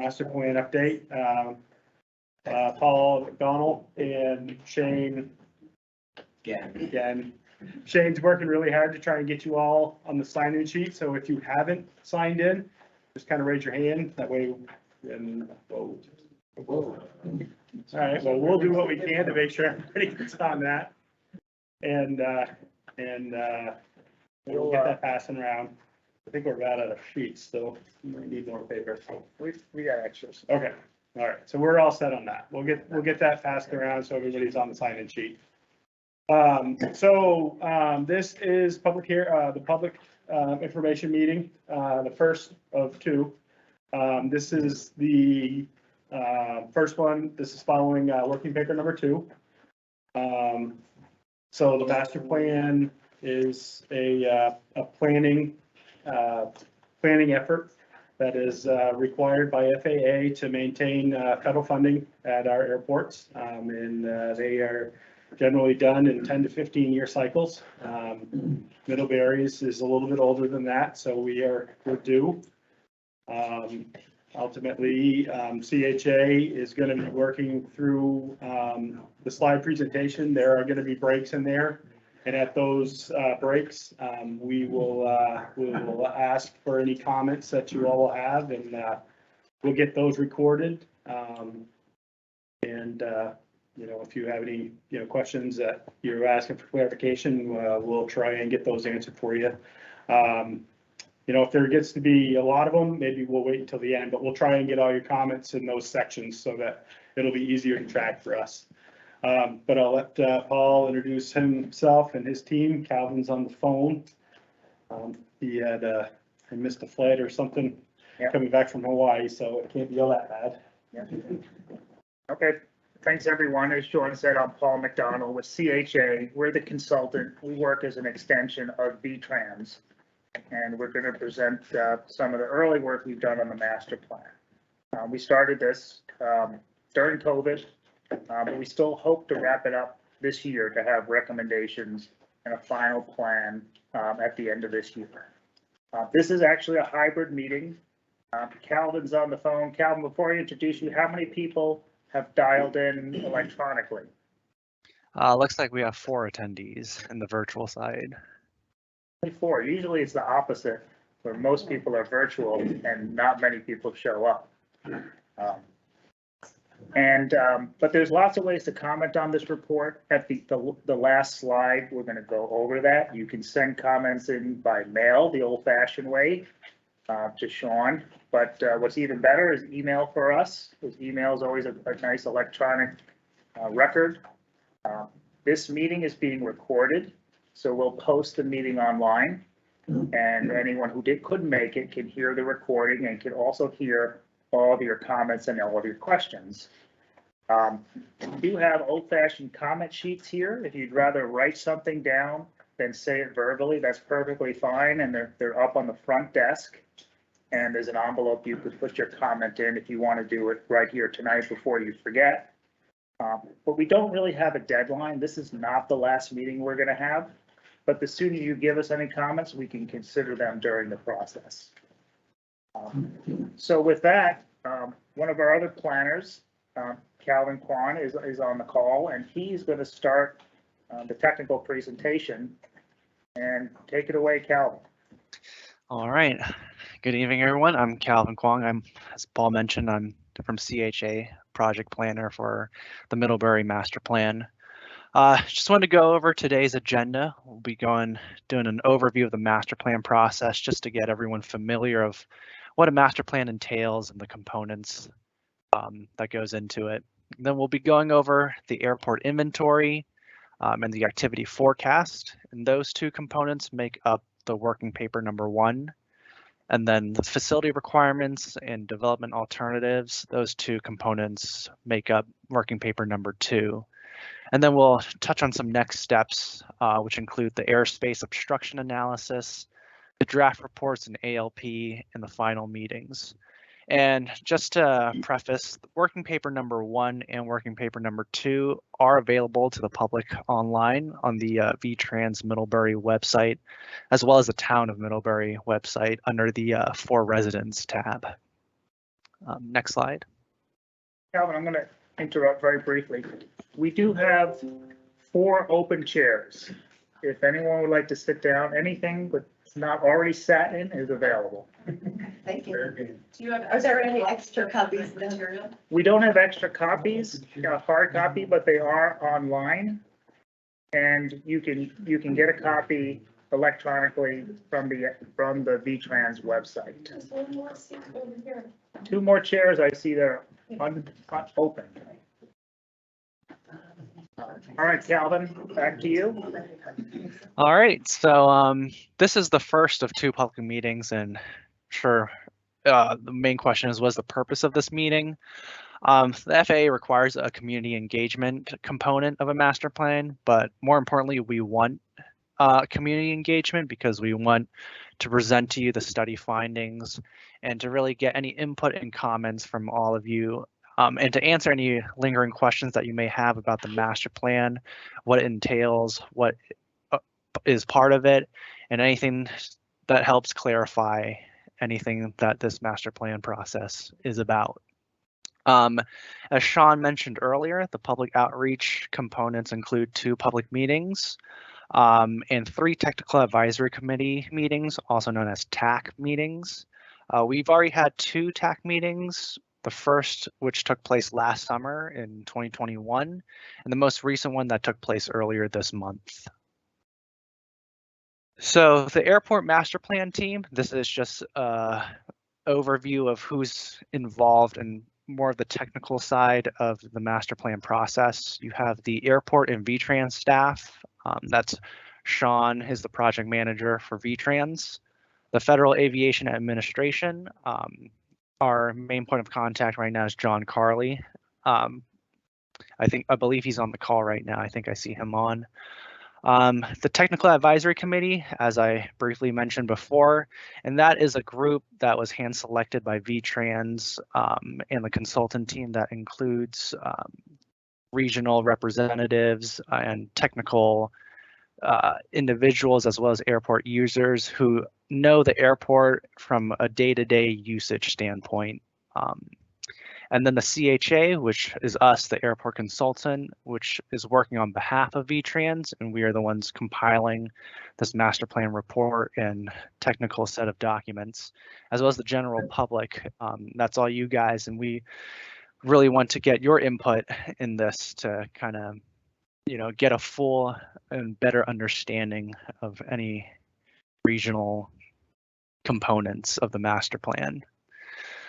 master plan update. Paul McDonald and Shane. Again, Shane's working really hard to try and get you all on the sign-in sheet. So if you haven't signed in, just kind of raise your hand. That way, and whoa. All right. Well, we'll do what we can to make sure everybody gets on that, and we'll get that passing around. I think we're about out of sheets, so we might need more paper. We got extras. Okay. All right. So we're all set on that. We'll get that passed around so everybody's on the sign-in sheet. This is the public information meeting, the first of two. This is the first one. This is following working paper number 2. So the master plan is a planning effort that is required by FAA to maintain federal funding at our airports, and they are generally done in 10 to 15 year cycles. Middlebury's is a little bit older than that, so we're due. Ultimately, CHA is going to be working through the slide presentation. There are going to be breaks in there, and at those breaks, we will ask for any comments that you all will have, and we'll get those recorded. If you have any, questions that you're asking for clarification, we'll try and get those answered for you. If there gets to be a lot of them, maybe we'll wait until the end, but we'll try and get all your comments in those sections so that it'll be easier to track for us. But I'll let Paul introduce himself and his team. Calvin's on the phone. He missed a flight or something coming back from Hawaii, so it can't be all that bad. Yeah. Okay. Thanks, everyone. As Sean said, I'm Paul McDonald with CHA. We're the consultant. We work as an extension of VTrans, and we're going to present some of the early work we've done on the master plan. We started this during COVID, but we still hope to wrap it up this year to have recommendations and a final plan at the end of this year. This is actually a hybrid meeting. Calvin's on the phone. Calvin, before I introduce you, how many people have dialed in electronically? Looks like we have 4 attendees in the virtual side. 4. Usually it's the opposite, where most people are virtual and not many people show up. But there's lots of ways to comment on this report. At the last slide, we're going to go over that. You can send comments in by mail, the old-fashioned way, to Sean. But what's even better is email for us, because email is always a nice electronic record. This meeting is being recorded, so we'll post the meeting online, and anyone who couldn't make it can hear the recording and can also hear all of your comments and all of your questions. We do have old-fashioned comment sheets here. If you'd rather write something down than say it verbally, that's perfectly fine, and they're up on the front desk. And there's an envelope you could put your comment in if you want to do it right here tonight before you forget. But we don't really have a deadline. This is not the last meeting we're going to have, but the sooner you give us any comments, we can consider them during the process. So with that, one of our other planners, Calvin Kwan, is on the call, and he's going to start the technical presentation. And take it away, Calvin. All right. Good evening, everyone. I'm Calvin Kwong. As Paul mentioned, I'm from CHA, project planner for the Middlebury Master Plan. Just wanted to go over today's agenda. We'll be doing an overview of the master plan process just to get everyone familiar of what a master plan entails and the components that goes into it. And then we'll be going over the airport inventory and the activity forecast, and those 2 components make up the working paper number 1. And then the facility requirements and development alternatives, those 2 components make up working paper number 2. And then we'll touch on some next steps, which include the airspace obstruction analysis, the draft reports and ALP, and the final meetings. And just to preface, working paper number 1 and working paper number 2 are available to the public online on the VTrans Middlebury website, as well as the Town of Middlebury website under the For Residents tab. Next slide. Calvin, I'm gonna interrupt very briefly. We do have 4 open chairs. If anyone would like to sit down, anything that's not already sat in is available. Thank you. Do you have, are there any extra copies of the material? We don't have extra copies, a hard copy, but they are online. And you can get a copy electronically from the VTrans website. There's one more seat over here. 2 more chairs I see there open. All right, Calvin, back to you. All right, so this is the first of 2 public meetings, and sure, the main question is, what's the purpose of this meeting? The FAA requires a community engagement component of a master plan, but more importantly, we want community engagement because we want to present to you the study findings and to really get any input and comments from all of you, and to answer any lingering questions that you may have about the master plan, what it entails, what is part of it, and anything that helps clarify anything that this master plan process is about. As Sean mentioned earlier, the public outreach components include 2 public meetings and 3 technical advisory committee meetings, also known as TAC meetings. We've already had 2 TAC meetings, the first which took place last summer in 2021, and the most recent one that took place earlier this month. So the airport master plan team, this is just an overview of who's involved in more of the technical side of the master plan process. You have the airport and VTrans staff. That's Sean is the project manager for VTrans. The Federal Aviation Administration, our main point of contact right now is John Carley. I believe he's on the call right now. I think I see him on. The Technical Advisory Committee, as I briefly mentioned before, and that is a group that was hand selected by VTrans and the consultant team that includes regional representatives and technical individuals as well as airport users who know the airport from a day-to-day usage standpoint. And then the CHA, which is us, the airport consultant, which is working on behalf of VTrans, and we are the ones compiling this master plan report and technical set of documents, as well as the general public. That's all you guys, and we really want to get your input in this to kind of, get a full and better understanding of any regional components of the master plan.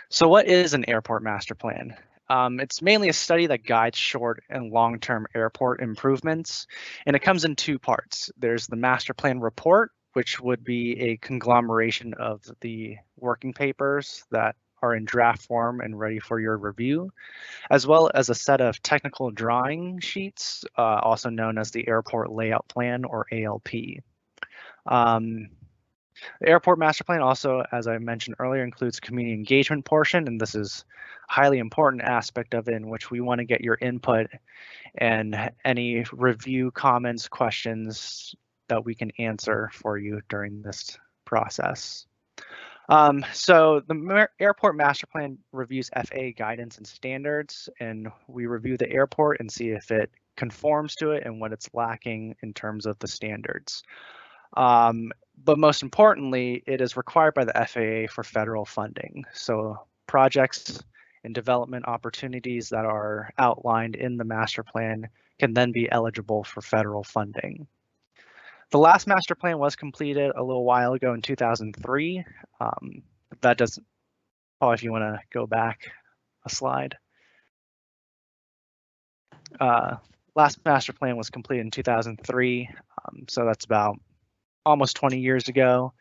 So what is an airport master plan? It's mainly a study that guides short and long-term airport improvements, and it comes in 2 parts. There's the master plan report, which would be a conglomeration of the working papers that are in draft form and ready for your review, as well as a set of technical drawing sheets, also known as the Airport Layout Plan or ALP. The airport master plan also, as I mentioned earlier, includes community engagement portion, and this is a highly important aspect of it in which we want to get your input and any review, comments, questions that we can answer for you during this process. So the airport master plan reviews FAA guidance and standards, and we review the airport and see if it conforms to it and what it's lacking in terms of the standards. But most importantly, it is required by the FAA for federal funding. So projects and development opportunities that are outlined in the master plan can then be eligible for federal funding. The last master plan was completed a little while ago in 2003. That doesn't, Paul, if you want to go back a slide. Last master plan was completed in 2003, so that's about almost 20 years ago,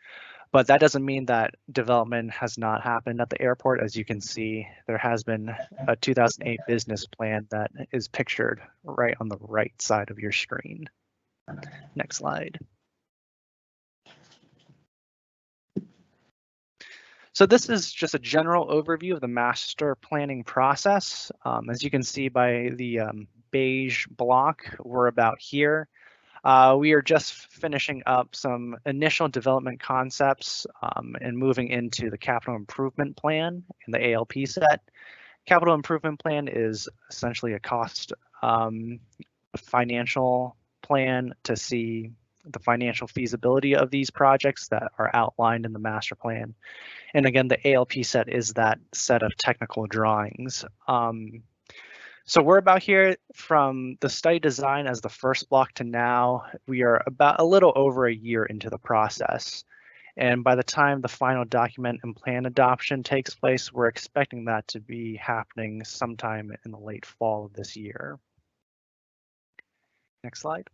but that doesn't mean that development has not happened at the airport. As you can see, there has been a 2008 business plan that is pictured right on the right side of your screen. Next slide. So this is just a general overview of the master planning process. As you can see by the beige block, we're about here. We are just finishing up some initial development concepts and moving into the capital improvement plan in the ALP set. Capital improvement plan is essentially a cost financial plan to see the financial feasibility of these projects that are outlined in the master plan. And again, the ALP set is that set of technical drawings. So we're about here from the study design as the first block to now. We are about a little over a year into the process. And by the time the final document and plan adoption takes place, we're expecting that to be happening sometime in the late fall of this year. Next slide.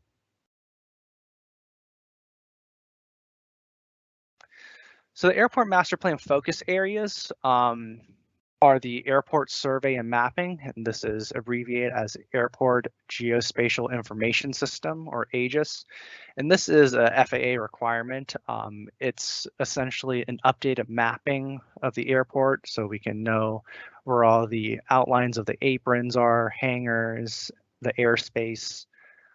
So the airport master plan focus areas are the airport survey and mapping, and this is abbreviated as Airport Geospatial Information System, or AGIS. And this is a FAA requirement. It's essentially an updated mapping of the airport so we can know where all the outlines of the aprons are, hangars, the airspace,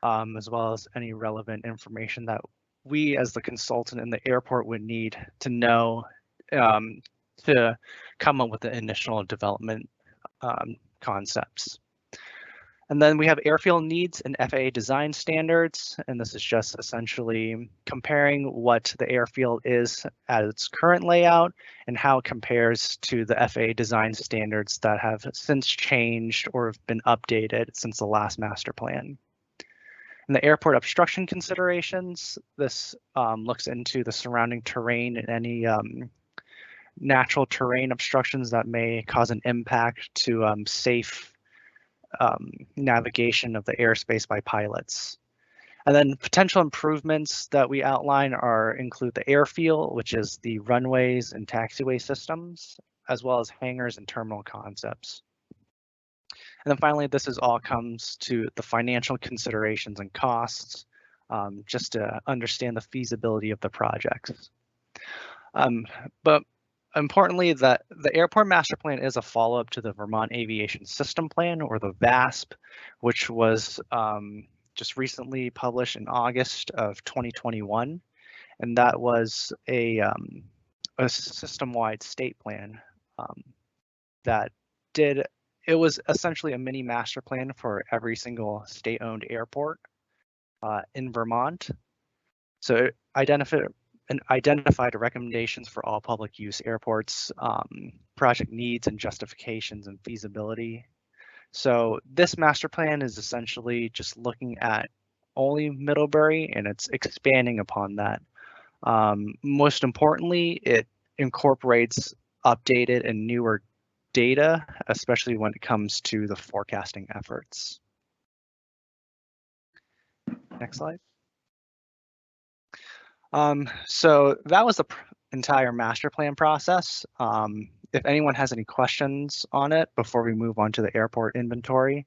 as well as any relevant information that we as the consultant in the airport would need to know to come up with the initial development concepts. And then we have airfield needs and FAA design standards, and this is just essentially comparing what the airfield is at its current layout and how it compares to the FAA design standards that have since changed or have been updated since the last master plan. And the airport obstruction considerations, this looks into the surrounding terrain and any natural terrain obstructions that may cause an impact to safe navigation of the airspace by pilots. And then potential improvements that we outline include the airfield, which is the runways and taxiway systems, as well as hangars and terminal concepts. And then finally, this is all comes to the financial considerations and costs, just to understand the feasibility of the projects. But importantly, the airport master plan is a follow-up to the Vermont Aviation System Plan, or the VASP, which was just recently published in August of 2021. And that was a system-wide state plan it was essentially a mini master plan for every single state-owned airport in Vermont. So it identified recommendations for all public use airports, project needs and justifications and feasibility. So this master plan is essentially just looking at only Middlebury, and it's expanding upon that. Most importantly, it incorporates updated and newer data, especially when it comes to the forecasting efforts. Next slide. So that was the entire master plan process. If anyone has any questions on it before we move on to the airport inventory,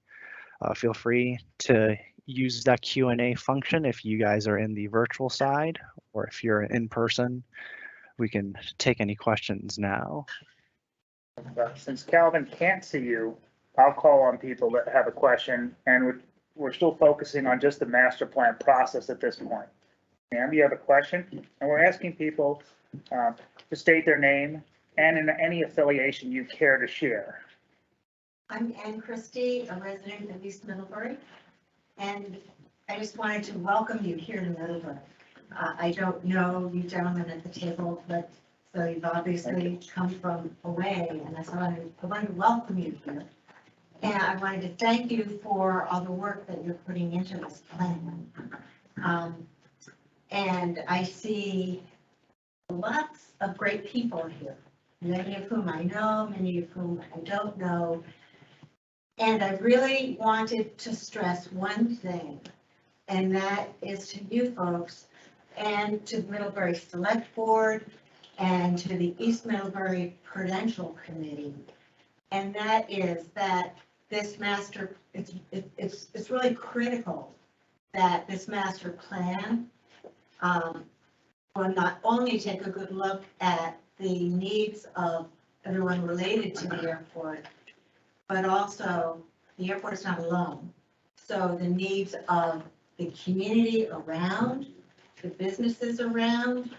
feel free to use that Q&A function if you guys are in the virtual side, or if you're in person, we can take any questions now. Since Calvin can't see you, I'll call on people that have a question, and we're still focusing on just the master plan process at this point. Ma'am, you have a question? And we're asking people to state their name and in any affiliation you care to share. I'm Ann Christie, a resident of East Middlebury, and I just wanted to welcome you here in Middlebury. I don't know you gentlemen at the table, but so you've obviously come from away, and I want to welcome you here. And I wanted to thank you for all the work that you're putting into this plan. And I see lots of great people here, many of whom I know, many of whom I don't know. And I really wanted to stress one thing, and that is to you folks and to the Middlebury Select Board and to the East Middlebury Prudential Committee. And that is that this master, it's really critical that this master plan will not only take a good look at the needs of everyone related to the airport, but also the airport is not alone. So the needs of the community around, the businesses around,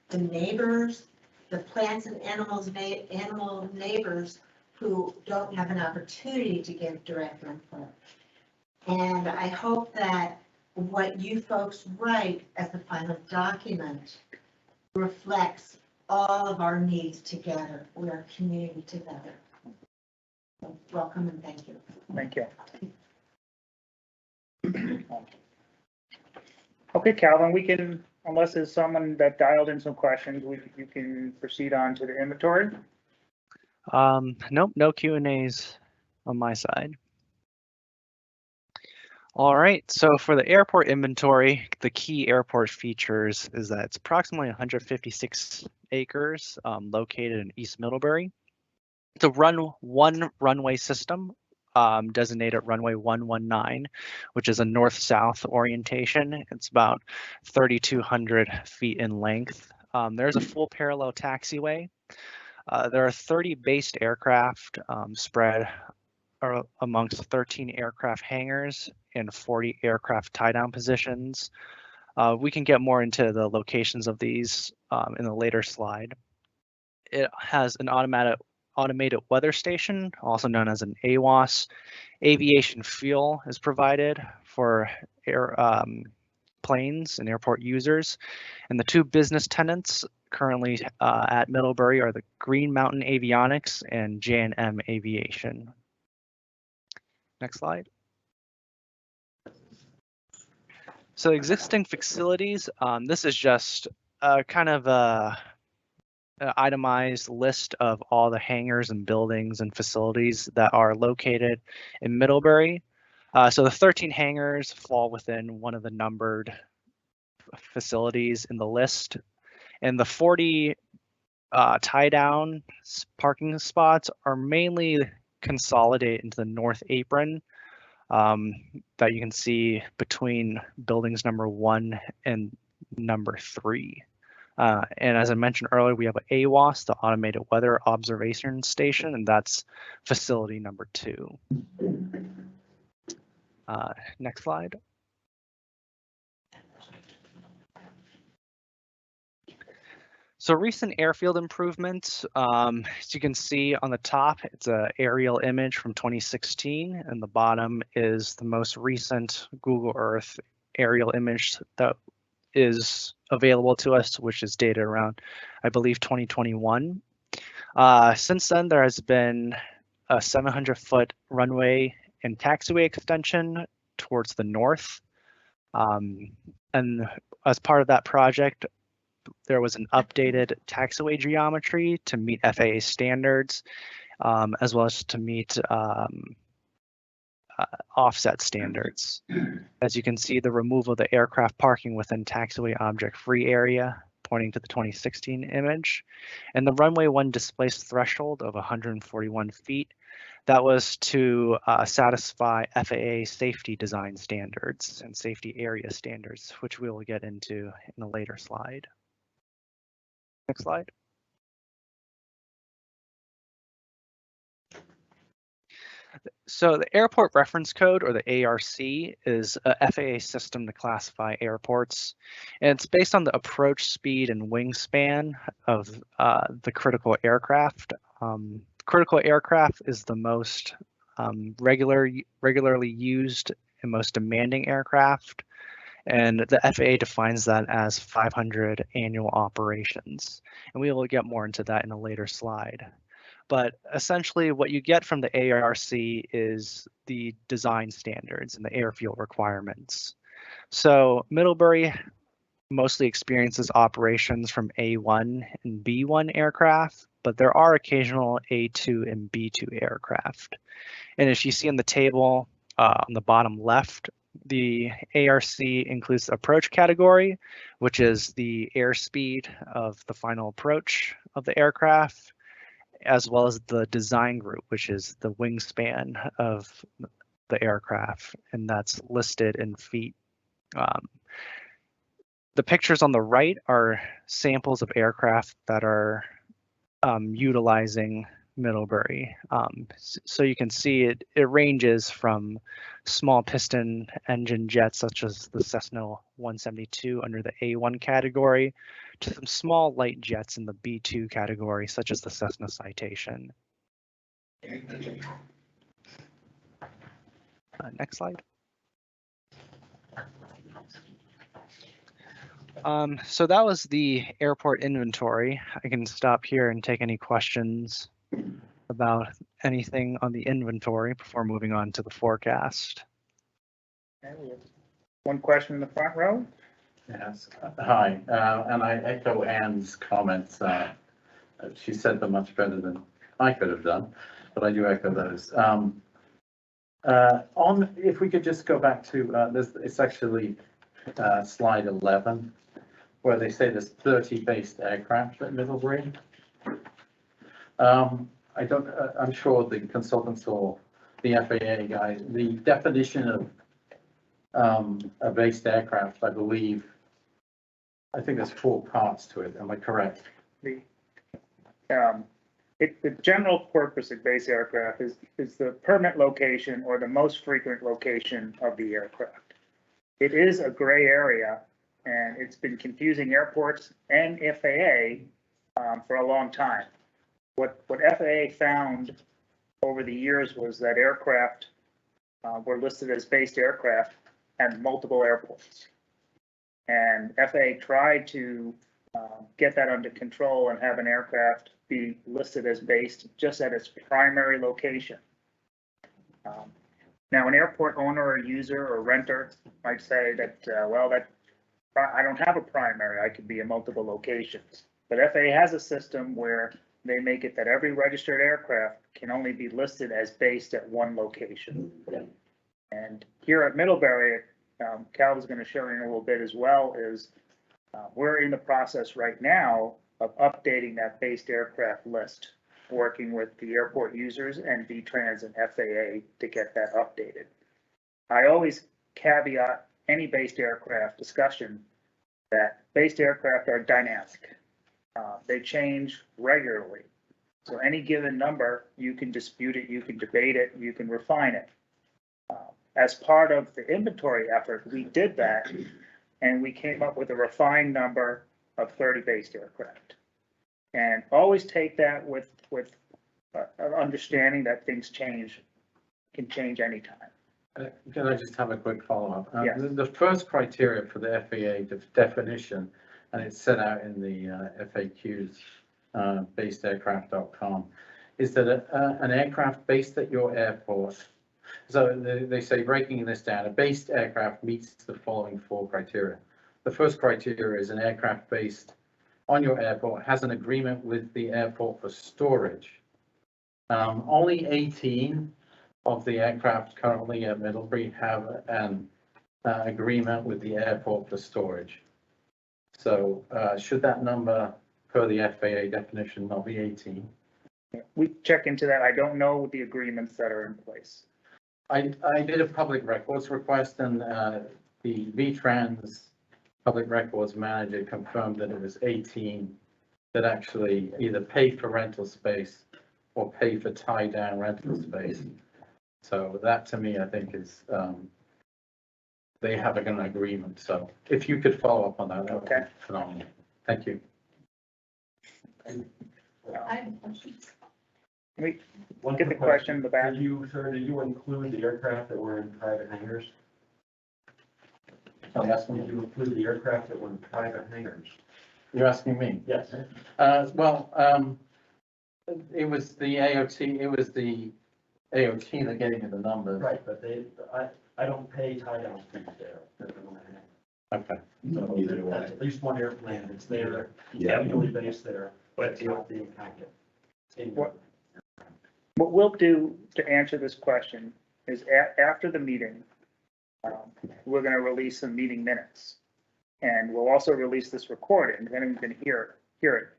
the neighbors, the plants and animal neighbors who don't have an opportunity to give direct input. And I hope that what you folks write as the final document reflects all of our needs together. We're a community together. So welcome and thank you. Thank you. Okay, Calvin, we can, unless there's someone that dialed in some questions, you can proceed on to the inventory. Nope, no Q&As on my side. All right, so for the airport inventory, the key airport features is that it's approximately 156 acres located in East Middlebury. It's a one runway system designated runway 119, which is a north-south orientation. It's about 3,200 feet in length. There's a full parallel taxiway. There are 30 based aircraft spread amongst 13 aircraft hangars and 40 aircraft tie-down positions. We can get more into the locations of these in a later slide. It has an automated weather station, also known as an AWOS. Aviation fuel is provided for planes and airport users. And the two business tenants currently at Middlebury are the Green Mountain Avionics and J&M Aviation. Next slide. So existing facilities, this is just kind of a itemized list of all the hangars and buildings and facilities that are located in Middlebury. So the 13 hangars fall within one of the numbered facilities in the list, and the 40 tie-down parking spots are mainly consolidated into the North Apron that you can see between buildings number 1 and number 3. And as I mentioned earlier, we have an AWOS, the Automated Weather Observation Station, and that's facility number 2. Next slide. So recent airfield improvements, as you can see on the top, it's an aerial image from 2016, and the bottom is the most recent Google Earth aerial image that is available to us, which is dated around, I believe, 2021. Since then, there has been a 700-foot runway and taxiway extension towards the north. And as part of that project, there was an updated taxiway geometry to meet FAA standards, as well as to meet offset standards. As you can see, the removal of the aircraft parking within taxiway object-free area, pointing to the 2016 image, and the runway 1 displaced threshold of 141 feet. That was to satisfy FAA safety design standards and safety area standards, which we will get into in a later slide. Next slide. So the Airport Reference Code, or the ARC, is a FAA system to classify airports. And it's based on the approach speed and wingspan of the critical aircraft. Critical aircraft is the most regularly used and most demanding aircraft. And the FAA defines that as 500 annual operations. And we will get more into that in a later slide. But essentially what you get from the ARC is the design standards and the airfield requirements. So Middlebury mostly experiences operations from A1 and B1 aircraft, but there are occasional A2 and B2 aircraft. And as you see in the table on the bottom left, the ARC includes the approach category, which is the airspeed of the final approach of the aircraft, as well as the design group, which is the wingspan of the aircraft, and that's listed in feet. The pictures on the right are samples of aircraft that are utilizing Middlebury. So you can see it ranges from small piston engine jets such as the Cessna 172 under the A1 category to some small light jets in the B2 category such as the Cessna Citation. Next slide. So that was the airport inventory. I can stop here and take any questions about anything on the inventory before moving on to the forecast. Okay, we have one question in the front row. Yes, hi, and I echo Anne's comments. She said them much better than I could have done, but I do echo those. If we could just go back to, it's actually slide 11, where they say there's 30 based aircraft at Middlebury. I'm sure the consultants or the FAA guy, the definition of a based aircraft, I think there's 4 parts to it. Am I correct? The general purpose of base aircraft is the permanent location or the most frequent location of the aircraft. It is a gray area, and it's been confusing airports and FAA for a long time. What FAA found over the years was that aircraft were listed as based aircraft at multiple airports. And FAA tried to get that under control and have an aircraft be listed as based just at its primary location. Now, an airport owner or user or renter might say that, I don't have a primary, I could be in multiple locations. But FAA has a system where they make it that every registered aircraft can only be listed as based at one location. And here at Middlebury, Cal is going to show you in a little bit as well, is we're in the process right now of updating that based aircraft list, working with the airport users and VTrans and FAA to get that updated. I always caveat any based aircraft discussion that based aircraft are dynamic. They change regularly. So any given number, you can dispute it, you can debate it, you can refine it. As part of the inventory effort, we did that, and we came up with a refined number of 30 based aircraft. And always take that with an understanding that things can change anytime. Can I just have a quick follow-up? Yes. The first criteria for the FAA definition, and it's set out in the FAQs, basedaircraft.com, is that an aircraft based at your airport. So they say, breaking this down, a based aircraft meets the following 4 criteria. The first criteria is an aircraft based on your airport has an agreement with the airport for storage. Only 18 of the aircraft currently at Middlebury have an agreement with the airport for storage. So should that number per the FAA definition not be 18? We check into that. I don't know the agreements that are in place. I did a public records request, and the VTrans public records manager confirmed that it was 18 that actually either pay for rental space or pay for tie down rental space. So that to me, I think is, they have an agreement. So if you could follow up on that, that would be phenomenal. Thank you. I have questions. We get the question in the back. Did you include the aircraft that were in private hangars? I'm asking Did you. you include the aircraft that were in private hangars? You're asking me? Yes. It was the AOT, that gave me the numbers. Right, but I don't pay tie-down fees there. Okay. So Neither do I. that's at least one airplane that's there, Yeah. heavily based there, but it's not being packed. What we'll do to answer this question is after the meeting, we're going to release some meeting minutes. And we'll also release this recording, then you can hear it.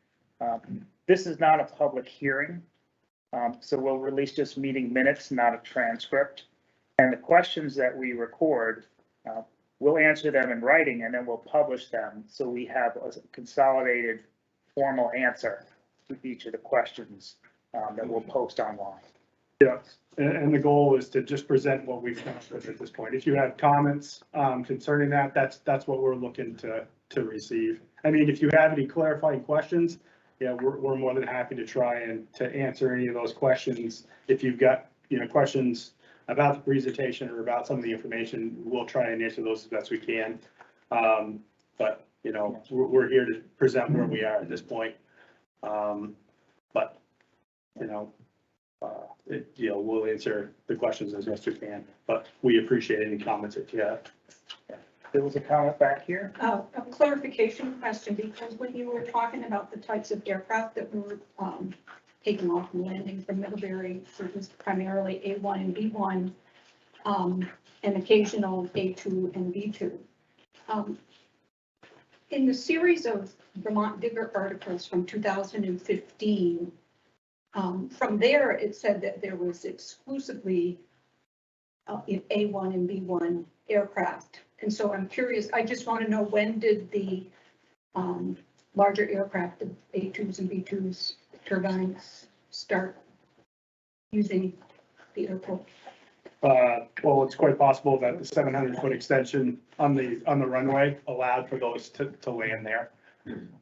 This is not a public hearing, so we'll release just meeting minutes, not a transcript. And the questions that we record, we'll answer them in writing, and then we'll publish them, so we have a consolidated formal answer to each of the questions that we'll post online. Yeah, and the goal is to just present what we've come up with at this point. If you have comments concerning that, that's what we're looking to receive. I mean, if you have any clarifying questions, yeah, we're more than happy to try and to answer any of those questions. If you've got, questions about the presentation or about some of the information, we'll try and answer those as best we can. But, we're here to present where we are at this point. But, we'll answer the questions as best we can, but we appreciate any comments that you have. There was a comment back here. A clarification question, because when you were talking about the types of aircraft that were taking off and landing from Middlebury, so it was primarily A1 and B1, and occasional A2 and B2. In the series of Vermont Digger articles from 2015, from there, it said that there was exclusively A1 and B1 aircraft. And so I'm curious, I just want to know, when did the larger aircraft, the A2s and B2s turbines, start using the airport? Well, it's quite possible that the 700-foot extension on the runway allowed for those to land there.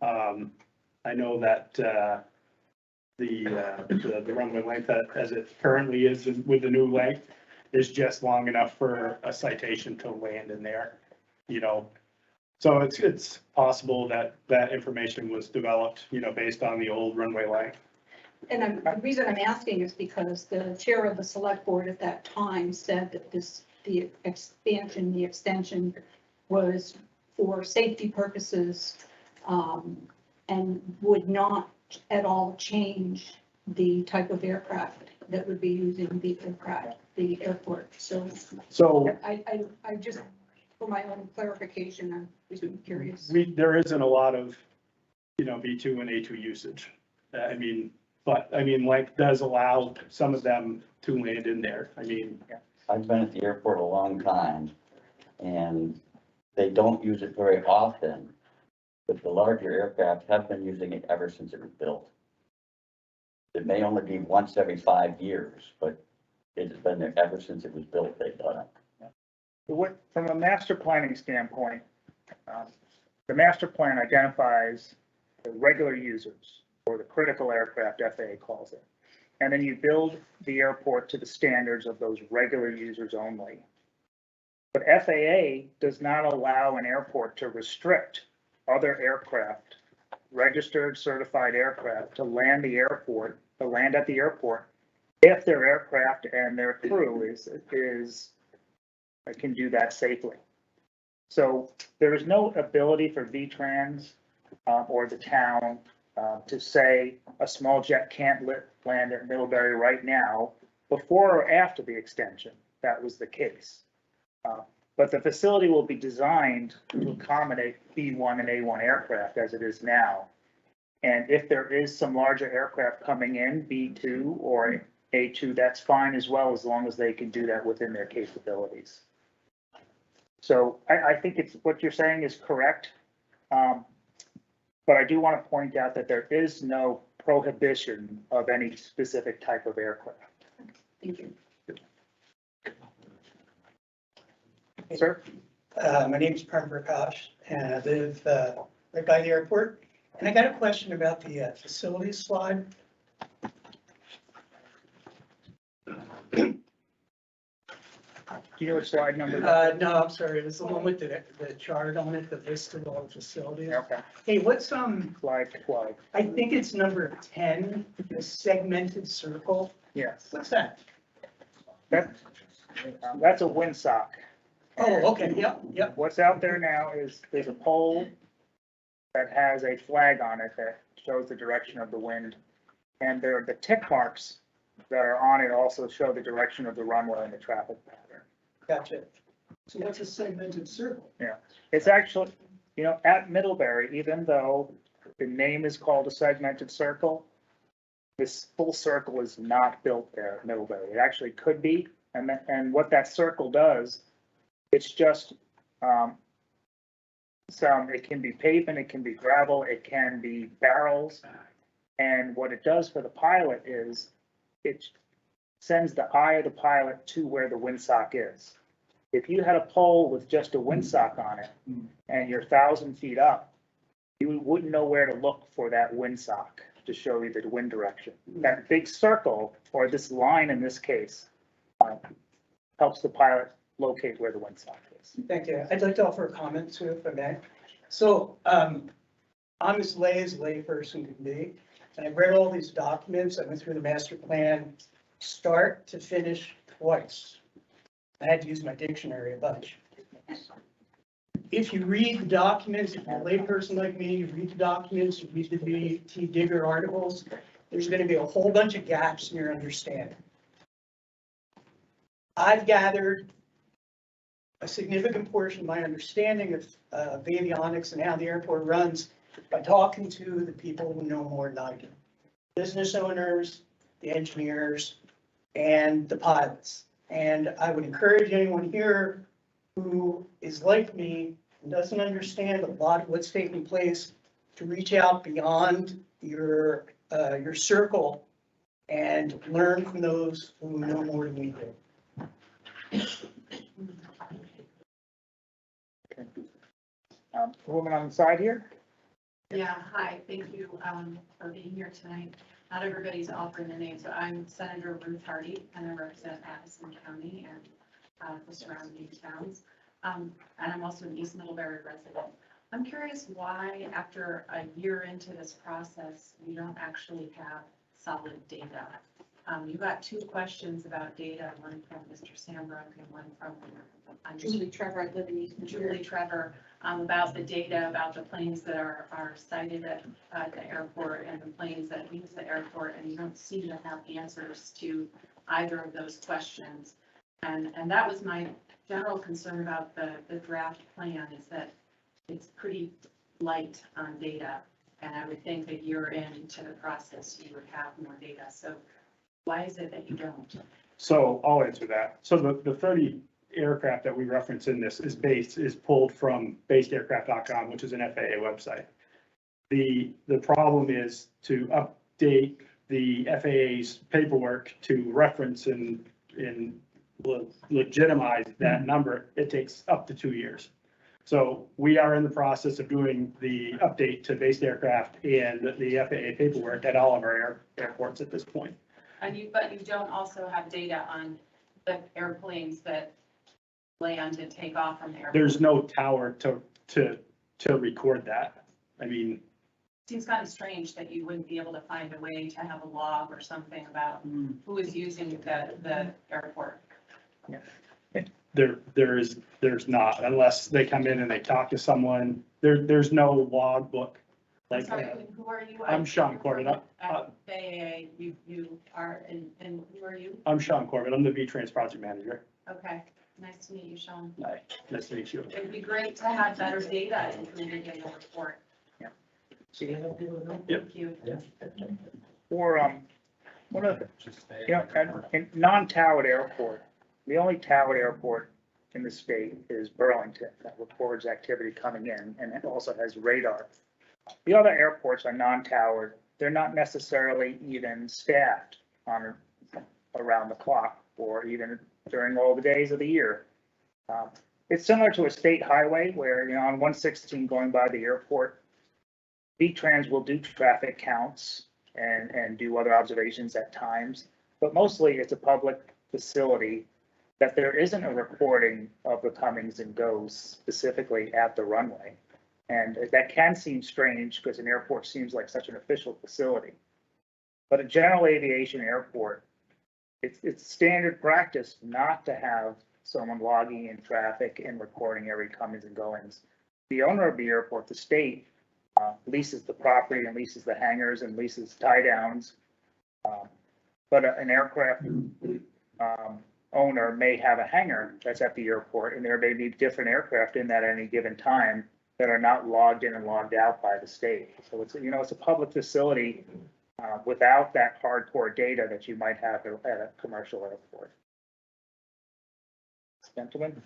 I know that the runway length as it currently is with the new length is just long enough for a citation to land in there, So it's possible that that information was developed, based on the old runway length. And the reason I'm asking is because the chair of the select board at that time said that the extension was for safety purposes, and would not at all change the type of aircraft that would be using the airport. So I just, for my own clarification, I'm just curious. There isn't a lot of, B2 and A2 usage. Length does allow some of them to land in there. I've been at the airport a long time, and they don't use it very often, but the larger aircraft have been using it ever since it was built. It may only be once every 5 years, but it's been there ever since it was built. They've done it. From a master planning standpoint, the master plan identifies the regular users, or the critical aircraft, FAA calls it. And then you build the airport to the standards of those regular users only. But FAA does not allow an airport to restrict other aircraft, registered, certified aircraft, to land at the airport if their aircraft and their crew can do that safely. So there is no ability for VTrans or the town to say a small jet can't land at Middlebury right now, before or after the extension. That was the case. But the facility will be designed to accommodate B1 and A1 aircraft as it is now. And if there is some larger aircraft coming in, B2 or A2, that's fine as well, as long as they can do that within their capabilities. So I think what you're saying is correct. But I do want to point out that there is no prohibition of any specific type of aircraft. Thank you. Sir? My name is Prem Prakash, and I live right by the airport. And I got a question about the facilities slide. Do you know which slide number? No, I'm sorry. It was the one with the chart on it, the list of all the facilities. Okay, Hey, what's slide 12. I think it's number 10, the segmented circle. Yes, What's that? that's a windsock. Oh, okay. Yep. What's out there now is there's a pole that has a flag on it that shows the direction of the wind. And there are the tick marks that are on it also show the direction of the runway and the traffic pattern. Gotcha. So what's a segmented circle? Yeah, it's actually, at Middlebury, even though the name is called a segmented circle, this full circle is not built there at Middlebury. It actually could be. And what that circle does, it's just it can be pavement, it can be gravel, it can be barrels. And what it does for the pilot is it sends the eye of the pilot to where the windsock is. If you had a pole with just a windsock on it and you're 1,000 feet up, you wouldn't know where to look for that windsock to show you the wind direction. That big circle, or this line in this case, helps the pilot locate where the windsock is. Thank you. I'd like to offer a comment too, if I may. So, I'm as lay person can be, and I've read all these documents. I went through the master plan, start to finish twice. I had to use my dictionary a bunch. If you read the documents, if you're a layperson like me, you read the documents, you read the VT Digger articles, there's gonna be a whole bunch of gaps in your understanding. I've gathered a significant portion of my understanding of avionics and how the airport runs by talking to the people who know more than I do. Business owners, the engineers, and the pilots. And I would encourage anyone here who is like me and doesn't understand a lot of what's taking place to reach out beyond your circle and learn from those who know more than we do. Woman on the side here? Yeah, hi, thank you for being here tonight. Not everybody's offering their name, so I'm Senator Ruth Hardy, and I represent Addison County and the surrounding towns. And I'm also an East Middlebury resident. I'm curious why, after a year into this process, we don't actually have solid data. You got two questions about data, one from Mr. Sambrook and one from Julie Trevor, I live in East Julie Trevor, about the data about the planes that are sighted at the airport and the planes that use the airport, and you don't seem to have answers to either of those questions. And that was my general concern about the draft plan, is that it's pretty light on data. And I would think that you're into the process, you would have more data. So why is it that you don't? So I'll answer that. So the 30 aircraft that we reference in this is pulled from basedaircraft.com, which is an FAA website. The problem is to update the FAA's paperwork to reference and legitimize that number. It takes up to 2 years. So we are in the process of doing the update to based aircraft and the FAA paperwork at all of our airports at this point. But you don't also have data on the airplanes that land and take off from the airport? There's no tower to record that. I mean, Seems kind of strange that you wouldn't be able to find a way to have a log or something about who is using the airport. there's not, unless they come in and they talk to someone. There's no log book. I'm Like, sorry, who are you? I'm Sean Corbett. At FAA, you are, and who are you? I'm Sean Corbett. I'm the V-Trans project manager. Okay, nice to meet you, Sean. Hi, nice to meet you. It'd be great to have better data included in the report. Yep. Thank you. Or, one of the, in non-towered airport, the only towered airport in the state is Burlington that records activity coming in, and it also has radar. The other airports are non-towered. They're not necessarily even staffed on around the clock or even during all the days of the year. It's similar to a state highway where, on 116 going by the airport, V-Trans will do traffic counts and do other observations at times, but mostly it's a public facility that there isn't a recording of the comings and goes specifically at the runway. And that can seem strange because an airport seems like such an official facility. But a general aviation airport, it's standard practice not to have someone logging in traffic and recording every comings and goings. The owner of the airport, the state, leases the property and leases the hangars and leases tie downs. But an aircraft owner may have a hangar that's at the airport, and there may be different aircraft in that at any given time that are not logged in and logged out by the state. So it's, it's a public facility without that hardcore data that you might have at a commercial airport. Gentlemen?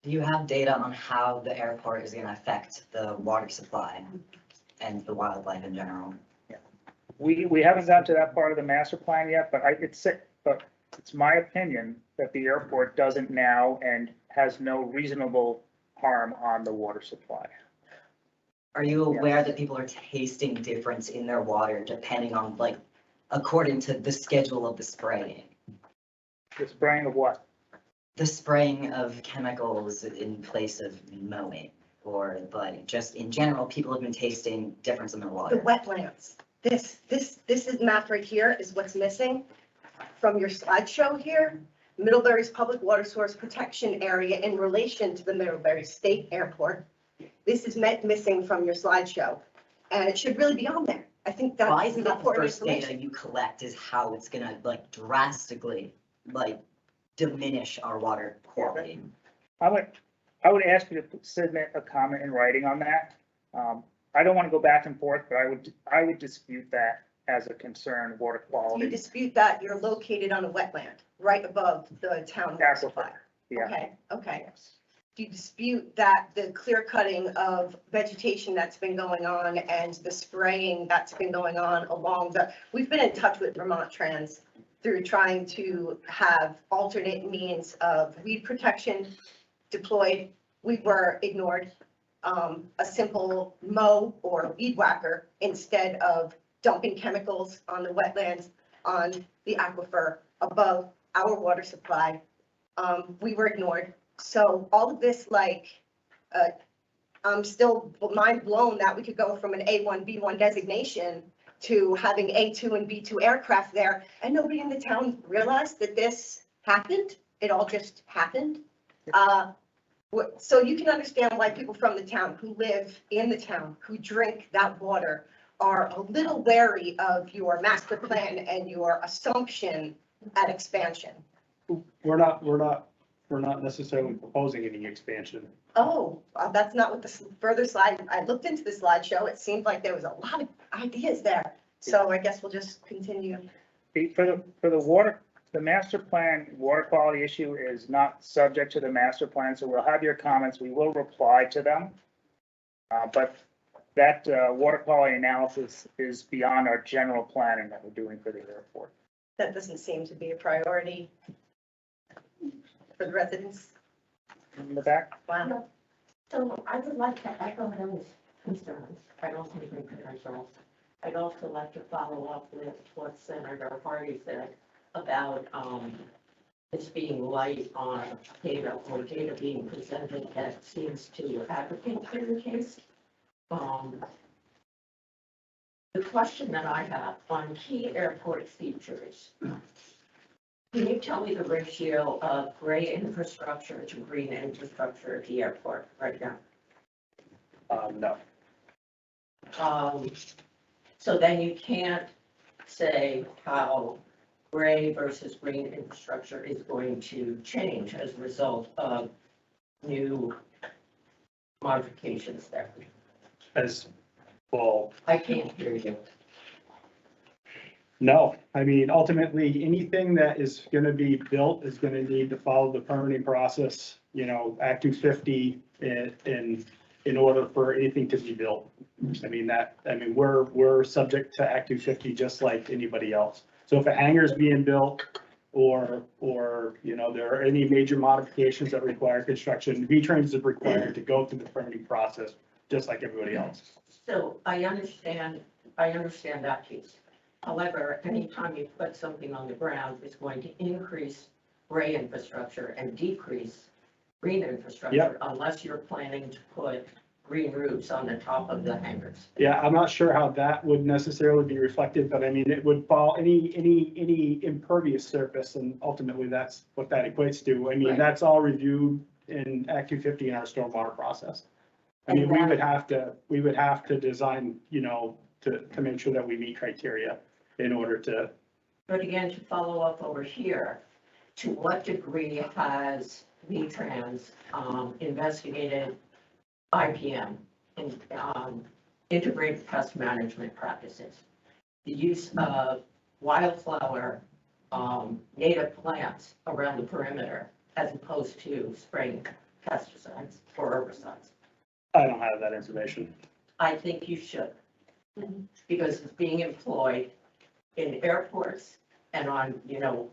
Do you have data on how the airport is going to affect the water supply and the wildlife in general? We haven't got to that part of the master plan yet, but it's my opinion that the airport doesn't now and has no reasonable harm on the water supply. Are you aware that people are tasting difference in their water depending on, like, according to the schedule of the spraying? The spraying of what? The spraying of chemicals in place of mowing, or like, just in general, people have been tasting difference in their The water. wetlands. This is map right here is what's missing from your slideshow here. Middlebury's public water source protection area in relation to the Middlebury State Airport. This is missing from your slideshow, and it should really be on there. I think that's Why isn't that the important first data information. you collect is how it's gonna like drastically like diminish our water quality? I would ask you to submit a comment in writing on that. I don't want to go back and forth, but I would dispute that as a concern, water You quality. dispute that you're located on a wetland right above the town water supply. Yeah. Okay. Do you dispute that the clear cutting of vegetation that's been going on and the spraying that's been going on along we've been in touch with Vermont Trans through trying to have alternate means of weed protection deployed. We were ignored. A simple mow or weed whacker instead of dumping chemicals on the wetlands, on the aquifer above our water supply. We were ignored. So all of this, I'm still mind blown that we could go from an A1, B1 designation to having A2 and B2 aircraft there, and nobody in the town realized that this happened. It all just happened. So you can understand why people from the town who live in the town, who drink that water, are a little wary of your master plan and your assumption at expansion. We're not necessarily proposing any expansion. Oh, that's not what the further slide, I looked into the slideshow, it seemed like there was a lot of ideas there. So I guess we'll just continue. For the water, the master plan water quality issue is not subject to the master plan, so we'll have your comments, we will reply to them. But that water quality analysis is beyond our general planning that we're doing for the airport. That doesn't seem to be a priority for the residents. In the back? Wow. So I would like to echo those concerns. I don't think they're credentials. I'd also like to follow up with what Senator Hardy said about this being light on data or data being presented that seems to advocate for the case. The question that I have on key airport features, can you tell me the ratio of gray infrastructure to green infrastructure at the airport right now? No. So then you can't say how gray versus green infrastructure is going to change as a result of new modifications there. As well. I can't hear you. No, I mean, ultimately, anything that is gonna be built is gonna need to follow the permitting process, Act 250 in order for anything to be built. We're subject to Act 250 just like anybody else. So if a hangar is being built or, there are any major modifications that require construction, V-Trans is required to go through the permitting process, just like everybody else. So I understand that piece. However, anytime you put something on the ground, it's going to increase gray infrastructure and decrease green infrastructure. Yep. Unless you're planning to put green roofs on the top of the hangars. Yeah, I'm not sure how that would necessarily be reflected, but it would fall any impervious surface, and ultimately that's what that equates to. Right. That's all reviewed in Act 250 in our stormwater process. We would have to design, to make sure that we meet criteria in order to. But again, to follow up over here, to what degree has V-Trans investigated IPM and integrated pest management practices? The use of wildflower native plants around the perimeter as opposed to spraying pesticides or herbicides. I don't have that information. I think you should. because it's being employed in airports and on,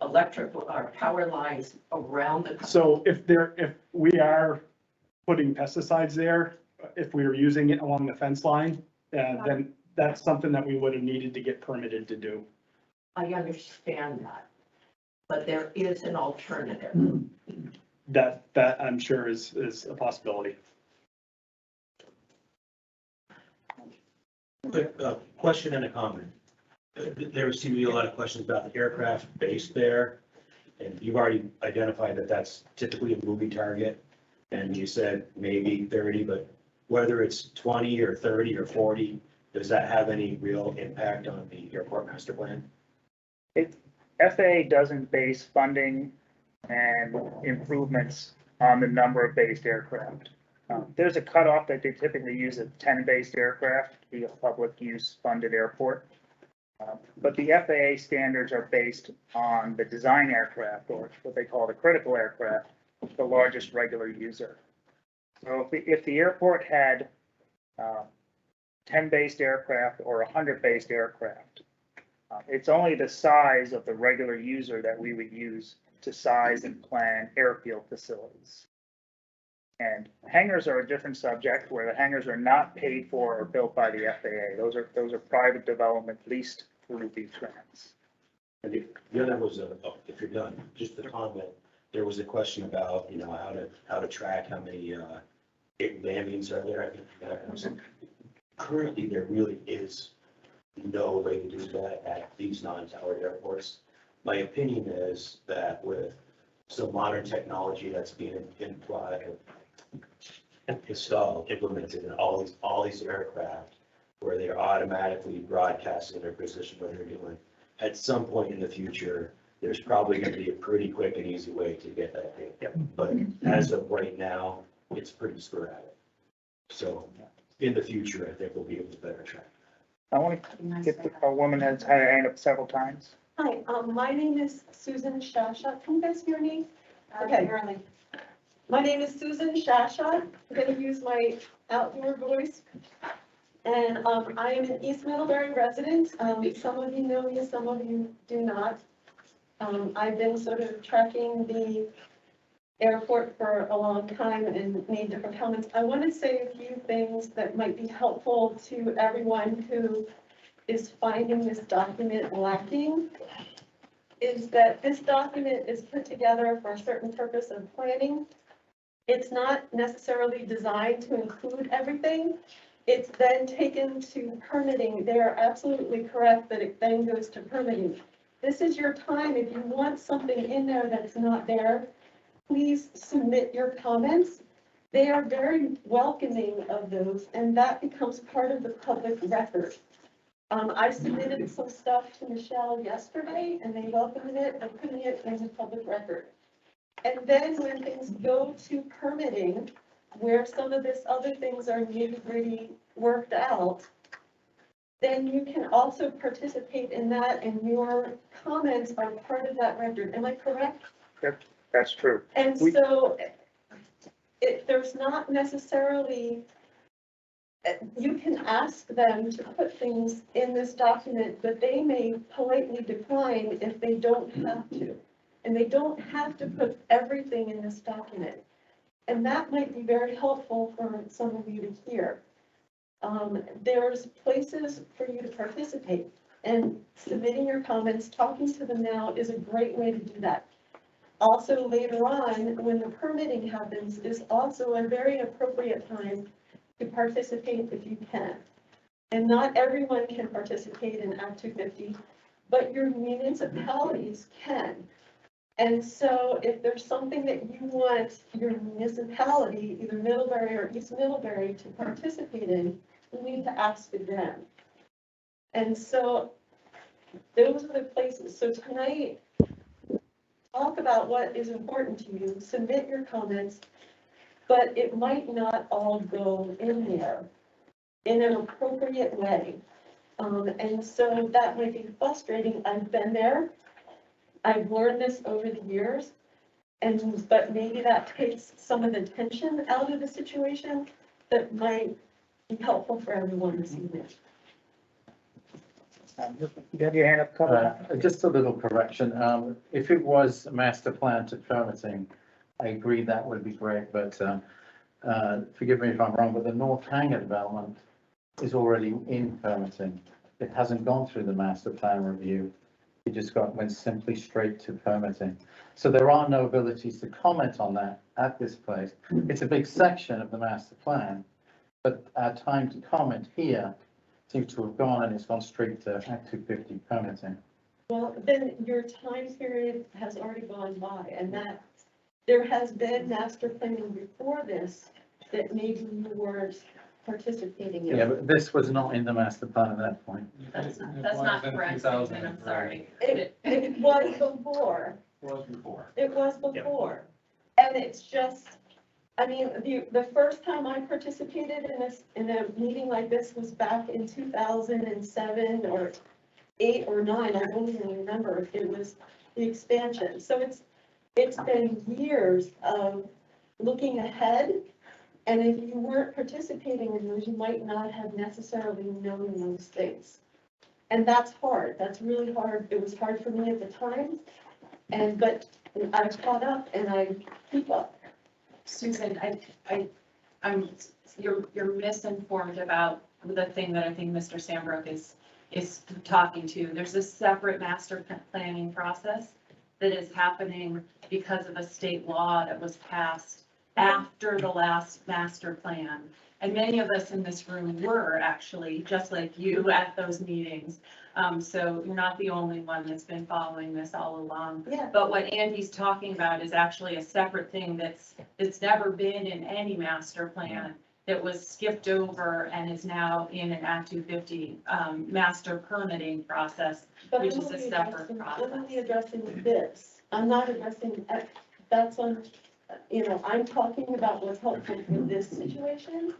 electrical or power lines around the country. So if we are putting pesticides there, if we were using it along the fence line, then that's something that we would have needed to get permitted to do. I understand that, but there is an alternative. That I'm sure is a possibility. Quick, question and a comment. There seem to be a lot of questions about the aircraft based there. And you've already identified that that's typically a moving target. And you said maybe 30, but whether it's 20 or 30 or 40, does that have any real impact on the airport master plan? FAA doesn't base funding and improvements on the number of based aircraft. There's a cutoff that they typically use of 10 based aircraft to be a public use funded airport. But the FAA standards are based on the design aircraft, or what they call the critical aircraft, the largest regular user. So if the airport had 10 based aircraft or 100 based aircraft, it's only the size of the regular user that we would use to size and plan airfield facilities. And hangars are a different subject, where the hangars are not paid for or built by the FAA. Those are private development leased through V-Trans. And the other was, if you're done, just the comment, there was a question about, how to track how many landings are there. I think that was, currently, there really is no way to do that at these non-towered airports. My opinion is that with some modern technology that's being implemented in all these aircraft, where they're automatically broadcasting their position, what they're doing, at some point in the future, there's probably going to be a pretty quick and easy way to get that data. Yep. But as of right now, it's pretty sporadic. So in the future, I think we'll be able to better track. I want to get a woman that's had her hand up several times. Hi, my name is Susan Shasha. Can you guys hear me? Okay. My name is Susan Shasha. I'm going to use my outdoor voice. And I am an East Middlebury resident. Some of you know me, some of you do not. I've been sort of tracking the airport for a long time and made different comments. I want to say a few things that might be helpful to everyone who is finding this document lacking. Is that this document is put together for a certain purpose of planning. It's not necessarily designed to include everything. It's then taken to permitting. They are absolutely correct that it then goes to permitting. This is your time. If you want something in there that's not there, please submit your comments. They are very welcoming of those, and that becomes part of the public record. I submitted some stuff to Michelle yesterday, and they welcomed it and putting it in the public record. And then when things go to permitting, where some of this other things are nitty-gritty worked out, then you can also participate in that, and your comments are part of that record. Am I correct? That's true. And so there's not necessarily, you can ask them to put things in this document, but they may politely decline if they don't have to. And they don't have to put everything in this document. And that might be very helpful for some of you to hear. There's places for you to participate, and submitting your comments, talking to them now is a great way to do that. Also, later on, when the permitting happens, is also a very appropriate time to participate if you can. And not everyone can participate in Act 250, but your municipalities can. And so if there's something that you want your municipality, either Middlebury or East Middlebury, to participate in, you need to ask them. And so those are the places. So tonight, talk about what is important to you, submit your comments, but it might not all go in there in an appropriate way. And so that might be frustrating. I've been there. I've learned this over the years, but maybe that takes some of the tension out of the situation that might be helpful for everyone this evening. You have your hand up, cover. Just a little correction. If it was a master plan to permitting, I agree that would be great, but forgive me if I'm wrong, but the North Hangar development is already in permitting. It hasn't gone through the master plan review. It just went simply straight to permitting. So there are no abilities to comment on that at this place. It's a big section of the master plan, but our time to comment here seems to have gone, and it's gone straight to Act 250 permitting. Well, then your time period has already gone by, and that, there has been master planning before this that maybe you weren't participating in. Yeah, but this was not in the master plan at that point. That's not correct, Susan, I'm sorry. It was before. It was before. And it's just, I mean, the first time I participated in a meeting like this was back in 2007 or 8 or 9, I don't even remember. It was the expansion. So it's been years of looking ahead. And if you weren't participating in those, you might not have necessarily known those things. And that's hard. That's really hard. It was hard for me at the time. But I've caught up and I keep up. Susan, you're misinformed about the thing that I think Mr. Sambrook is talking to. There's a separate master planning process that is happening because of a state law that was passed after the last master plan. And many of us in this room were actually, just like you, at those meetings. So you're not the only one that's been following this all along. Yeah. But what Andy's talking about is actually a separate thing that's never been in any master plan, that was skipped over and is now in an Act 250 master permitting process, which is a separate process. I'm only addressing this. I'm not addressing, that's on, I'm talking about what's helpful for this situation.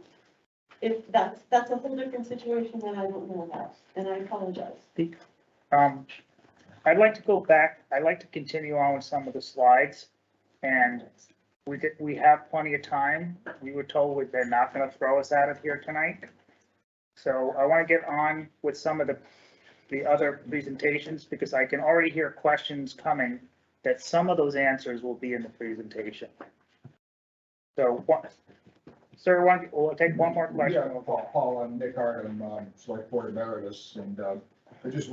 If that's a whole different situation that I don't know about, and I apologize. I'd like to go back. I'd like to continue on with some of the slides, and we have plenty of time. We were told they're not going to throw us out of here tonight. So I want to get on with some of the other presentations, because I can already hear questions coming that some of those answers will be in the presentation. So sir, we'll take one more question. Yeah, Paul, I'm Nick Hart, I'm Select Board Emeritus, and just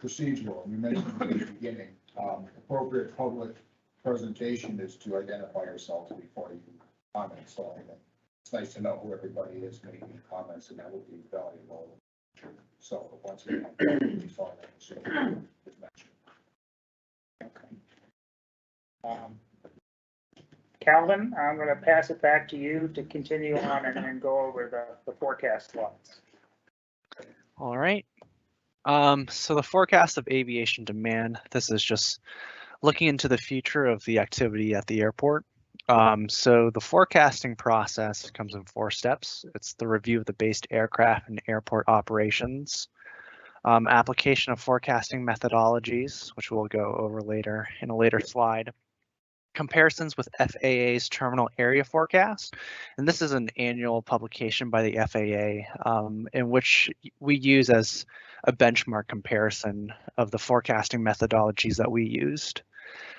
procedural. You mentioned at the beginning, appropriate public presentation is to identify yourselves before you comment. So it's nice to know who everybody is making comments, and that would be valuable. So once again, we saw that. So it's mentioned. Okay. Calvin, I'm going to pass it back to you to continue on and then go over the forecast slides. All right. So the forecast of aviation demand, this is just looking into the future of the activity at the airport. So the forecasting process comes in 4 steps. It's the review of the based aircraft and airport operations, application of forecasting methodologies, which we'll go over later in a later slide, comparisons with FAA's terminal area forecast. And this is an annual publication by the FAA in which we use as a benchmark comparison of the forecasting methodologies that we used.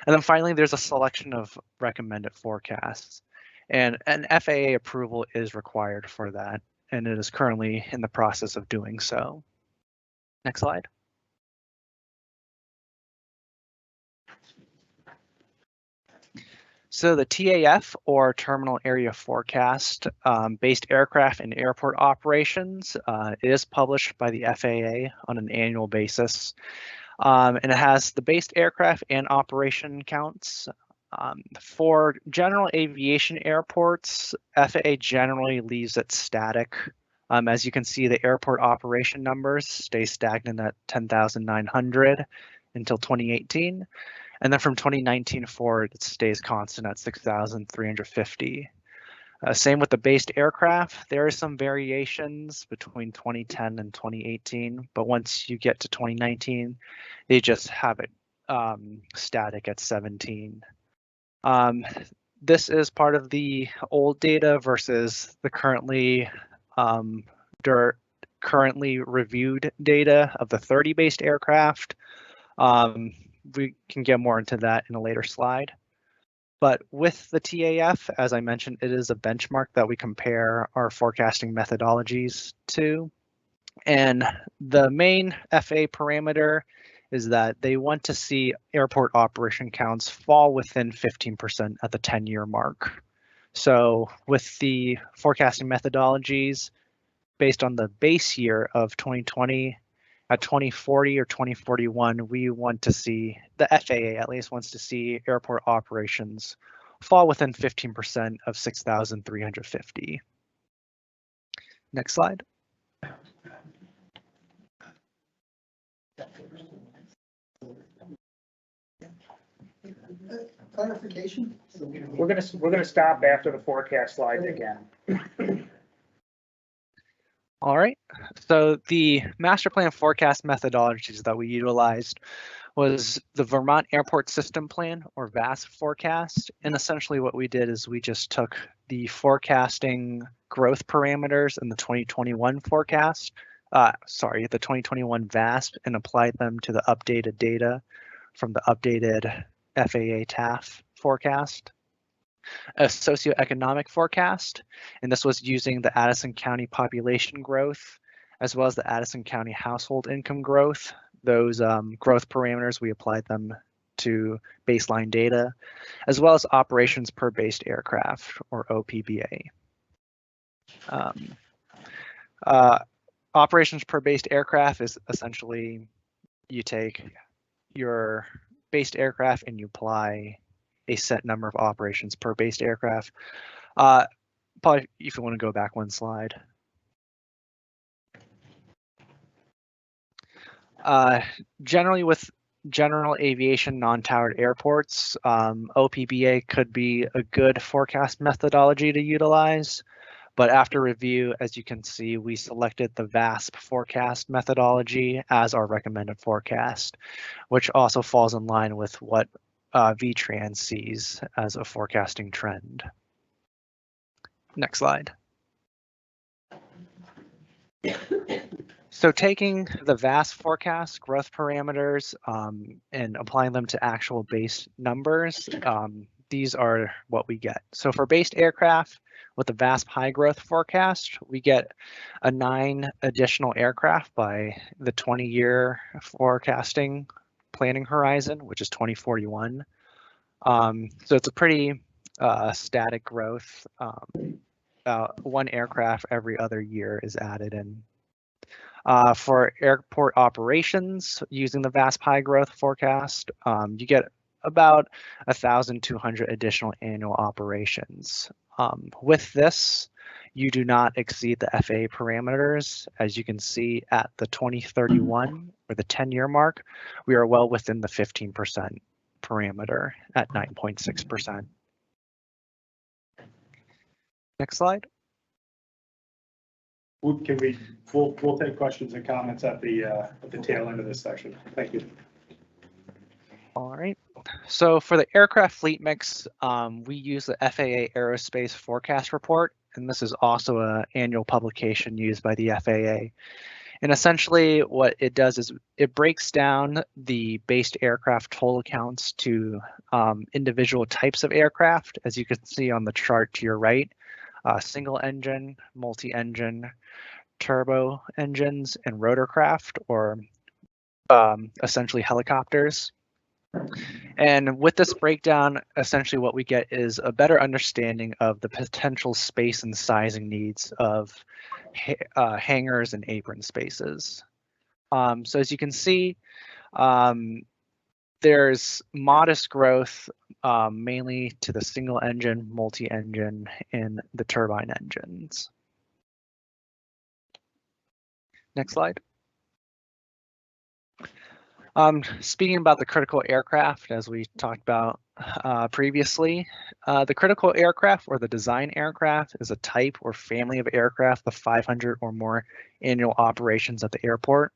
And then finally, there's a selection of recommended forecasts. And an FAA approval is required for that, and it is currently in the process of doing so. Next slide. So the TAF, or Terminal Area Forecast, based aircraft and airport operations, is published by the FAA on an annual basis. And it has the based aircraft and operation counts. For general aviation airports, FAA generally leaves it static. As you can see, the airport operation numbers stay stagnant at 10,900 until 2018. And then from 2019 forward, it stays constant at 6,350. Same with the based aircraft. There are some variations between 2010 and 2018, but once you get to 2019, they just have it static at 17. This is part of the old data versus the currently currently reviewed data of the 30 based aircraft. We can get more into that in a later slide. But with the TAF, as I mentioned, it is a benchmark that we compare our forecasting methodologies to. And the main FAA parameter is that they want to see airport operation counts fall within 15% at the 10-year mark. So with the forecasting methodologies, based on the base year of 2020, at 2040 or 2041, we want to see, the FAA at least wants to see airport operations fall within 15% of 6,350. Next slide. Clarification? We're gonna stop after the forecast slides again. All right, so the master plan forecast methodologies that we utilized was the Vermont Airport System Plan, or VASP forecast. And essentially what we did is we just took the forecasting growth parameters in the 2021 forecast, the 2021 VASP, and applied them to the updated data from the updated FAA TAF forecast. A socioeconomic forecast, and this was using the Addison County population growth, as well as the Addison County household income growth. Those growth parameters, we applied them to baseline data, as well as operations per based aircraft, or OPBA. Operations per based aircraft is essentially you take your based aircraft and you apply a set number of operations per based aircraft. Probably if you want to go back one slide. Generally with general aviation non-towered airports, OPBA could be a good forecast methodology to utilize. But after review, as you can see, we selected the VASP forecast methodology as our recommended forecast, which also falls in line with what VTrans sees as a forecasting trend. Next slide. So taking the VASP forecast growth parameters and applying them to actual base numbers, these are what we get. So for based aircraft with the VASP high growth forecast, we get a 9 additional aircraft by the 20-year forecasting planning horizon, which is 2041. So it's a pretty static growth. One aircraft every other year is added in. For airport operations using the VASP high growth forecast, you get about 1,200 additional annual operations. With this, you do not exceed the FAA parameters. As you can see at the 2031 or the 10-year mark, we are well within the 15% parameter at 9.6%. Next slide. We'll take questions and comments at the tail end of this section. Thank you. All right. So for the aircraft fleet mix, we use the FAA Aerospace Forecast Report, and this is also an annual publication used by the FAA. And essentially what it does is it breaks down the based aircraft total counts to individual types of aircraft, as you can see on the chart to your right, single engine, multi-engine, turbo engines, and rotorcraft, or essentially helicopters. And with this breakdown, essentially what we get is a better understanding of the potential space and sizing needs of hangars and apron spaces. So as you can see, there's modest growth mainly to the single engine, multi-engine, and the turbine engines. Next slide. Speaking about the critical aircraft, as we talked about previously, the critical aircraft or the design aircraft is a type or family of aircraft with 500 or more annual operations at the airport.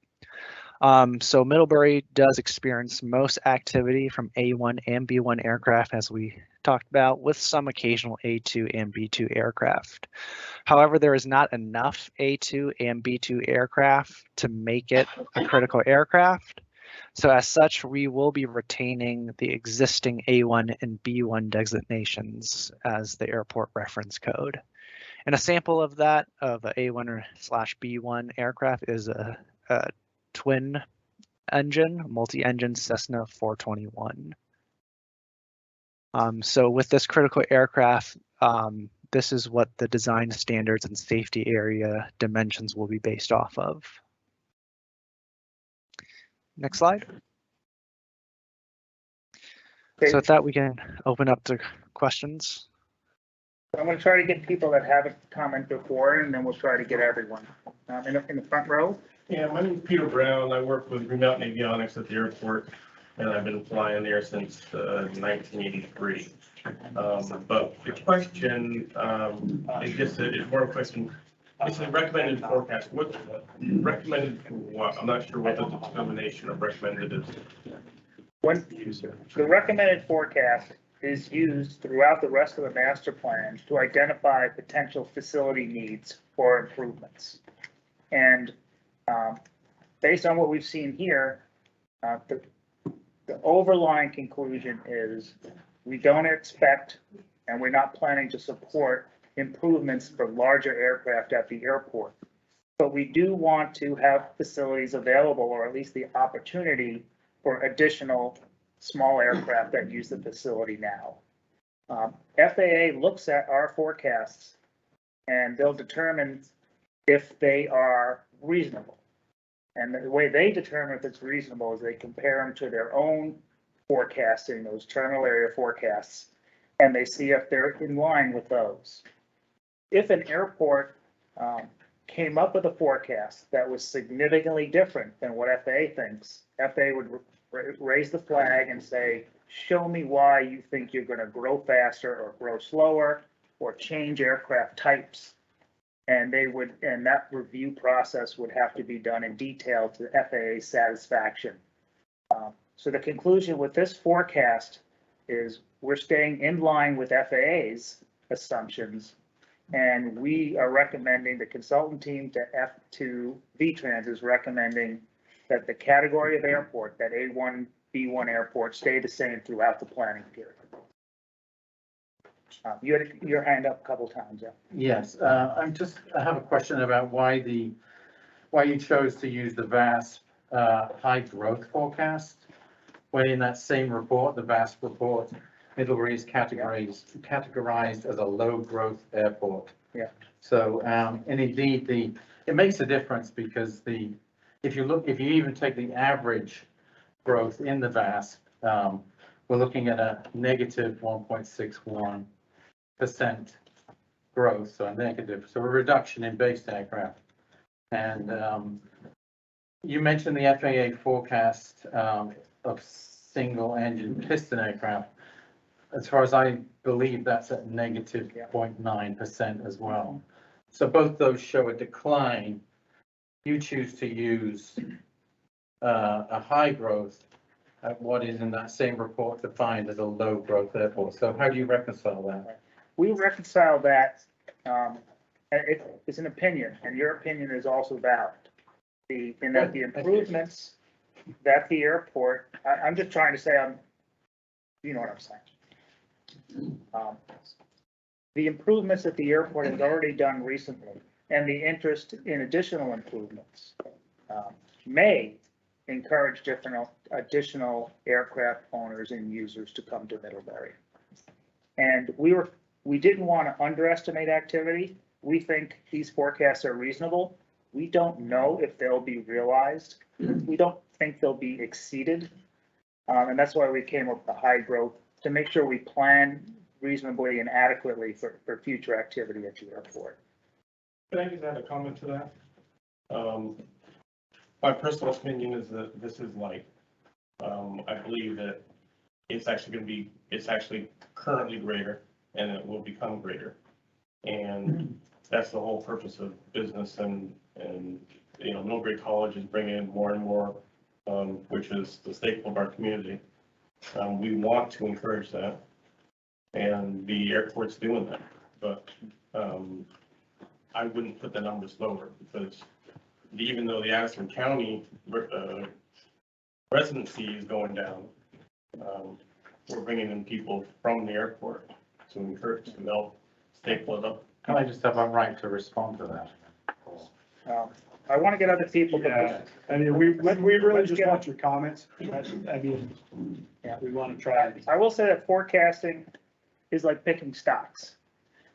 So Middlebury does experience most activity from A1 and B1 aircraft, as we talked about, with some occasional A2 and B2 aircraft. However, there is not enough A2 and B2 aircraft to make it a critical aircraft. So as such, we will be retaining the existing A1 and B1 designations as the airport reference code. And a sample of that, of a A1/B1 aircraft, is a twin engine, multi-engine Cessna 421. So with this critical aircraft, this is what the design standards and safety area dimensions will be based off of. Next slide. Okay. So with that, we can open up to questions. I'm going to try to get people that haven't commented before, and then we'll try to get everyone. In the front row. Yeah, my name is Peter Brown. I work with Green Mountain Avionics at the airport, and I've been flying there since 1983. But the question is just it's more of a question. It's a recommended forecast. What recommended for what? I'm not sure what the determination of recommended is. When the recommended forecast is used throughout the rest of the master plan to identify potential facility needs or improvements. And based on what we've seen here, the overlying conclusion is we don't expect and we're not planning to support improvements for larger aircraft at the airport. But we do want to have facilities available, or at least the opportunity for additional small aircraft that use the facility now. FAA looks at our forecasts and they'll determine if they are reasonable. And the way they determine if it's reasonable is they compare them to their own forecasting, those terminal area forecasts, and they see if they're in line with those. If an airport came up with a forecast that was significantly different than what FAA thinks, FAA would raise the flag and say, show me why you think you're going to grow faster or grow slower or change aircraft types. And that review process would have to be done in detail to FAA's satisfaction. So the conclusion with this forecast is we're staying in line with FAA's assumptions, and we are recommending, the consultant team to VTrans is recommending that the category of airport, that A1, B1 airport, stay the same throughout the planning period. You had your hand up a couple times. Yeah. Yes, I have a question about why you chose to use the VASP high growth forecast, when in that same report, the VASP report, Middlebury is categorized as a low growth airport. Yeah. So, and indeed it makes a difference because if you even take the average growth in the VASP, we're looking at a negative 1.61% growth, so a negative, so a reduction in based aircraft. And you mentioned the FAA forecast of single engine piston aircraft. As far as I believe, that's at negative 0.9% as well. So both those show a decline. You choose to use a high growth at what is in that same report defined as a low growth airport. So how do you reconcile that? We reconcile that, it's an opinion, and your opinion is also valid. The improvements that the airport, I'm just trying to say, you know what I'm saying. The improvements that the airport has already done recently and the interest in additional improvements may encourage additional aircraft owners and users to come to Middlebury. And we didn't want to underestimate activity. We think these forecasts are reasonable. We don't know if they'll be realized. We don't think they'll be exceeded. And that's why we came up with the high growth, to make sure we plan reasonably and adequately for future activity at the airport. Can I just add a comment to that? My personal opinion is that this is light. I believe that it's actually currently greater, and it will become greater. And that's the whole purpose of business, and Middlebury College is bringing in more and more which is the staple of our community. We want to encourage that, and the airport's doing that, but I wouldn't put the numbers lower, because even though the Addison County residency is going down, we're bringing in people from the airport to encourage, to help staple it up. Can I just have a right to respond to that? I want to get other people. Yeah, I mean, we really just want your comments. I mean, Yeah. we want to try. I will say that forecasting is like picking stocks.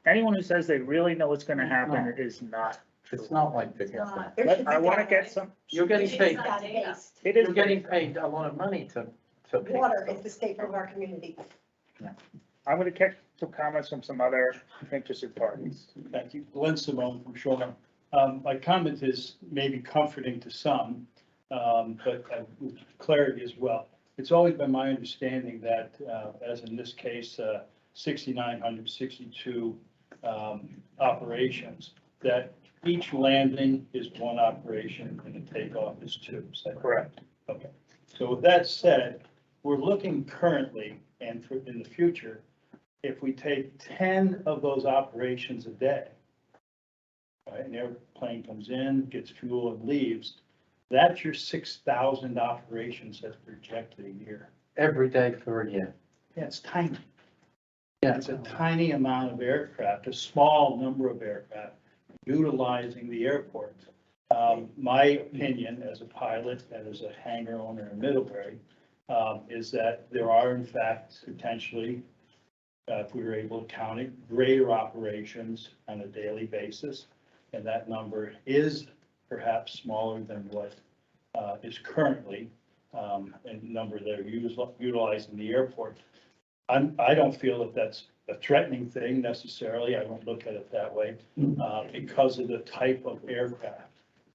Anyone who says they really know what's gonna happen is not. It's not like picking up. I want to get some, You're getting paid, it is. you're getting paid a lot of money to pick Water stuff. is the staple of our community. I'm gonna get some comments from some other interested parties. Thank you. Glenn Simone from Shoreline. My comment is maybe comforting to some, but with clarity as well. It's always been my understanding that, as in this case, 6,962 operations, that each landing is one operation and the takeoff is two. Is that correct? Okay. So with that said, we're looking currently and in the future, if we take 10 of those operations a day, right, an airplane comes in, gets fuel and leaves, that's your 6,000 operations that's projected a year. Every day for a year. Yeah, it's tiny. Yeah. It's a tiny amount of aircraft, a small number of aircraft utilizing the airport. My opinion as a pilot and as a hangar owner in Middlebury is that there are in fact potentially, if we were able to count it, greater operations on a daily basis. And that number is perhaps smaller than what is currently a number that are utilizing the airport. I don't feel that that's a threatening thing necessarily. I don't look at it that way because of the type of aircraft.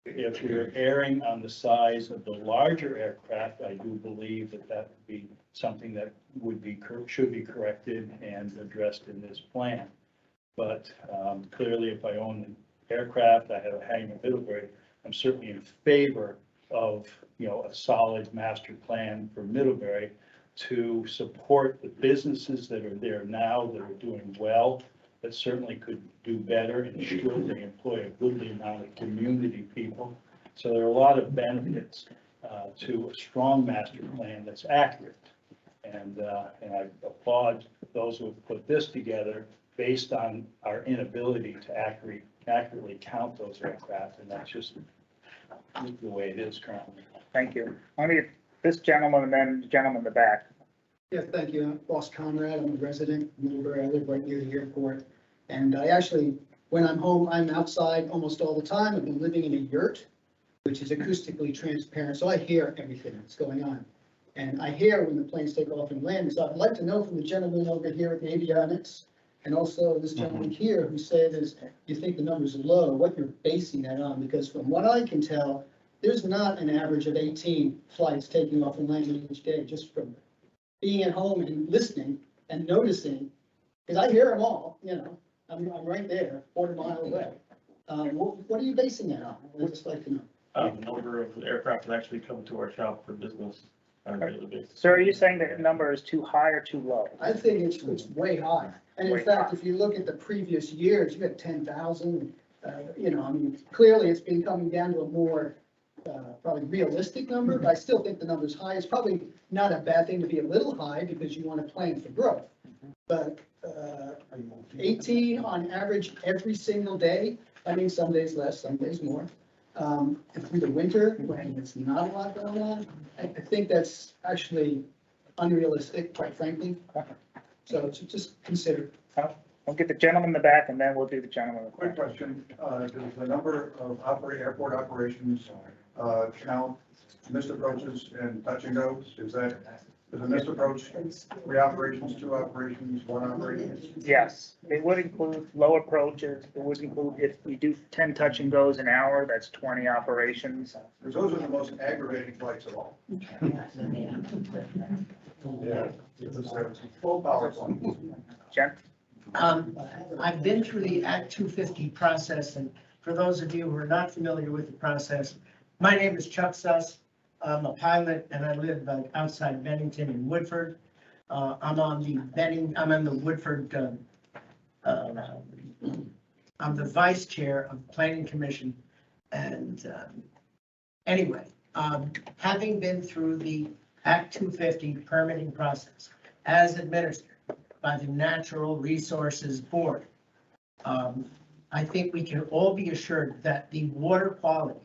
If we're erring on the size of the larger aircraft, I do believe that that would be something that should be corrected and addressed in this plan. But clearly, if I own an aircraft, I have a hangar in Middlebury, I'm certainly in favor of, a solid master plan for Middlebury to support the businesses that are there now that are doing well, that certainly could do better and ensure they employ a goodly amount of community people. So there are a lot of benefits to a strong master plan that's accurate. And I applaud those who have put this together based on our inability to accurately count those aircraft, and that's just the way it is currently. Thank you. Let me, this gentleman and then the gentleman in the back. Yeah, thank you. I'm Ross Conrad. I'm a resident in Middlebury. I live right near the airport. And I actually, when I'm home, I'm outside almost all the time. I've been living in a yurt, which is acoustically transparent, so I hear everything that's going on. And I hear when the planes take off and land. So I'd like to know from the gentleman over here at Avionics, and also this gentleman here who said is, you think the numbers are low, what you're basing that on, because from what I can tell, there's not an average of 18 flights taking off and landing each day, just from being at home and listening and noticing, because I hear them all, I'm right there, 40 miles away. What are you basing that on? I'd just like to know. Number of aircraft that actually come to our shop for business on a daily basis. So are you saying that number is too high or too low? I think it's way high. And in Way fact, high. if you look at the previous years, you got 10,000, clearly it's been coming down to a more probably realistic number, but I still think the number's high. It's probably not a bad thing to be a little high because you want to plan for growth. But 18 on average every single day, some days less, some days more. And through the winter, when it's not a lot going on, I think that's actually unrealistic, quite frankly. So just consider. We'll get the gentleman in the back and then we'll do the gentleman. in the Quick back. question, does the number of airport operations count missed approaches and touch and goes? Does a missed approach, 3 operations, 2 operations, 1 operation? Yes, it would include low approaches. It would include, if we do 10 touch and goes an hour, that's 20 operations. Because those are the most aggravating flights of all. Yeah. It's a full power flight. Jen? I've been through the Act 250 process, and for those of you who are not familiar with the process, my name is Chuck Suss. I'm a pilot and I live outside Bennington in Woodford. I'm on the Woodford, I'm the vice chair of the Planning Commission. And anyway, having been through the Act 250 permitting process as administered by the Natural Resources Board, I think we can all be assured that the water quality,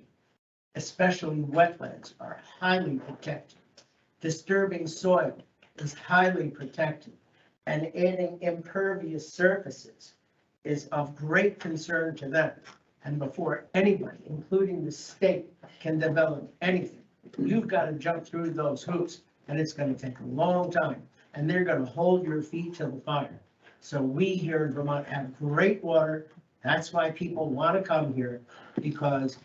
especially wetlands, are highly protected. Disturbing soil is highly protected, and adding impervious surfaces is of great concern to them. And before anybody, including the state, can develop anything, you've got to jump through those hoops, and it's going to take a long time, and they're going to hold your feet to the fire. So we here in Vermont have great water. That's why people want to come here, because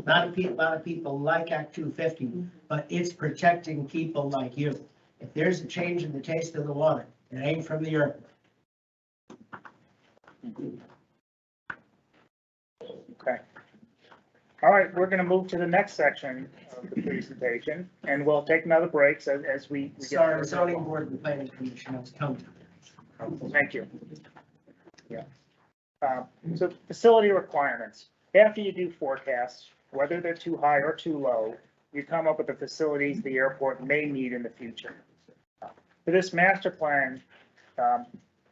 not a lot of people like Act 250, but it's protecting people like you. If there's a change in the taste of the water, it ain't from the earth. Okay. All right, we're gonna move to the next section of the presentation, and we'll take another break as we get. Sorry, zoning board and planning commission has come to this. Thank you. Yeah. So facility requirements. After you do forecasts, whether they're too high or too low, you come up with the facilities the airport may need in the future. For this master plan,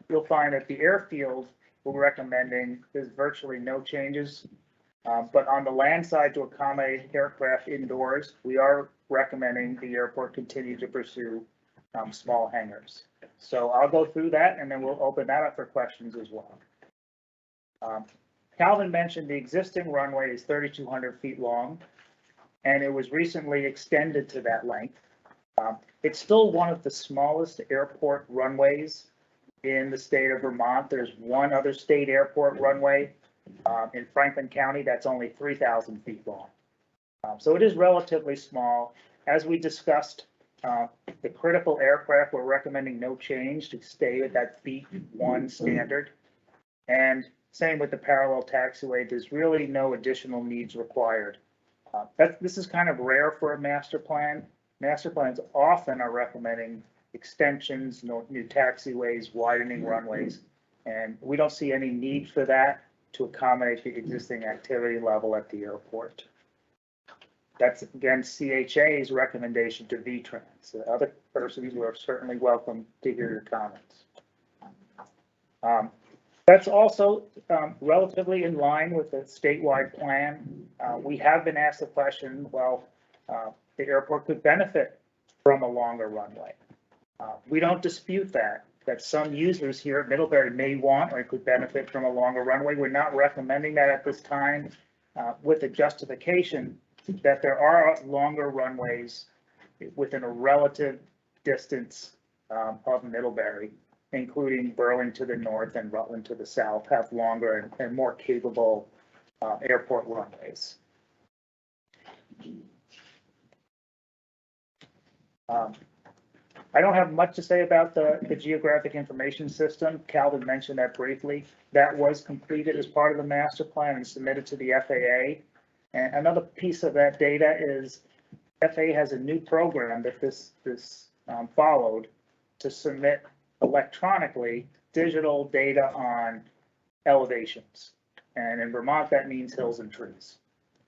you'll find that the airfield we're recommending there's virtually no changes. But on the land side, to accommodate aircraft indoors, we are recommending the airport continue to pursue small hangars. So I'll go through that and then we'll open that up for questions as well. Calvin mentioned the existing runway is 3,200 feet long, and it was recently extended to that length. It's still one of the smallest airport runways in the state of Vermont. There's one other state airport runway in Franklin County that's only 3,000 feet long. So it is relatively small. As we discussed, the critical aircraft, we're recommending no change to stay at that feet 1 standard. And same with the parallel taxiway, there's really no additional needs required. This is kind of rare for a master plan. Master plans often are recommending extensions, new taxiways, widening runways, and we don't see any need for that to accommodate the existing activity level at the airport. That's again CHA's recommendation to VTrans. The other persons are certainly welcome to hear your comments. That's also relatively in line with the statewide plan. We have been asked the question, well, the airport could benefit from a longer runway. We don't dispute that some users here at Middlebury may want or could benefit from a longer runway. We're not recommending that at this time, with the justification that there are longer runways within a relative distance of Middlebury, including Berlin to the north and Rutland to the south, have longer and more capable airport runways. I don't have much to say about the geographic information system. Calvin mentioned that briefly. That was completed as part of the master plan and submitted to the FAA. And another piece of that data is FAA has a new program that this followed to submit electronically digital data on elevations. And in Vermont, that means hills and trees.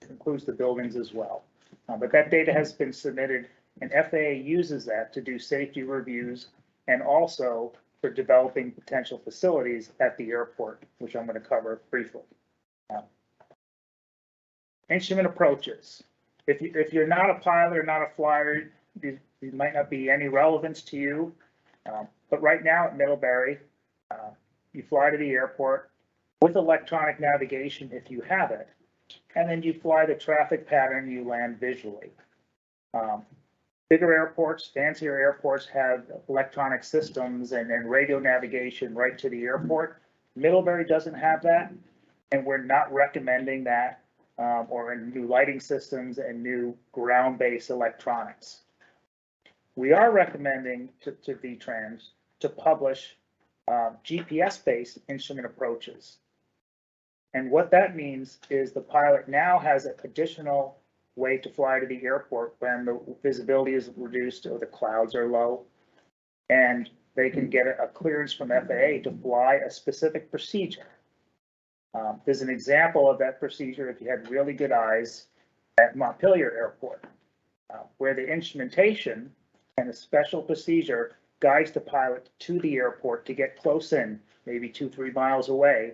It includes the buildings as well. But that data has been submitted, and FAA uses that to do safety reviews and also for developing potential facilities at the airport, which I'm going to cover briefly. Instrument approaches. If you're not a pilot or not a flyer, these might not be any relevance to you. But right now at Middlebury, you fly to the airport with electronic navigation if you have it, and then you fly the traffic pattern, you land visually. Bigger airports, fancier airports have electronic systems and radio navigation right to the airport. Middlebury doesn't have that, and we're not recommending that, or in new lighting systems and new ground-based electronics. We are recommending to VTrans to publish GPS-based instrument approaches. And what that means is the pilot now has additional way to fly to the airport when the visibility is reduced or the clouds are low. And they can get a clearance from FAA to fly a specific procedure. There's an example of that procedure if you had really good eyes at Montpelier Airport, where the instrumentation and a special procedure guides the pilot to the airport to get close in, maybe 2-3 miles away,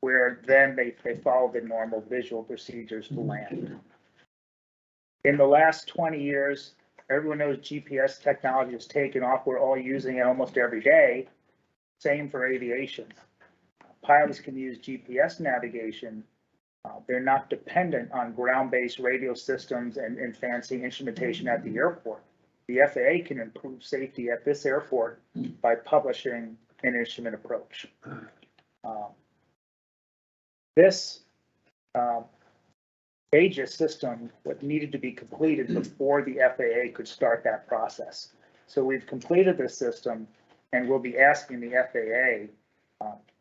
where then they follow the normal visual procedures to land. In the last 20 years, everyone knows GPS technology has taken off. We're all using it almost every day. Same for aviation. Pilots can use GPS navigation. They're not dependent on ground-based radio systems and fancy instrumentation at the airport. The FAA can improve safety at this airport by publishing an instrument approach. This Aegis system what needed to be completed before the FAA could start that process. So we've completed this system and we'll be asking the FAA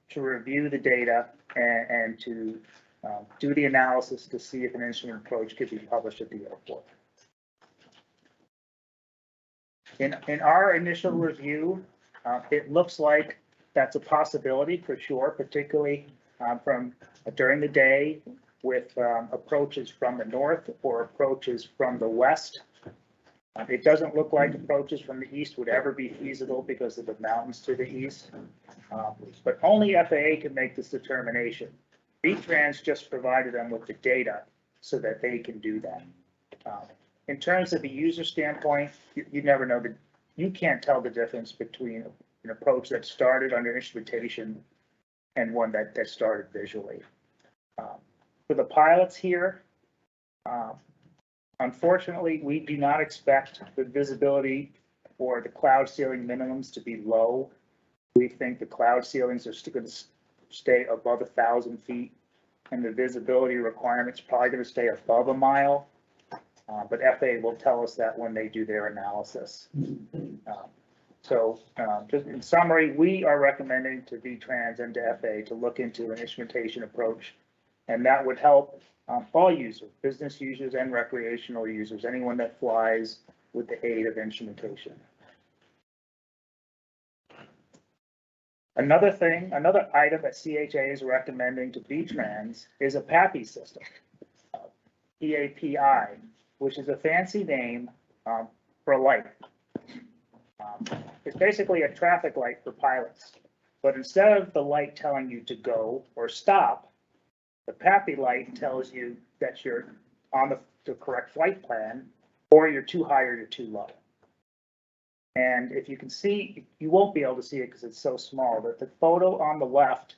to review the data and to do the analysis to see if an instrument approach could be published at the airport. In our initial review, it looks like that's a possibility for sure, particularly from during the day with approaches from the north or approaches from the west. It doesn't look like approaches from the east would ever be feasible because of the mountains to the east, but only FAA can make this determination. V-Trans just provided them with the data so that they can do that. In terms of the user standpoint, you never know that you can't tell the difference between an approach that started under instrumentation and one that started visually. For the pilots here, unfortunately, we do not expect the visibility or the cloud ceiling minimums to be low. We think the cloud ceilings are still going to stay above 1,000 feet, and the visibility requirements probably going to stay above a mile. But FAA will tell us that when they do their analysis. Just in summary, we are recommending to V-Trans and to FAA to look into an instrumentation approach, and that would help all users, business users and recreational users, anyone that flies with the aid of instrumentation. Another item that CHA is recommending to V-Trans is a PAPI system, PAPI, which is a fancy name for a light. It's basically a traffic light for pilots, but instead of the light telling you to go or stop, the PAPI light tells you that you're on the correct flight plan, or you're too high or you're too low. And if you can see, you won't be able to see it because it's so small, but the photo on the left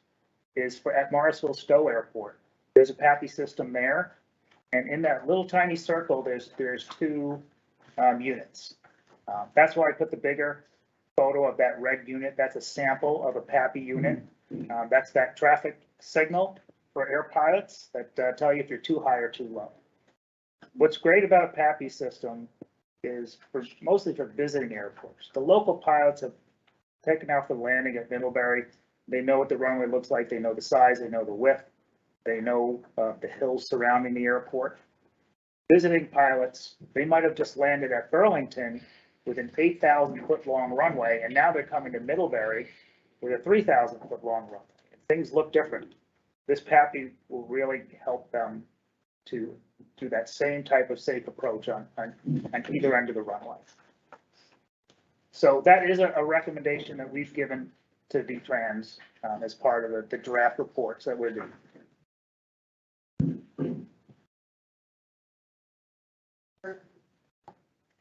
is at Morrisville Stowe Airport. There's a PAPI system there. And in that little tiny circle, there's two units. That's why I put the bigger photo of that red unit. That's a sample of a PAPI unit. That's that traffic signal for air pilots that tell you if you're too high or too low. What's great about a PAPI system is mostly for visiting airports. The local pilots have taken off the landing at Middlebury. They know what the runway looks like. They know the size. They know the width. They know the hills surrounding the airport. Visiting pilots, they might have just landed at Burlington with an 8,000-foot long runway, and now they're coming to Middlebury with a 3,000-foot long runway. Things look different. This PAPI will really help them to do that same type of safe approach on either end of the runway. So that is a recommendation that we've given to V-Trans as part of the draft reports that we're doing.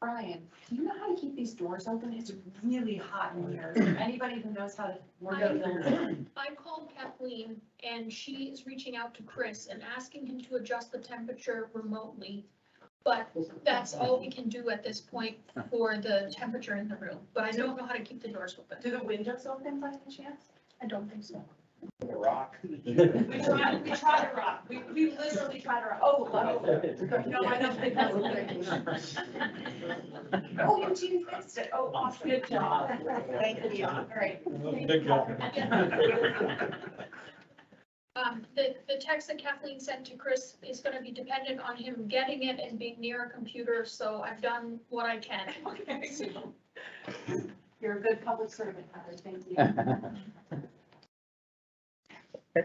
Brian, do you know how to keep these doors open? It's really hot in here. Is there anybody who knows how to work on them? I called Kathleen and she is reaching out to Chris and asking him to adjust the temperature remotely. But that's all we can do at this point for the temperature in the room. But I don't know how to keep the doors open. Do the windows open by any chance? I don't think so. The rock. We tried to rock. We literally tried to rock. Oh, no, I don't think that's the thing. Oh, your team fixed it. Oh, awesome. Good job. Thank you. All right. Good job. the text that Kathleen sent to Chris is gonna be dependent on him getting it and being near a computer, so I've done what I can. Okay. You're a good public servant, Heather, thank you.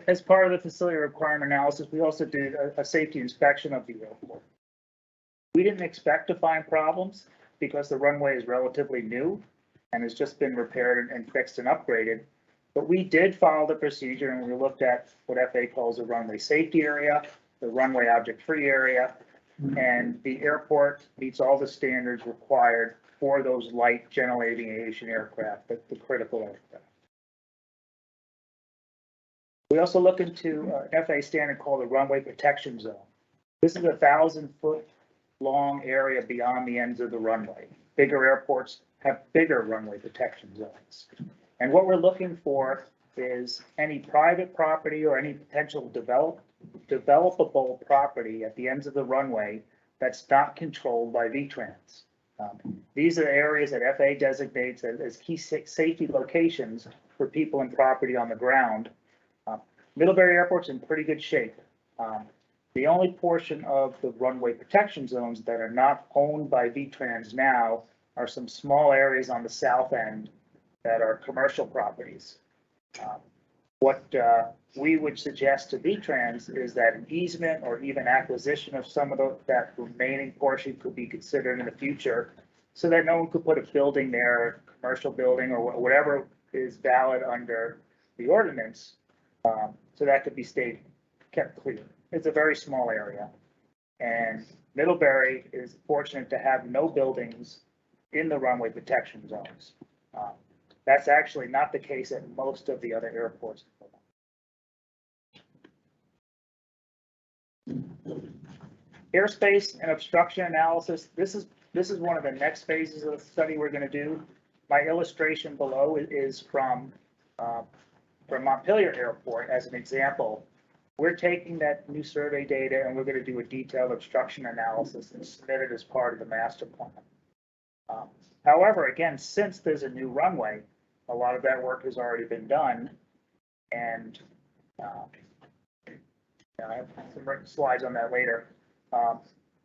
As part of the facility requirement analysis, we also did a safety inspection of the airport. We didn't expect to find problems because the runway is relatively new and has just been repaired and fixed and upgraded. But we did follow the procedure and we looked at what FAA calls a runway safety area, the runway object-free area, and the airport meets all the standards required for those light general aviation aircraft, the critical aircraft. We also look into an FAA standard called the runway protection zone. This is 1,000-foot long area beyond the ends of the runway. Bigger airports have bigger runway protection zones. And what we're looking for is any private property or any potential developable property at the ends of the runway that's not controlled by VTrans. These are areas that FAA designates as key safety locations for people and property on the ground. Middlebury Airport's in pretty good shape. The only portion of the runway protection zones that are not owned by VTrans now are some small areas on the south end that are commercial properties. What we would suggest to VTrans is that an easement or even acquisition of some of that remaining portion could be considered in the future so that no one could put a building there, a commercial building or whatever is valid under the ordinance. So that could be kept clear. It's a very small area. And Middlebury is fortunate to have no buildings in the runway protection zones. That's actually not the case at most of the other airports. Airspace and obstruction analysis. This is one of the next phases of the study we're going to do. My illustration below is from Montpelier Airport as an example. We're taking that new survey data and we're going to do a detailed obstruction analysis and submit it as part of the master plan. However, again, since there's a new runway, a lot of that work has already been done. And I have some slides on that later.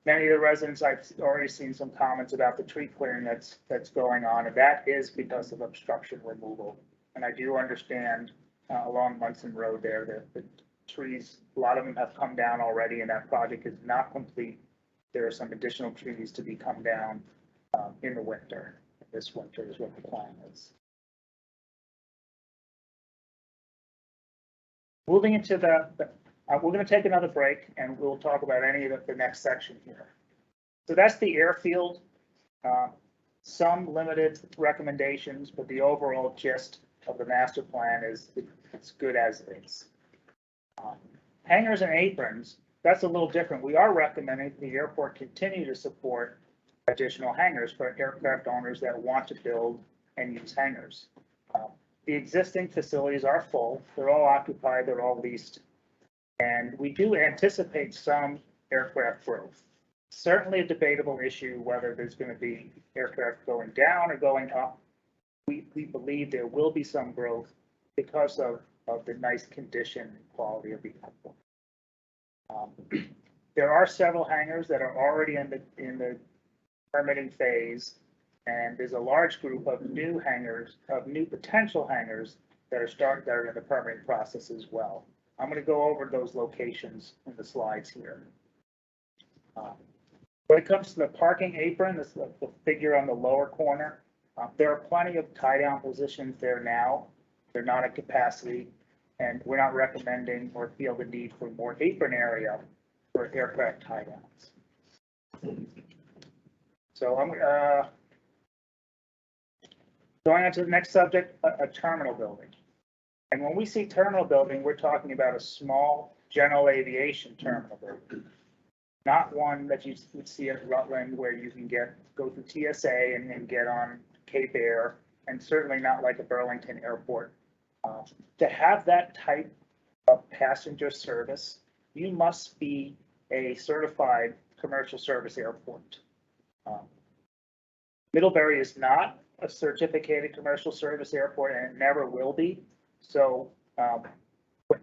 Many of the residents, I've already seen some comments about the tree clearing that's going on, and that is because of obstruction removal. And I do understand along Munson Road there that the trees, a lot of them have come down already, and that project is not complete. There are some additional trees to be come down in the winter. This winter is what the plan is. Moving into we're going to take another break and we'll talk about any of the next section here. So that's the airfield. Some limited recommendations, but the overall gist of the master plan is it's good as it is. Hangars and aprons, that's a little different. We are recommending the airport continue to support additional hangars for aircraft owners that want to build and use hangars. The existing facilities are full. They're all occupied. They're all leased. And we do anticipate some aircraft growth. Certainly a debatable issue whether there's going to be aircraft going down or going up. We believe there will be some growth because of the nice condition and quality of the airport. There are several hangars that are already in the permitting phase, and there's a large group of new potential hangars that are in the permitting process as well. I'm going to go over those locations in the slides here. When it comes to the parking apron, this is the figure on the lower corner. There are plenty of tie-down positions there now. They're not at capacity, and we're not recommending or feel the need for more apron area for aircraft tie-downs. So I'm going on to the next subject, a terminal building. And when we see terminal building, we're talking about a small general aviation terminal building, not one that you would see at Rutland where you can go through TSA and get on Cape Air, and certainly not like a Burlington airport. To have that type of passenger service, you must be a certified commercial service airport. Middlebury is not a certificated commercial service airport and it never will be. So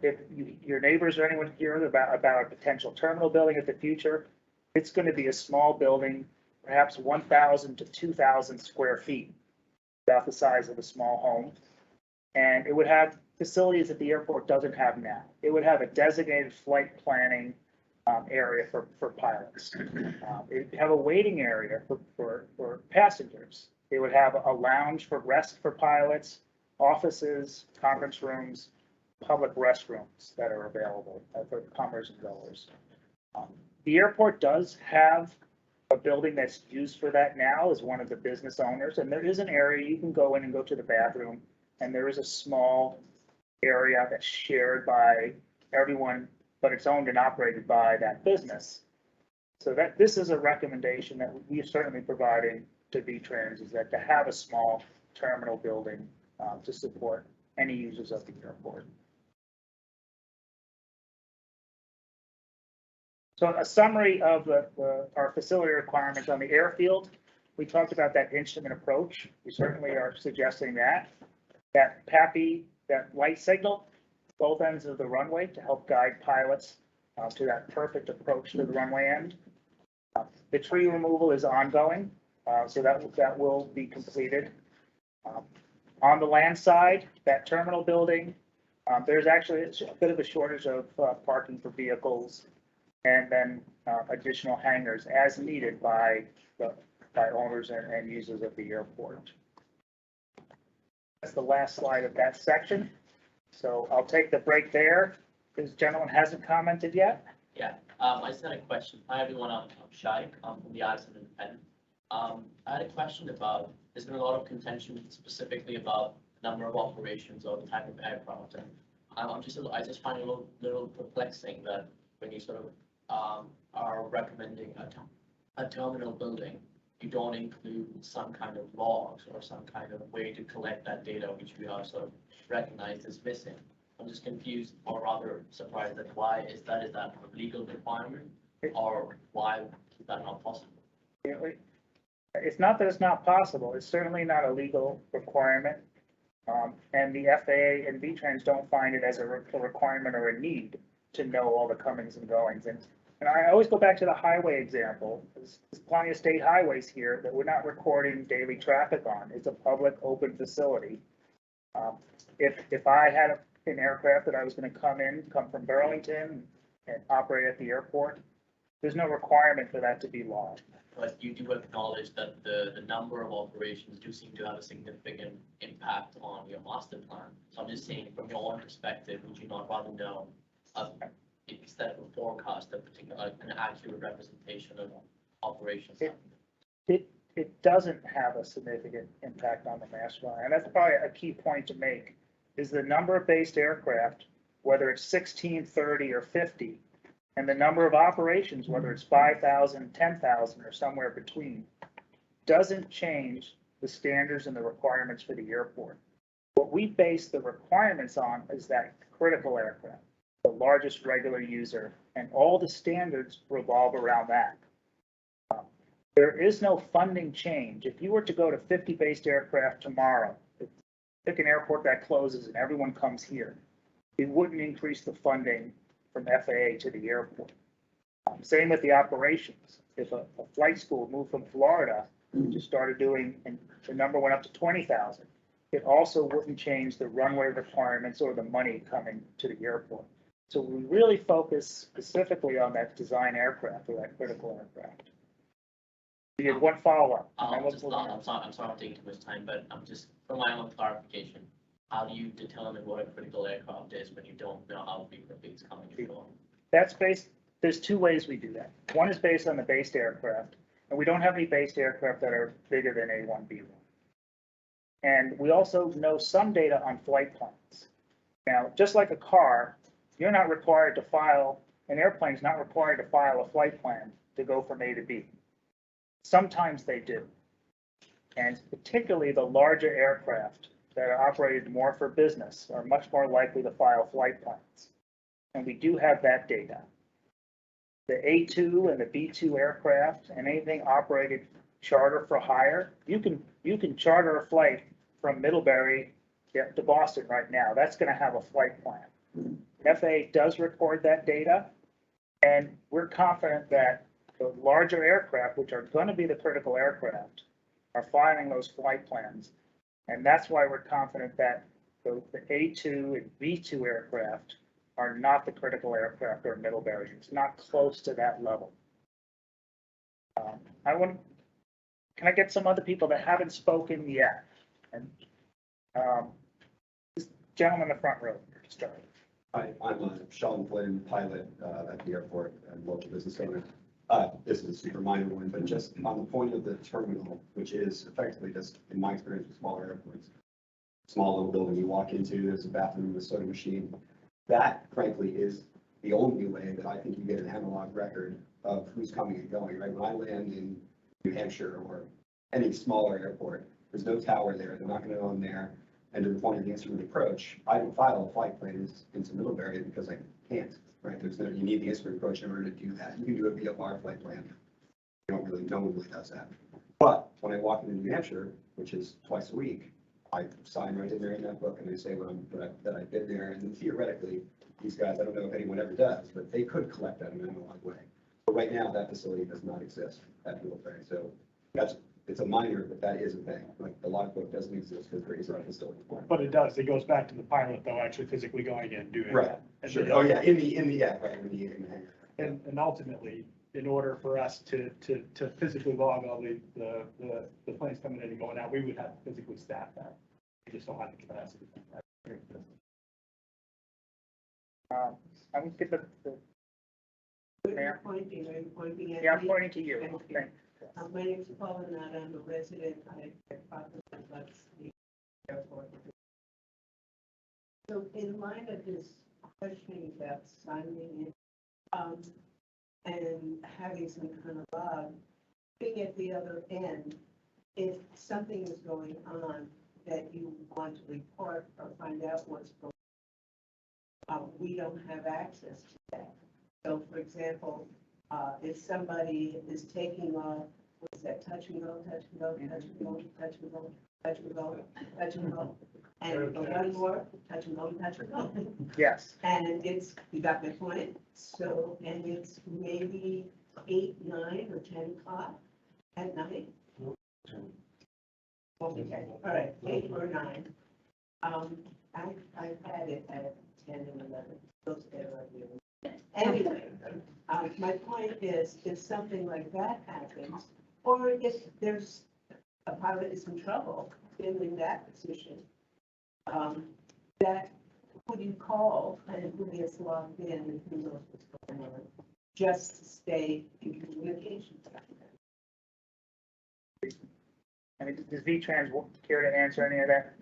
if your neighbors or anyone hearing about a potential terminal building at the future, it's going to be a small building, perhaps 1,000 to 2,000 square feet, about the size of a small home. And it would have facilities that the airport doesn't have now. It would have a designated flight planning area for pilots. It would have a waiting area for passengers. It would have a lounge for rest for pilots, offices, conference rooms, public restrooms that are available for comers and goers. The airport does have a building that's used for that now as one of the business owners, and there is an area you can go in and go to the bathroom, and there is a small area that's shared by everyone, but it's owned and operated by that business. So that this is a recommendation that we are certainly providing to V-Trans, is that to have a small terminal building to support any users of the airport. So a summary of our facility requirements on the airfield. We talked about that instrument approach. We certainly are suggesting that. That PAPI, that light signal, both ends of the runway to help guide pilots to that perfect approach to the runway end. The tree removal is ongoing, so that will be completed. On the land side, that terminal building, there's actually a bit of a shortage of parking for vehicles, and then additional hangars as needed by owners and users of the airport. That's the last slide of that section. So I'll take the break there. This gentleman hasn't commented yet. Yeah, I just had a question. Hi everyone, I'm Shai, I'm from the Aviation Independent. I had a question about, there's been a lot of contention specifically about the number of operations or the type of aircraft. And I just find it a little perplexing that when you sort of are recommending a terminal building, you don't include some kind of logs or some kind of way to collect that data, which we are sort of recognized as missing. I'm just confused, or rather surprised, that why is that a legal requirement, or why is that not possible? It's not that it's not possible. It's certainly not a legal requirement. And the FAA and V-Trans don't find it as a requirement or a need to know all the comings and goings. And I always go back to the highway example. There's plenty of state highways here that we're not recording daily traffic on. It's a public, open facility. If I had an aircraft that I was going to come from Burlington and operate at the airport, there's no requirement for that to be logged. But you do acknowledge that the number of operations do seem to have a significant impact on your master plan. So I'm just saying, from your own perspective, would you not rather know, instead of a forecast, an accurate representation of operations? It doesn't have a significant impact on the master plan, and that's probably a key point to make, is the number of based aircraft, whether it's 16, 30, or 50, and the number of operations, whether it's 5,000, 10,000, or somewhere between, doesn't change the standards and the requirements for the airport. What we base the requirements on is that critical aircraft, the largest regular user, and all the standards revolve around that. There is no funding change. If you were to go to 50 based aircraft tomorrow, pick an airport that closes and everyone comes here, it wouldn't increase the funding from FAA to the airport. Same with the operations. If a flight school moved from Florida to started doing, and the number went up to 20,000, it also wouldn't change the runway requirements or the money coming to the airport. So we really focus specifically on that design aircraft or that critical aircraft. You had one follow-up. I'm sorry I'm taking too much time, but I'm just, for my own clarification, how do you determine what a critical aircraft is when you don't know how frequently it's coming and going? That's based, there's two ways we do that. One is based on the based aircraft, and we don't have any based aircraft that are bigger than A1B1. And we also know some data on flight plans. Now, just like a car, you're not required to file, an airplane's not required to file a flight plan to go from A to B. Sometimes they do. And particularly the larger aircraft that are operated more for business are much more likely to file flight plans. And we do have that data. The A2 and the B2 aircraft and anything operated charter for hire, you can charter a flight from Middlebury to Boston right now. That's going to have a flight plan. FAA does record that data, and we're confident that the larger aircraft, which are going to be the critical aircraft, are filing those flight plans. And that's why we're confident that the A2 and B2 aircraft are not the critical aircraft or Middlebury. It's not close to that level. Can I get some other people that haven't spoken yet? And this gentleman in the front row, to start. Hi, I'm Sean Flynn, pilot at the airport and local business owner. This is a super minor one, but just on the point of the terminal, which is effectively just, in my experience with smaller airports, small little building you walk into, there's a bathroom with a soda machine. That frankly is the only way that I think you get an analog record of who's coming and going, right? When I land in New Hampshire or any smaller airport, there's no tower there, they're not gonna know I'm there. And to the point of the instrument approach, I don't file a flight plan into Middlebury because I can't, right? There's no, you need the instrument approach in order to do that. You can do a VFR flight plan. No one really does that. But when I walk into New Hampshire, which is twice a week, I sign right in there in that book and I say that I've been there, and theoretically, these guys, I don't know if anyone ever does, but they could collect that in an analog way. But right now, that facility does not exist at Middlebury. So it's a minor, but that is a thing. Like the logbook doesn't exist because there isn't a facility. But it does, it goes back to the pilot though, actually physically going in and doing Right. that. And Sure. the- Oh, yeah, in the hangar. And ultimately, in order for us to physically log all the planes coming in and going out, we would have to physically staff that. We just don't have the capacity. I would get the. Are you pointing at Yeah, I'm me? pointing to you. Thank you. Thank My name is Paula Nada, I'm a resident, I complex the airport. So in light of this questioning about signing in, and having some kind of log, being at the other end, if something is going on that you want to report or find out what's going on, we don't have access to that. So for example, if somebody is taking off, what's that, touch and go, touch and go, touch and go, touch and go, touch and go, touch and go. And one more, touch and go, touch and go. Yes. And it's, you got my point? So, and it's maybe 8, 9, or 10 o'clock at night. Okay, all right, 8 or 9. I've had it at 10 and 11. Those there are really. Anyway, my point is, if something like that happens, or if there's a pilot is in trouble, in that position, that who do you call and who gets logged in and who knows what's going on, just to stay in communication. I mean, does V-Trans care to answer any of that?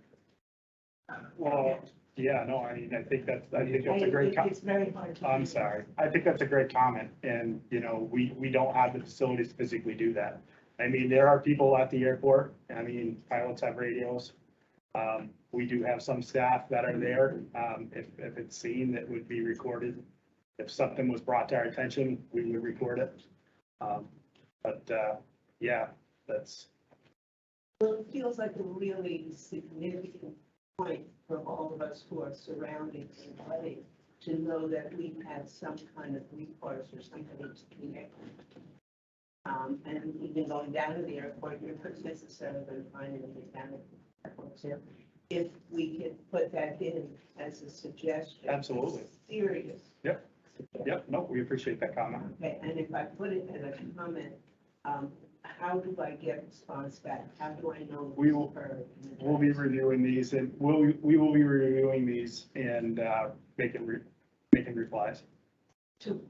Well, yeah, no, I mean, I think that's a great comment. It's very hard to. I'm sorry. I think that's a great comment. And, you know, we don't have the facilities to physically do that. I mean, there are people at the airport. I mean, pilots have radios. We do have some staff that are there. If it's seen, that would be recorded. If something was brought to our attention, we would record it. Yeah, that's. Well, it feels like a really significant point for all of us who are surrounding somebody to know that we have some kind of recourse or something to connect. And even going down to the airport, you're not necessarily going to find anything down at the airport. So if we could put that in as a suggestion. Absolutely. Serious. Yep. Yep. No, we appreciate that comment. Okay, and if I put it as a comment, how do I get response back? How do I know? We'll be reviewing these and we will be reviewing these and making replies. To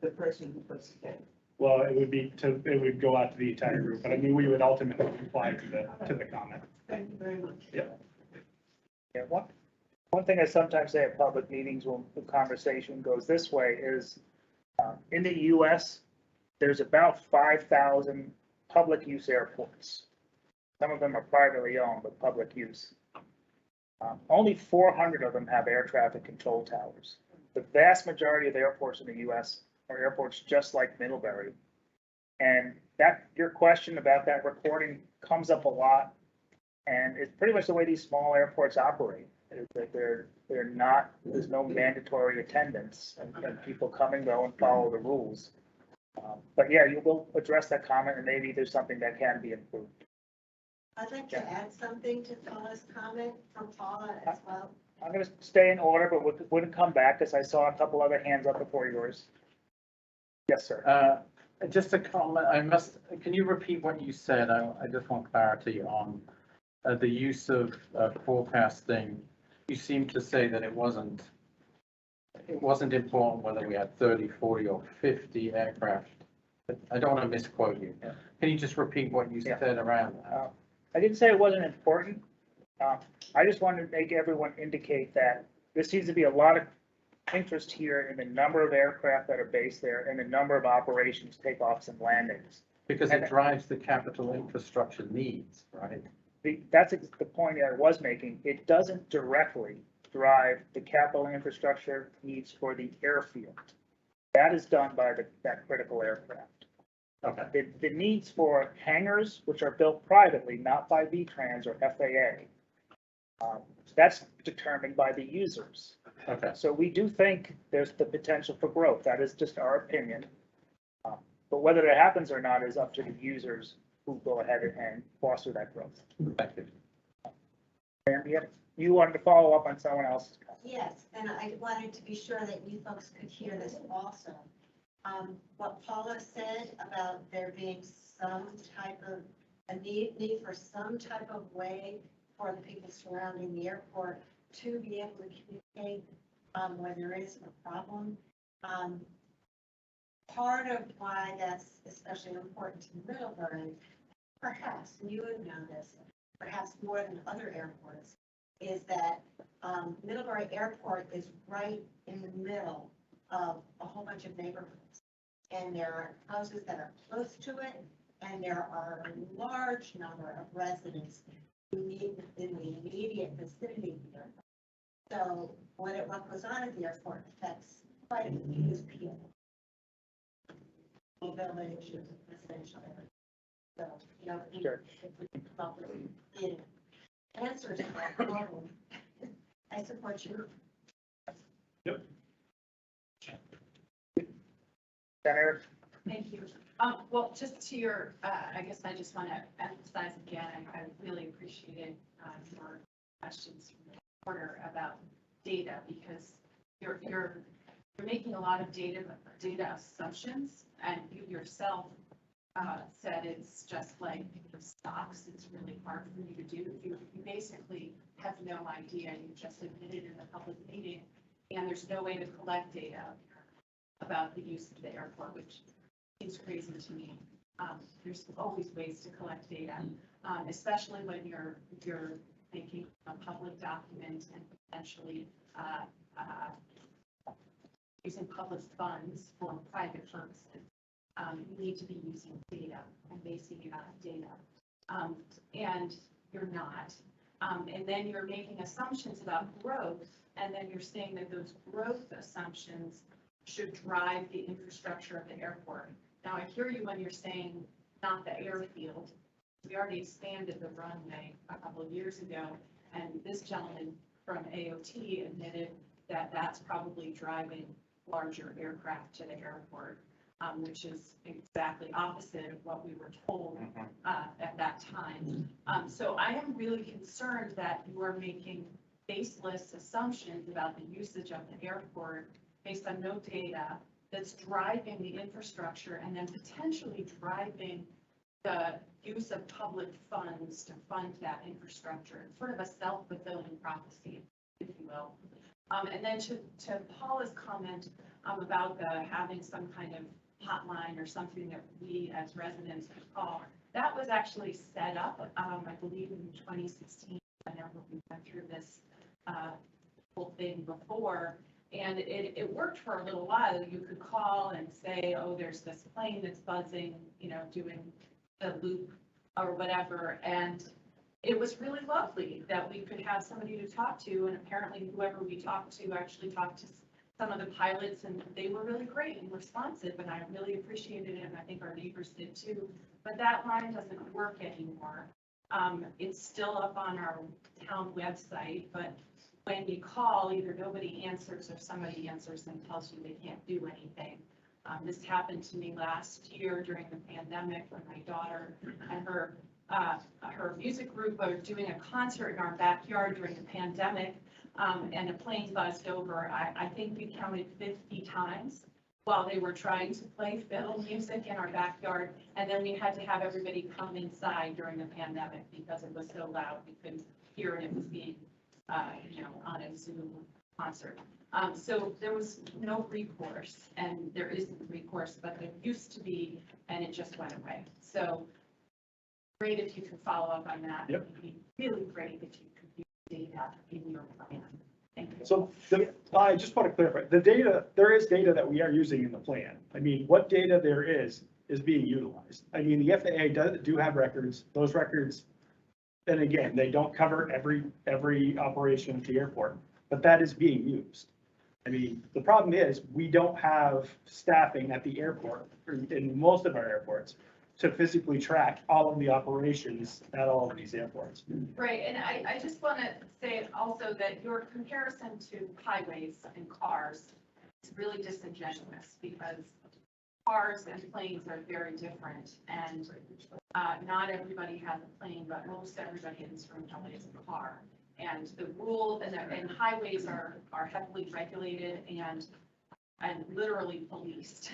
the person who puts it in. Well, it would go out to the entire group, but I mean, we would ultimately reply to the comment. Thank you very much. Yep. Yeah, one thing I sometimes say at public meetings when the conversation goes this way is, in the US, there's about 5,000 public use airports. Some of them are privately owned, but public use. Only 400 of them have air traffic control towers. The vast majority of airports in the US are airports just like Middlebury. And your question about that recording comes up a lot. And it's pretty much the way these small airports operate. is that they're not, there's no mandatory attendance and people come and go and follow the rules. But yeah, you will address that comment and maybe there's something that can be improved. I'd like to add something to Paula's comment from Paula as well. I'm gonna stay in order, but wouldn't come back because I saw a couple other hands up before yours. Yes, sir. Just a comment, can you repeat what you said? I just want clarity on the use of forecasting. You seem to say that it wasn't important whether we had 30, 40 or 50 aircraft. I don't want to misquote you. Can you just repeat what you said around that? I didn't say it wasn't important. I just wanted to make everyone indicate that there seems to be a lot of interest here in the number of aircraft that are based there and the number of operations, takeoffs and landings. Because it drives the capital infrastructure needs, right? That's the point I was making. It doesn't directly drive the capital infrastructure needs for the airfield. That is done by that critical aircraft. Okay. The needs for hangars, which are built privately, not by VTrans or FAA, that's determined by the users. Okay. So we do think there's the potential for growth. That is just our opinion. But whether it happens or not is up to the users who go ahead and foster that growth. Thank you. And you wanted to follow up on someone else's comment. Yes, and I wanted to be sure that you folks could hear this also. What Paula said about there being some type of, a need for some type of way for the people surrounding the airport to be able to communicate when there is a problem. Part of why that's especially important to Middlebury, perhaps, and you would know this, perhaps more than other airports, is that Middlebury Airport is right in the middle of a whole bunch of neighborhoods. And there are houses that are close to it, and there are a large number of residents who live in the immediate vicinity of the airport. So what goes on at the airport affects quite a few people. Village, residential area. So, you know, if we can come up with answers to that problem, I support you. Yep. Senator? Thank you. Well, just to your, I guess I just want to emphasize again, I really appreciated your questions from the reporter about data, because you're making a lot of data assumptions, and you yourself said it's just like stocks. It's really hard for you to do. You basically have no idea. You just admitted in the public meeting, and there's no way to collect data about the use of the airport, which seems crazy to me. There's always ways to collect data, especially when you're making a public document and potentially using public funds for private purposes. You need to be using data and basing it on data, and you're not. And then you're making assumptions about growth, and then you're saying that those growth assumptions should drive the infrastructure of the airport. Now, I hear you when you're saying not the airfield. We already expanded the runway a couple of years ago, and this gentleman from AOT admitted that that's probably driving larger aircraft to the airport, which is exactly opposite of what we were told at that time. So I am really concerned that you are making baseless assumptions about the usage of the airport based on no data, that's driving the infrastructure and then potentially driving the use of public funds to fund that infrastructure. It's sort of a self-fulfilling prophecy, if you will. And then to Paula's comment about having some kind of hotline or something that we as residents could call, that was actually set up, I believe in 2016, whenever we went through this whole thing before. And it worked for a little while. You could call and say, oh, there's this plane that's buzzing, you know, doing the loop or whatever. And it was really lovely that we could have somebody to talk to. And apparently whoever we talked to actually talked to some of the pilots, and they were really great and responsive. And I really appreciated it. And I think our neighbors did too. But that line doesn't work anymore. It's still up on our town website, but when you call, either nobody answers or somebody answers and tells you they can't do anything. This happened to me last year during the pandemic when my daughter and her music group were doing a concert in our backyard during the pandemic, and a plane buzzed over. I think we counted 50 times while they were trying to play fiddle music in our backyard, and then we had to have everybody come inside during the pandemic because it was so loud we couldn't hear, and it was being, on a Zoom concert. So there was no recourse, and there isn't recourse, but there used to be, and it just went away. So great if you can follow up on that. Yep. It'd be really great if you could use data in your plan. Thank you. So I just want to clarify, the data, there is data that we are using in the plan. I mean, what data there is being utilized. I mean, the FAA do have records, those records, and again, they don't cover every operation at the airport, but that is being used. I mean, the problem is we don't have staffing at the airport, or in most of our airports, to physically track all of the operations at all of these airports. Right, and I just want to say also that your comparison to highways and cars is really disingenuous because cars and planes are very different, and not everybody has a plane, but most everybody in this room probably has a car. And the rule, and highways are heavily regulated and literally policed,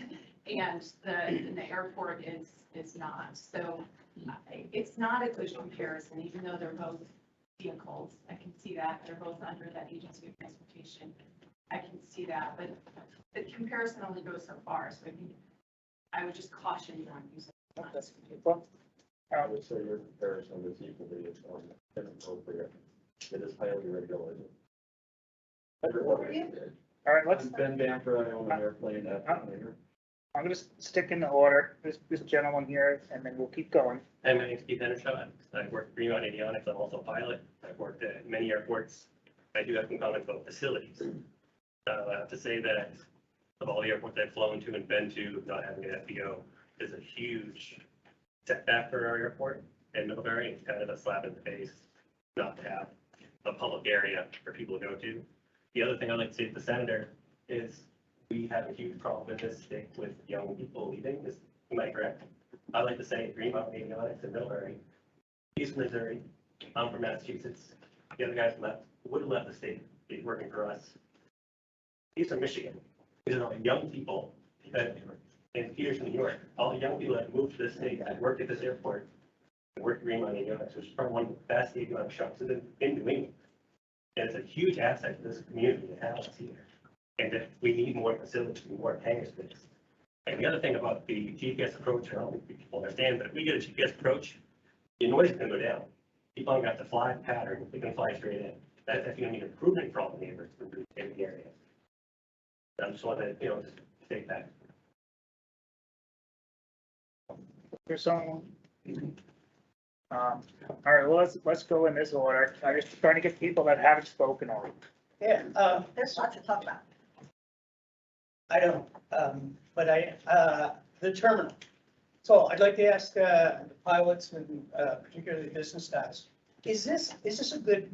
and the airport is not. So it's not a good comparison, even though they're both vehicles. I can see that. They're both under that agency of transportation. I can see that, but the comparison only goes so far. So I would just caution you on using that. I would say your comparison is equally as inappropriate. It is highly regulated. All right, let's. Ben Bamford, I own an airplane at Hangar. I'm gonna stick in the order, this gentleman here, and then we'll keep going. Hi, my name's Keith Hendershot. I work for Green Avionics. I'm also a pilot. I've worked at many airports. I do have some comments about facilities. I have to say that of all the airports I've flown to and been to, not having an FBO is a huge setback for our airport in Middlebury. It's kind of a slap in the face not to have a public area for people to go to. The other thing I'd like to say to the senator is we have a huge problem in this state with young people leaving. Am I correct? I'd like to say Green Avionics in Middlebury, he's from Missouri, I'm from Massachusetts. The other guys left, would have left the state, he's working for us. He's from Michigan. These are all young people that, and Peter's from New York, all the young people that moved to this state, that worked at this airport, and worked at Green Avionics, which is probably one of the best avionics shops in New England. And it's a huge asset to this community to have us here. And that we need more facilities, more hangar space. And the other thing about the GPS approach, I don't think people understand, but if we get a GPS approach, your noise is gonna go down. People don't have to fly the pattern, they can fly straight in. That's actually gonna be an improvement for all the neighbors in the area. I just wanted to, just state that. There's someone. All right, well, let's go in this order. I'm just trying to get people that haven't spoken already. Yeah, There's lots to talk about. I don't, but the terminal. So I'd like to ask the pilots and particularly business guys, is this a good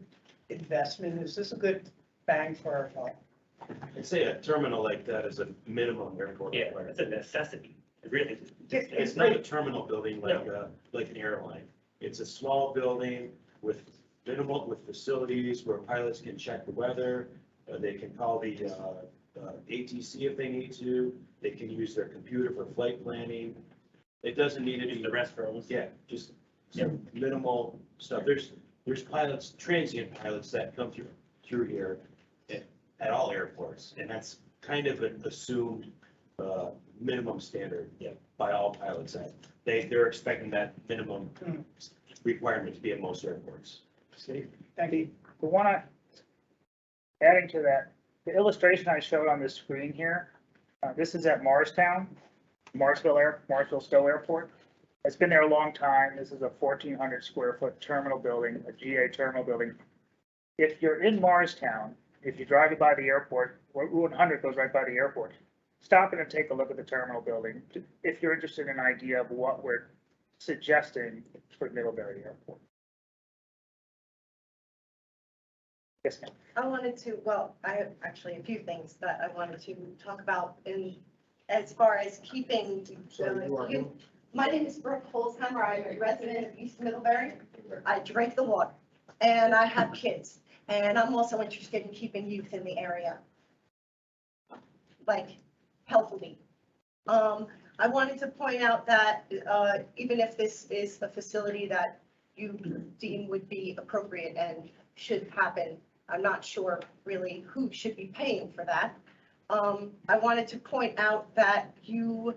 investment? Is this a good bang for our buck? I'd say a terminal like that is a minimum airport. Yeah, it's a necessity. It really is. It's not a terminal building like an airline. It's a small building with facilities where pilots can check the weather. They can call the ATC if they need to. They can use their computer for flight planning. It doesn't need to be the restrooms. Yeah, just some minimal stuff. There's pilots, transient pilots that come through here at all airports, and that's kind of an assumed minimum standard by all pilots. They're expecting that minimum requirement to be at most airports. See, thank you. The one adding to that, the illustration I showed on this screen here, this is at Morristown, Marshville Stowe Airport. It's been there a long time. This is a 1,400 square foot terminal building, a GA terminal building. If you're in Morristown, if you're driving by the airport, Route 100 goes right by the airport. Stop in and take a look at the terminal building if you're interested in an idea of what we're suggesting for Middlebury Airport. Yes, ma'am. I wanted to, well, I have actually a few things that I wanted to talk about in, as far as keeping. My name is Brooke Holzheimer. I'm a resident of East Middlebury. I drink the water and I have kids. And I'm also interested in keeping youth in the area, like healthily. I wanted to point out that even if this is a facility that you deem would be appropriate and should happen, I'm not sure really who should be paying for that. I wanted to point out that you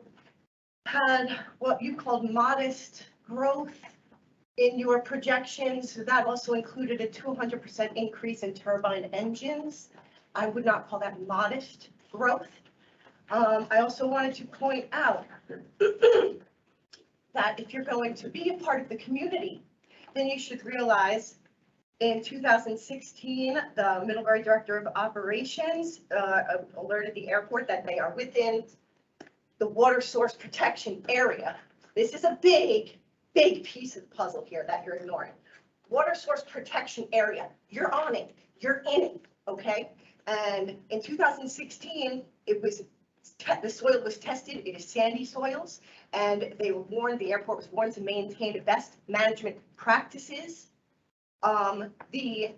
had what you called modest growth in your projections. That also included a 200% increase in turbine engines. I would not call that modest growth. I also wanted to point out that if you're going to be a part of the community, then you should realize in 2016, the Middlebury Director of Operations alerted the airport that they are within the water source protection area. This is a big piece of the puzzle here that you're ignoring. Water source protection area, you're on it, you're in it, okay? And in 2016, it was, the soil was tested, it is sandy soils, and they were warned, the airport was warned to maintain the best management practices. The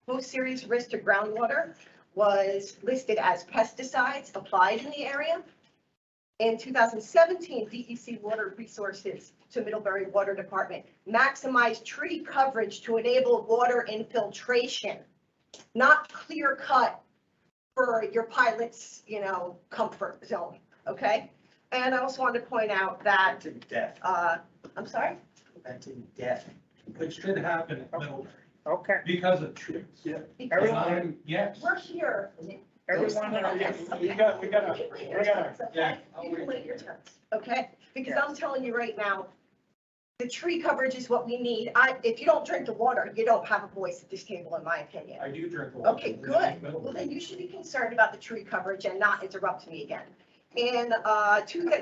most serious risk to groundwater was listed as pesticides applied in the area. In 2017, DEC Water Resources to Middlebury Water Department maximized tree coverage to enable water infiltration, not clear cut for your pilot's, comfort zone, okay? And I also wanted to point out that, I'm sorry? Preventing death, which did happen at Middlebury. Okay. Because of trees. Yeah. Everyone, yes. We're here. Everyone, we got, Yeah. You can wait your turns, okay? Because I'm telling you right now, the tree coverage is what we need. If you don't drink the water, you don't have a voice at this table, in my opinion. I do drink water. Okay, good. Well, then you should be concerned about the tree coverage and not interrupt me again. In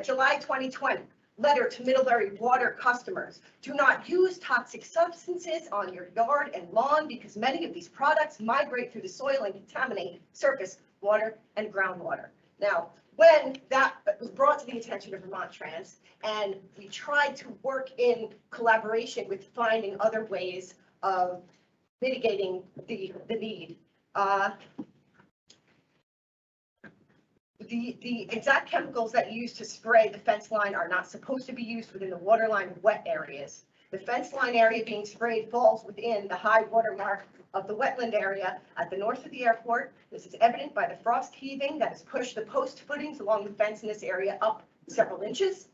July 2020, letter to Middlebury water customers. Do not use toxic substances on your yard and lawn because many of these products migrate through the soil and contaminate surface water and groundwater. Now, when that was brought to the attention of Vermont Trans, and we tried to work in collaboration with finding other ways of mitigating the need, the exact chemicals that you use to spray the fence line are not supposed to be used within the water line wet areas. The fence line area being sprayed falls within the high water mark of the wetland area at the north of the airport. This is evident by the frost heaving that has pushed the post footings along the fence in this area up several inches.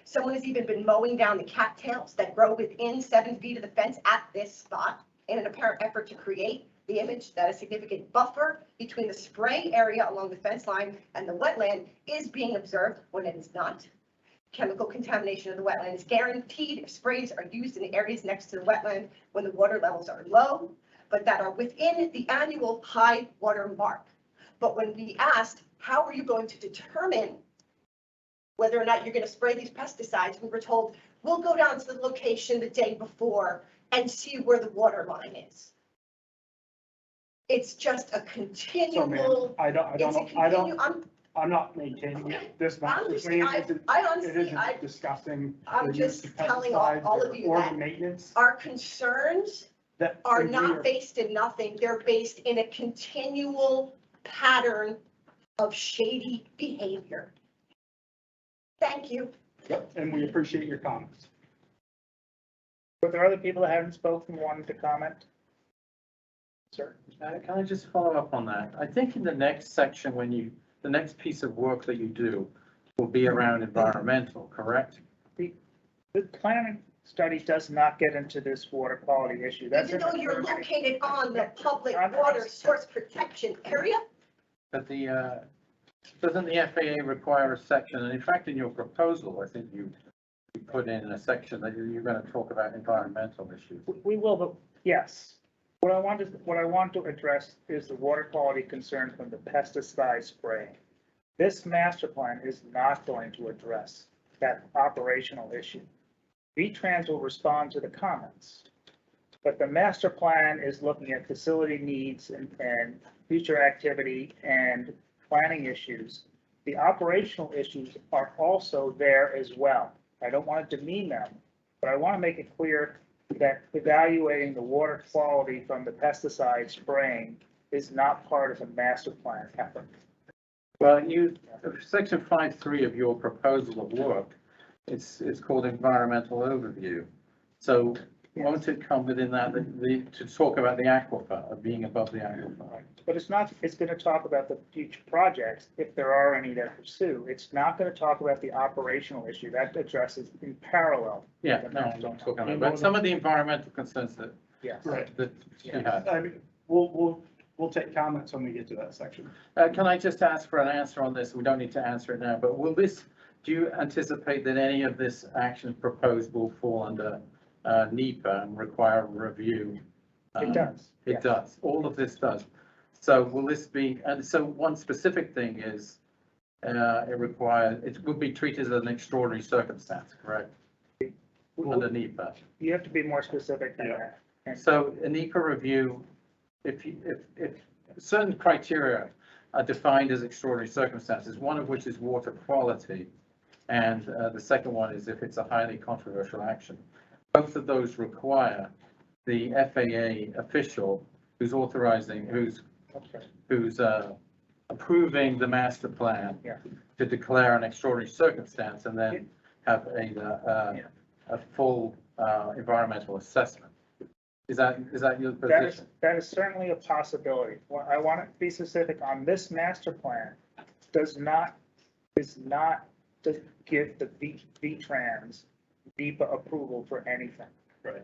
Someone has even been mowing down the cattails that grow within 7 feet of the fence at this spot in an apparent effort to create the image that a significant buffer between the spray area along the fence line and the wetland is being observed when it is not. Chemical contamination of the wetland is guaranteed if sprays are used in the areas next to the wetland when the water levels are low, but that are within the annual high water mark. But when we asked, how are you going to determine whether or not you're going to spray these pesticides, we were told, we'll go down to the location the day before and see where the water line is. It's just a continual. I'm not maintaining it. This master plan isn't discussing. I'm just telling all of you that maintenance. Our concerns are not based in nothing. They're based in a continual pattern of shady behavior. Thank you. Yep, and we appreciate your comments. Were there other people that haven't spoken wanting to comment? Sir? Can I just follow up on that? I think in the next section, the next piece of work that you do will be around environmental, correct? The planning study does not get into this water quality issue. That's even though you're located on the public water source protection area. But doesn't the FAA require a section? And in fact, in your proposal, I think you put in a section that you're going to talk about environmental issues. We will, but yes. What I want to address is the water quality concerns from the pesticide spraying. This master plan is not going to address that operational issue. V-Trans will respond to the comments. But the master plan is looking at facility needs and future activity and planning issues. The operational issues are also there as well. I don't want to demean them, but I want to make it clear that evaluating the water quality from the pesticide spraying is not part of the master plan effort. Well, section 5.3 of your proposal of work, it's called environmental overview. So won't it come within that, to talk about the aquifer, of being above the aquifer? But it's not, it's going to talk about the future projects, if there are any that pursue. It's not going to talk about the operational issue. That addresses in parallel. Yeah, no, I'm not talking about, but some of the environmental concerns that, Yes. Right. that you had. I mean, we'll take comments when we get to that section. Can I just ask for an answer on this? We don't need to answer it now, but do you anticipate that any of this action proposed will fall under NEPA and require a review? It does. It does. All of this does. So will this be, and so one specific thing is, it would be treated as an extraordinary circumstance, correct? Under NEPA. You have to be more specific than that. And So a NEPA review, if certain criteria are defined as extraordinary circumstances, one of which is water quality, and the second one is if it's a highly controversial action. Both of those require the FAA official who's authorizing, who's approving the master plan Yeah. to declare an extraordinary circumstance and then have a full environmental assessment. Is that your position? That is certainly a possibility. What I want to be specific on, this master plan does not give the V-Trans NEPA approval for anything. Right.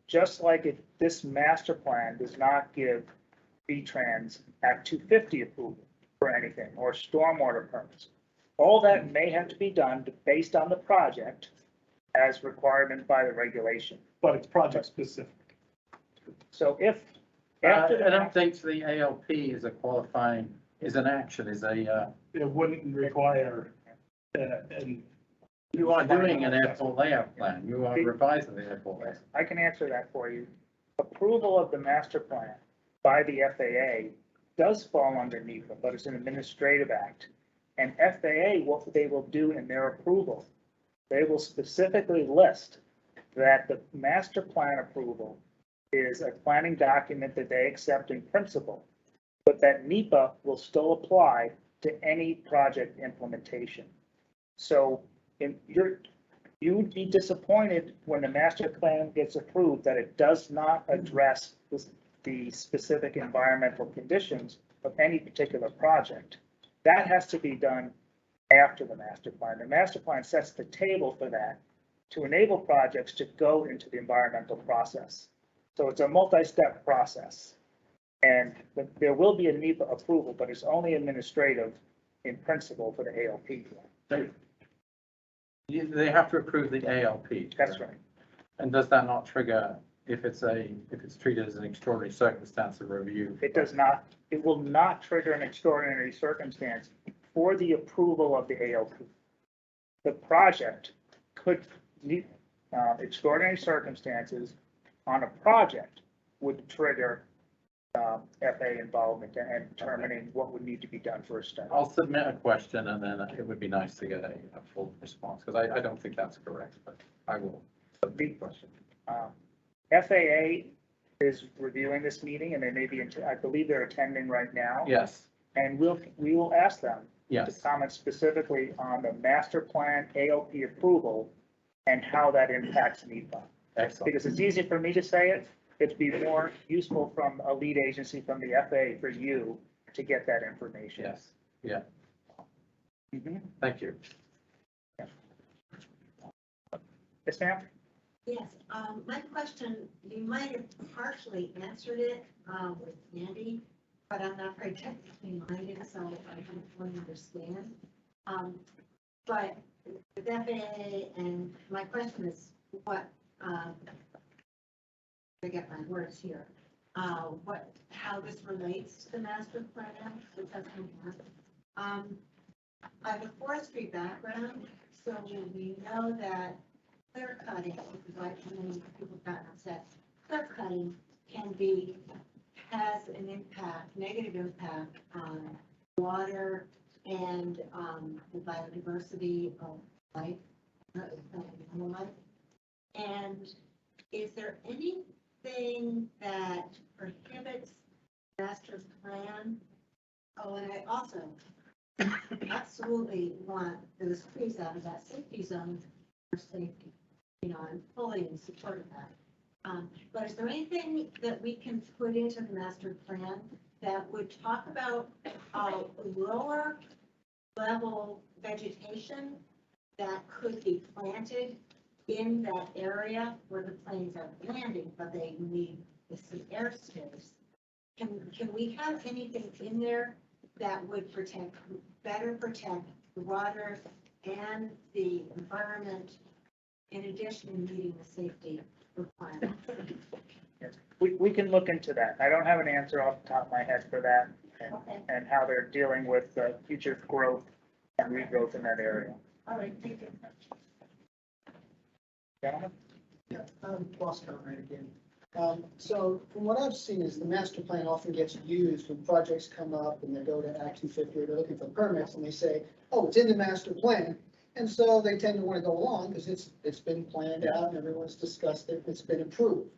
Just like this master plan does not give V-Trans Act 250 approval for anything, or stormwater permits. All that may have to be done based on the project as requirement by the regulation. But it's project specific. So if, after I don't think the ALP is a qualifying, is an action, is a, It wouldn't require, and you are doing an airport layout plan, you are revising the airport layout. I can answer that for you. Approval of the master plan by the FAA does fall under NEPA, but it's an administrative act. And FAA, what they will do in their approval, they will specifically list that the master plan approval is a planning document that they accept in principle, but that NEPA will still apply to any project implementation. So you would be disappointed when the master plan gets approved that it does not address the specific environmental conditions of any particular project. That has to be done after the master plan. The master plan sets the table for that to enable projects to go into the environmental process. So it's a multi-step process. And there will be a NEPA approval, but it's only administrative in principle for the ALP. They have to approve the ALP. That's right. And does that not trigger, if it's treated as an extraordinary circumstance of review? It does not, it will not trigger an extraordinary circumstance for the approval of the ALP. The project could need, extraordinary circumstances on a project would trigger FAA involvement and determining what would need to be done for a study. I'll submit a question and then it would be nice to get a full response, because I don't think that's correct, but I will submit the question. FAA is reviewing this meeting and they may be, I believe they're attending right now. Yes. And we will ask them Yes. to comment specifically on the master plan ALP approval and how that impacts NEPA. Excellent. Because it's easy for me to say it, it'd be more useful from a lead agency from the FAA for you to get that information. Yes, yeah. Mhm. Thank you. Yes, ma'am? Yes, my question, you might have partially answered it with Andy, but I'm not very technically minded, so I don't fully understand. But with FAA, and my question is what, I get my words here, how this relates to the master plan, which has been I have a forestry background, so we know that clear cutting, because like many people got upset, clear cutting can be, has an impact, negative impact on water and, the biodiversity of life, animal life. And is there anything that prohibits master plan? Oh, and I also absolutely want those trees out of that safety zone for safety. You know, I'm fully in support of that. But is there anything that we can put into the master plan that would talk about lower level vegetation that could be planted in that area where the planes are landing, but they need the airspace? Can we have anything in there that would better protect the water and the environment in addition to meeting the safety requirements? We can look into that. I don't have an answer off the top of my head for that and how they're dealing with the future growth and regrowth in that area. All right, thank you. Gentlemen? Yeah, Ross Conrad again. So from what I've seen is the master plan often gets used when projects come up and they go to Act 250 or they're looking for permits and they say, oh, it's in the master plan. And so they tend to want to go along because it's been planned out and everyone's discussed it, it's been approved.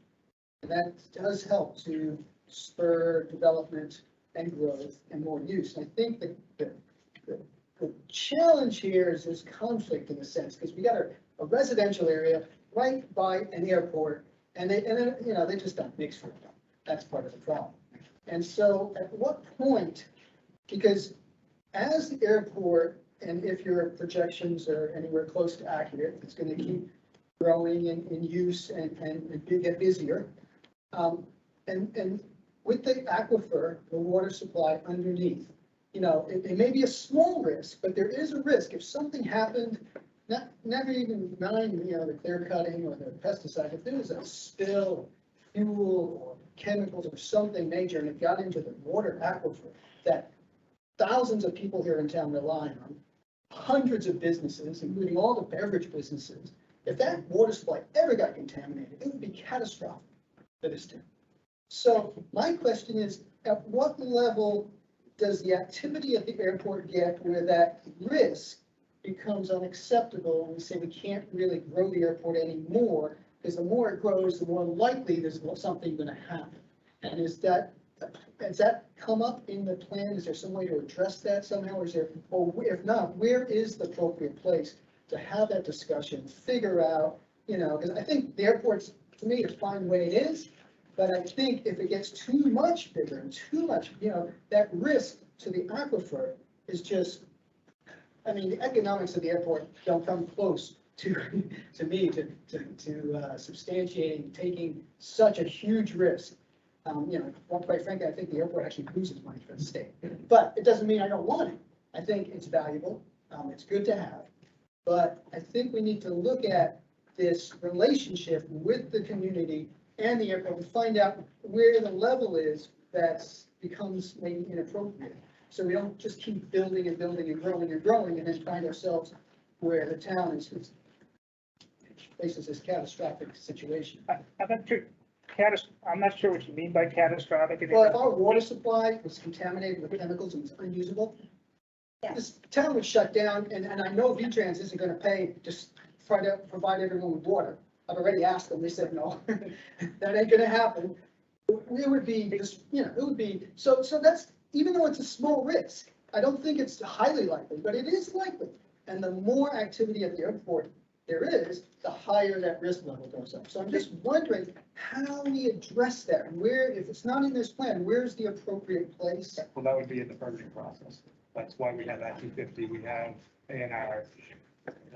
And that does help to spur development and growth and more use. And I think the challenge here is there's conflict in a sense, because we got a residential area right by an airport, and then, you know, they just don't mix for it. That's part of the problem. And so at what point, because as the airport, and if your projections are anywhere close to accurate, it's going to keep growing in use and get busier. And with the aquifer, the water supply underneath, you know, it may be a small risk, but there is a risk. If something happened, never even mind, you know, the clear cutting or the pesticide, if there was a spill, fuel or chemicals or something major and it got into the water aquifer that thousands of people here in town rely on, hundreds of businesses, including all the beverage businesses, if that water supply ever got contaminated, it would be catastrophic for this town. So my question is, at what level does the activity at the airport get where that risk becomes unacceptable and we say we can't really grow the airport anymore, because the more it grows, the more likely there's something going to happen? And has that come up in the plan? Is there some way to address that somehow? Or is there, or if not, where is the appropriate place to have that discussion, figure out, you know, because I think the airport's, to me, it's fine the way it is. But I think if it gets too much bigger and too much, you know, that risk to the aquifer is just, I mean, the economics of the airport don't come close to me to substantiating taking such a huge risk. You know, well, quite frankly, I think the airport actually loses money for the state, but it doesn't mean I don't want it. I think it's valuable. It's good to have, but I think we need to look at this relationship with the community and the airport and find out where the level is that becomes maybe inappropriate. So we don't just keep building and building and growing and then find ourselves where the town faces this catastrophic situation. I'm not sure what you mean by catastrophic. Well, if our water supply was contaminated with chemicals and was unusable, this town would shut down, and I know V-Trans isn't gonna pay, just try to provide everyone with water. I've already asked them, they said no, that ain't gonna happen. It would be just, you know, it would be, so that's, even though it's a small risk, I don't think it's highly likely, but it is likely. And the more activity at the airport there is, the higher that risk level goes up. So I'm just wondering how we address that. Where, if it's not in this plan, where's the appropriate place? Well, that would be in the permitting process. That's why we have Act 250, we have A&R.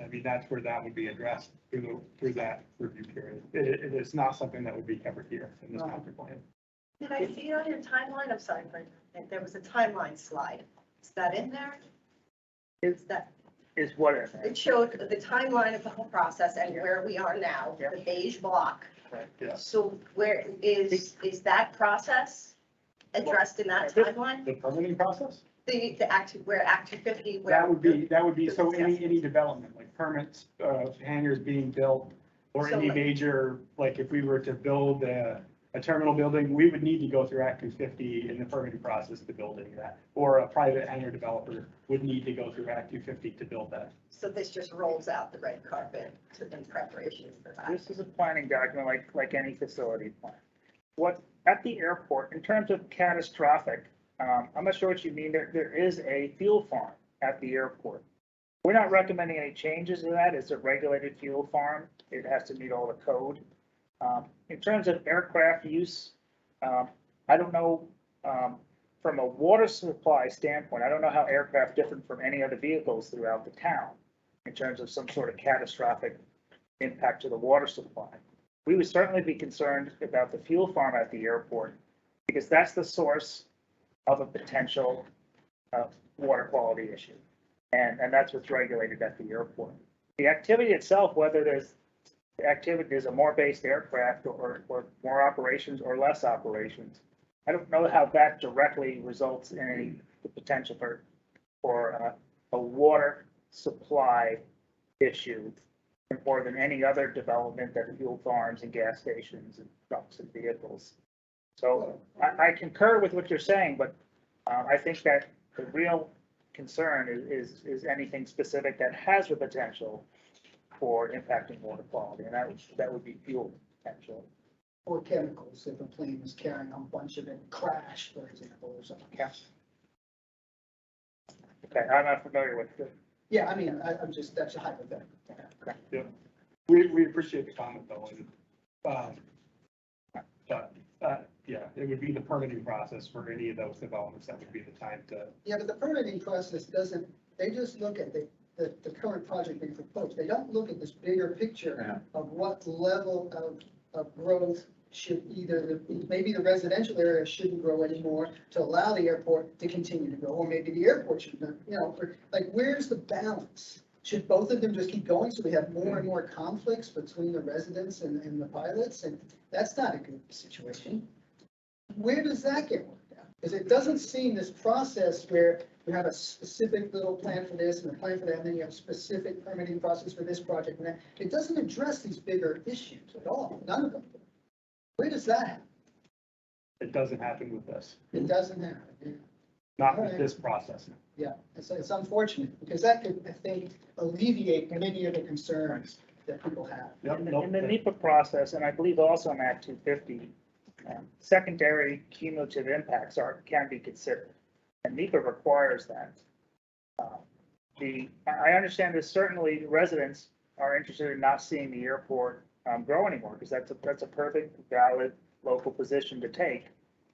I mean, that's where that would be addressed through that review period. It is not something that would be covered here in this master plan. Did I see it on your timeline? I'm sorry, Brenda. There was a timeline slide. Is that in there? Is what in there? It showed the timeline of the whole process and where we are now, the beige block. Right, yeah. So where is that process addressed in that timeline? The permitting process? The Act 250, where. That would be, so any development, like permits, hangars being built, Or So any like- major, like if we were to build a terminal building, we would need to go through Act 250 in the permitting process to build any of that. Or a private hangar developer would need to go through Act 250 to build that. So this just rolls out the red carpet in preparation for that. This is a planning document like any facility plan. What, at the airport, in terms of catastrophic, I'm not sure what you mean. There is a fuel farm at the airport. We're not recommending any changes to that. It's a regulated fuel farm. It has to meet all the code. In terms of aircraft use, I don't know, from a water supply standpoint, I don't know how aircraft different from any other vehicles throughout the town in terms of some sort of catastrophic impact to the water supply. We would certainly be concerned about the fuel farm at the airport because that's the source of a potential water quality issue. And that's what's regulated at the airport. The activity itself, whether there's a more based aircraft or more operations or less operations, I don't know how that directly results in the potential for a water supply issue more than any other development that fuel farms and gas stations and trucks and vehicles. So I concur with what you're saying, but I think that the real concern is anything specific that has the potential for impacting water quality, and that would be fuel potential. Or chemicals, if a plane was carrying a bunch of it, crash, for example, or something. Yeah. Okay, I'm not familiar with the. Yeah, I mean, I'm just, that's a hypothetical. Yeah, we appreciate the comment though, and, yeah, it would be the permitting process for any of those developments that would be the time to. Yeah, but the permitting process doesn't, they just look at the current project being proposed. They don't look at this bigger picture of what level of growth should maybe the residential area shouldn't grow anymore to allow the airport to continue to grow, or maybe the airport should, like, where's the balance? Should both of them just keep going so we have more and more conflicts between the residents and the pilots? And that's not a good situation. Where does that get worked out? Because it doesn't seem this process where you have a specific little plan for this and a plan for that, and then you have a specific permitting process for this project and that. It doesn't address these bigger issues at all. None of them. Where does that happen? It doesn't happen with this, It doesn't happen. Yeah. not with this process. Yeah, it's unfortunate because that could, I think, alleviate many of the concerns that people have. In the NEPA process, and I believe also in Act 250, secondary cumulative impacts can be considered, and NEPA requires that. I understand that certainly residents are interested in not seeing the airport grow anymore, because that's a perfect, valid local position to take.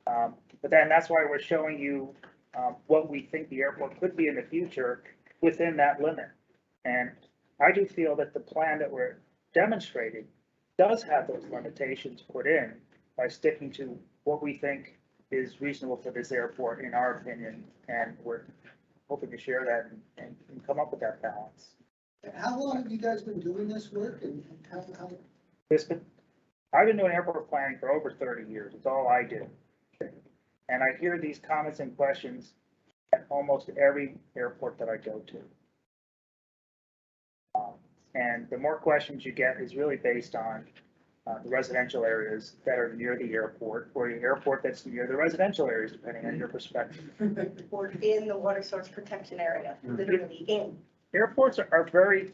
But then that's why we're showing you what we think the airport could be in the future within that limit. And I do feel that the plan that we're demonstrating does have those limitations put in by sticking to what we think is reasonable for this airport, in our opinion, and we're hoping to share that and come up with that balance. How long have you guys been doing this work and how? I've been doing airport planning for over 30 years. It's all I do. And I hear these comments and questions at almost every airport that I go to. And the more questions you get is really based on the residential areas that are near the airport, or the airport that's near the residential areas, depending on your perspective. Or in the water source protection area, literally in. Airports are very,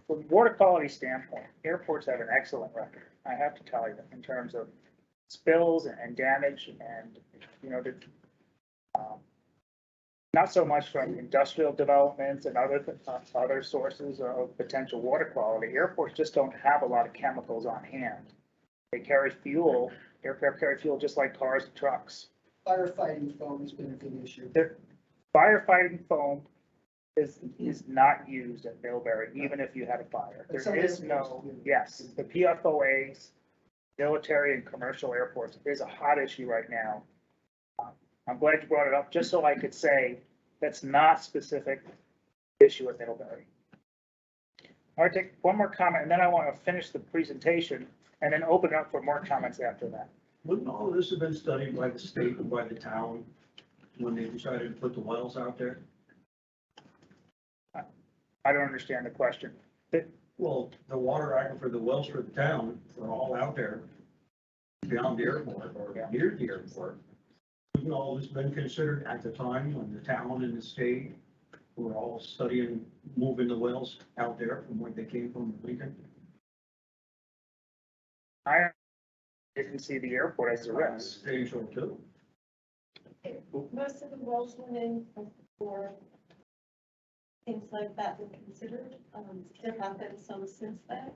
from water quality standpoint, airports have an excellent record. I have to tell you, in terms of spills and damage, and, not so much from industrial developments and other sources of potential water quality. Airports just don't have a lot of chemicals on hand. They carry fuel, aircraft carry fuel just like cars and trucks. Firefighting foam has been a big issue. Firefighting foam is not used at Middlebury, even if you had a fire. There is no, yes, the PFOAs, military and commercial airports is a hot issue right now. I'm glad you brought it up, just so I could say that's not specific issue at Middlebury. All right, take one more comment, and then I want to finish the presentation and then open it up for more comments after that. Wouldn't all of this have been studied by the state and by the town when they decided to put the wells out there? I don't understand the question. Well, the water aquifer, the wells for the town are all out there beyond the airport or near the airport. Wouldn't all this been considered at the time when the town and the state were all studying moving the wells out there from where they came from Lincoln? I didn't see the airport as a risk. Station too. Most of the wells went in before things like that were considered. There have been some since then.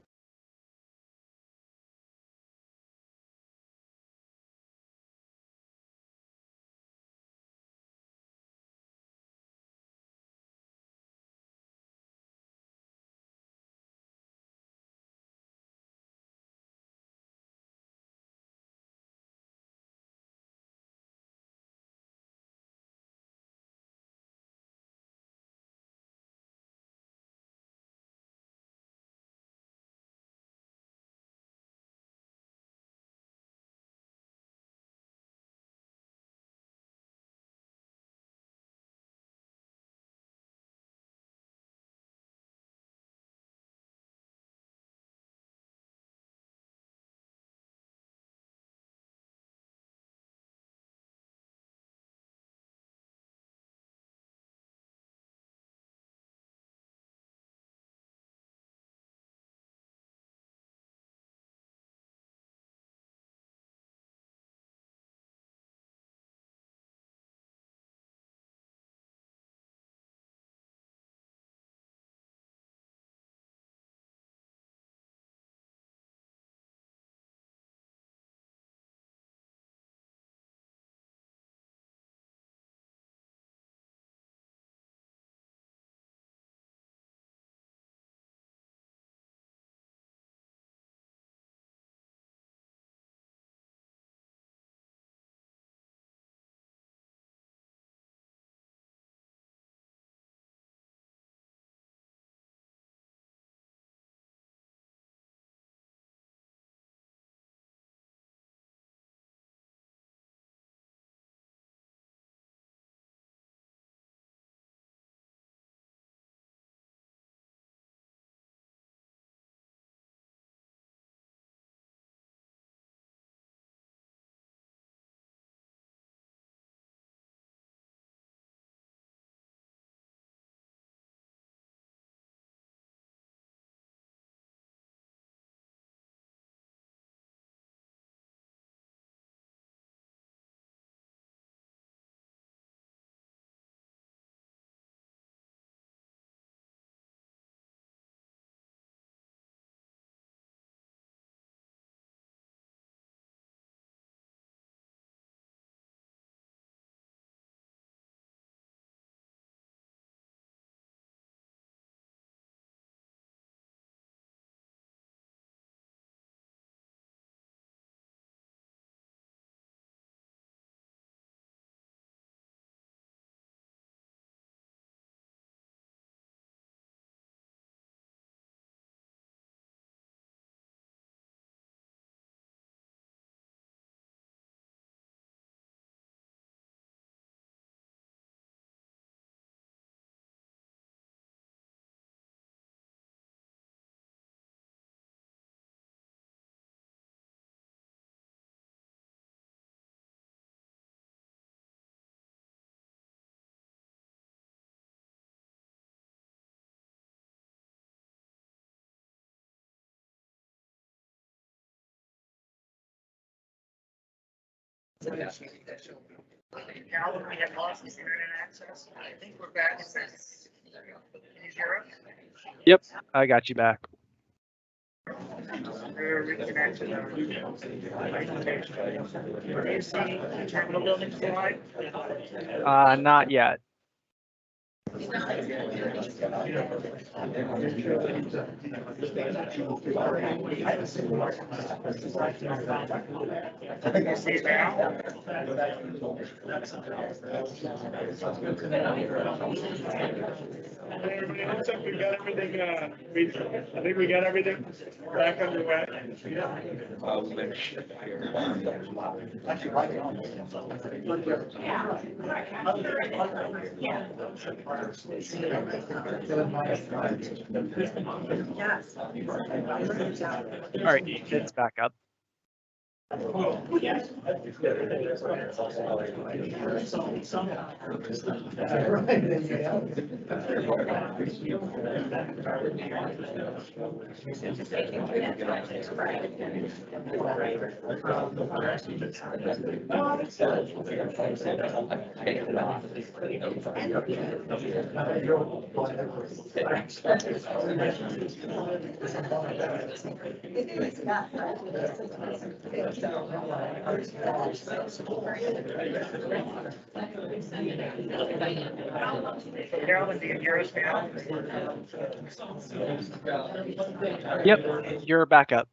Calvin, we had lost internet access. I think we're back in this. Can you hear us? Yep, I got you back. We're reconnected. Do you see the terminal building slide? Not yet. Can you see it now? Everybody, looks like we got everything, I think we got everything back underway. Yes. All right, it's back up. Carolyn, do you hear us now? Yep, you're back up.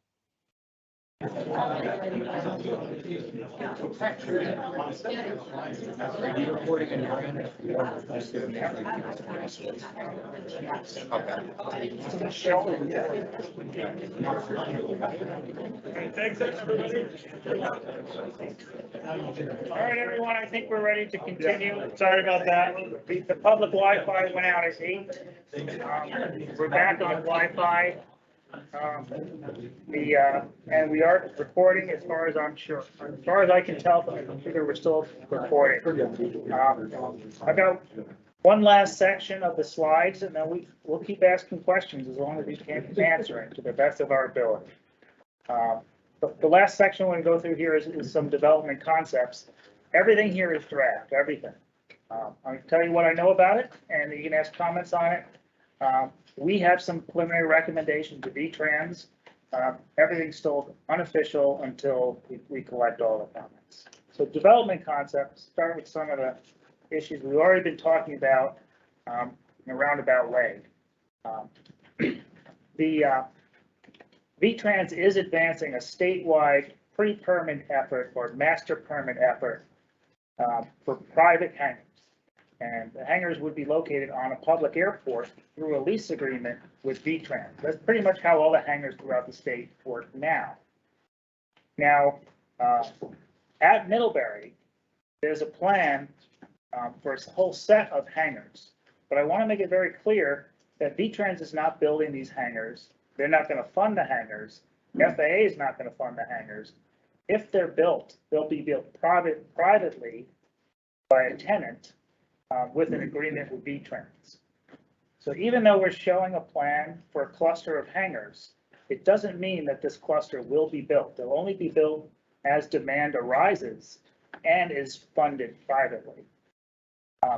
Thanks, everybody. All right, everyone, I think we're ready to continue. Sorry about that. The public Wi-Fi went out at 8. We're back on Wi-Fi. And we are recording as far as I'm sure. As far as I can tell from the computer, we're still recording. I've got one last section of the slides, and then we'll keep asking questions as long as we can answer it to the best of our ability. The last section we're going to go through here is some development concepts. Everything here is draft, everything. I'm going to tell you what I know about it, and you can ask comments on it. We have some preliminary recommendations to V-Trans. Everything's still unofficial until we collect all the comments. So development concepts, start with some of the issues we've already been talking about in a roundabout way. The V-Trans is advancing a statewide pre-permit effort or master permit effort for private hangars. And the hangars would be located on a public airport through a lease agreement with V-Trans. That's pretty much how all the hangars throughout the state work now. Now, at Middlebury, there's a plan for a whole set of hangars. But I want to make it very clear that V-Trans is not building these hangars. They're not going to fund the hangars. FAA is not going to fund the hangars. If they're built, they'll be built privately by a tenant with an agreement with V-Trans. So even though we're showing a plan for a cluster of hangars, it doesn't mean that this cluster will be built. They'll only be built as demand arises and is funded privately.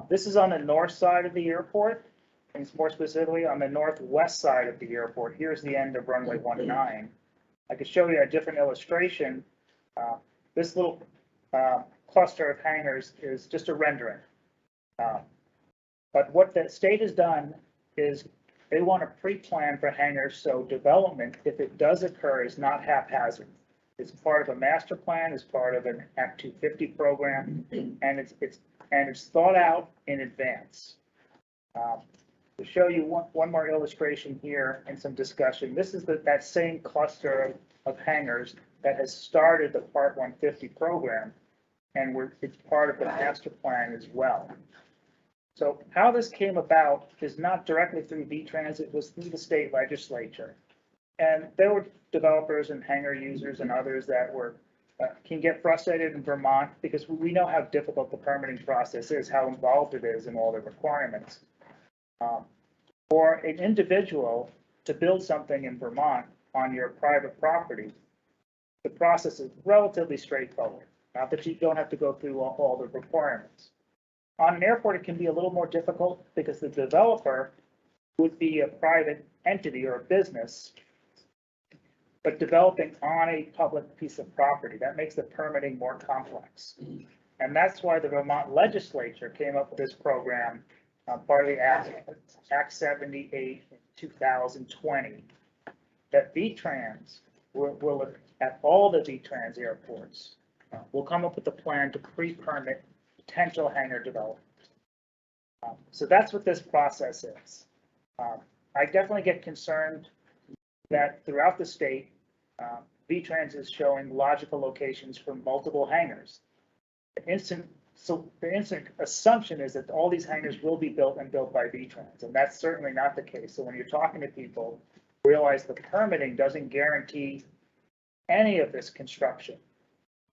This is on the north side of the airport, and more specifically on the northwest side of the airport. Here's the end of runway 19. I could show you a different illustration. This little cluster of hangars is just a rendering. But what the state has done is they want to pre-plan for hangars so development, if it does occur, is not haphazard. It's part of a master plan, it's part of an Act 250 program, and it's thought out in advance. To show you one more illustration here and some discussion, this is that same cluster of hangars that has started the Part 150 program, and it's part of the master plan as well. So how this came about is not directly through V-Trans, it was through the state legislature. And there were developers and hangar users and others that can get frustrated in Vermont because we know how difficult the permitting process is, how involved it is in all the requirements. For an individual to build something in Vermont on your private property, the process is relatively straightforward. Not that you don't have to go through all the requirements. On an airport, it can be a little more difficult because the developer would be a private entity or a business, but developing on a public piece of property. That makes the permitting more complex. And that's why the Vermont legislature came up with this program, part of the Act 78 in 2020, that V-Trans will at all the V-Trans airports, will come up with a plan to pre-permit potential hangar development. So that's what this process is. I definitely get concerned that throughout the state, V-Trans is showing logical locations for multiple hangars. The instant So the instant assumption is that all these hangars will be built and built by V-Trans, and that's certainly not the case. So when you're talking to people, realize the permitting doesn't guarantee any of this construction,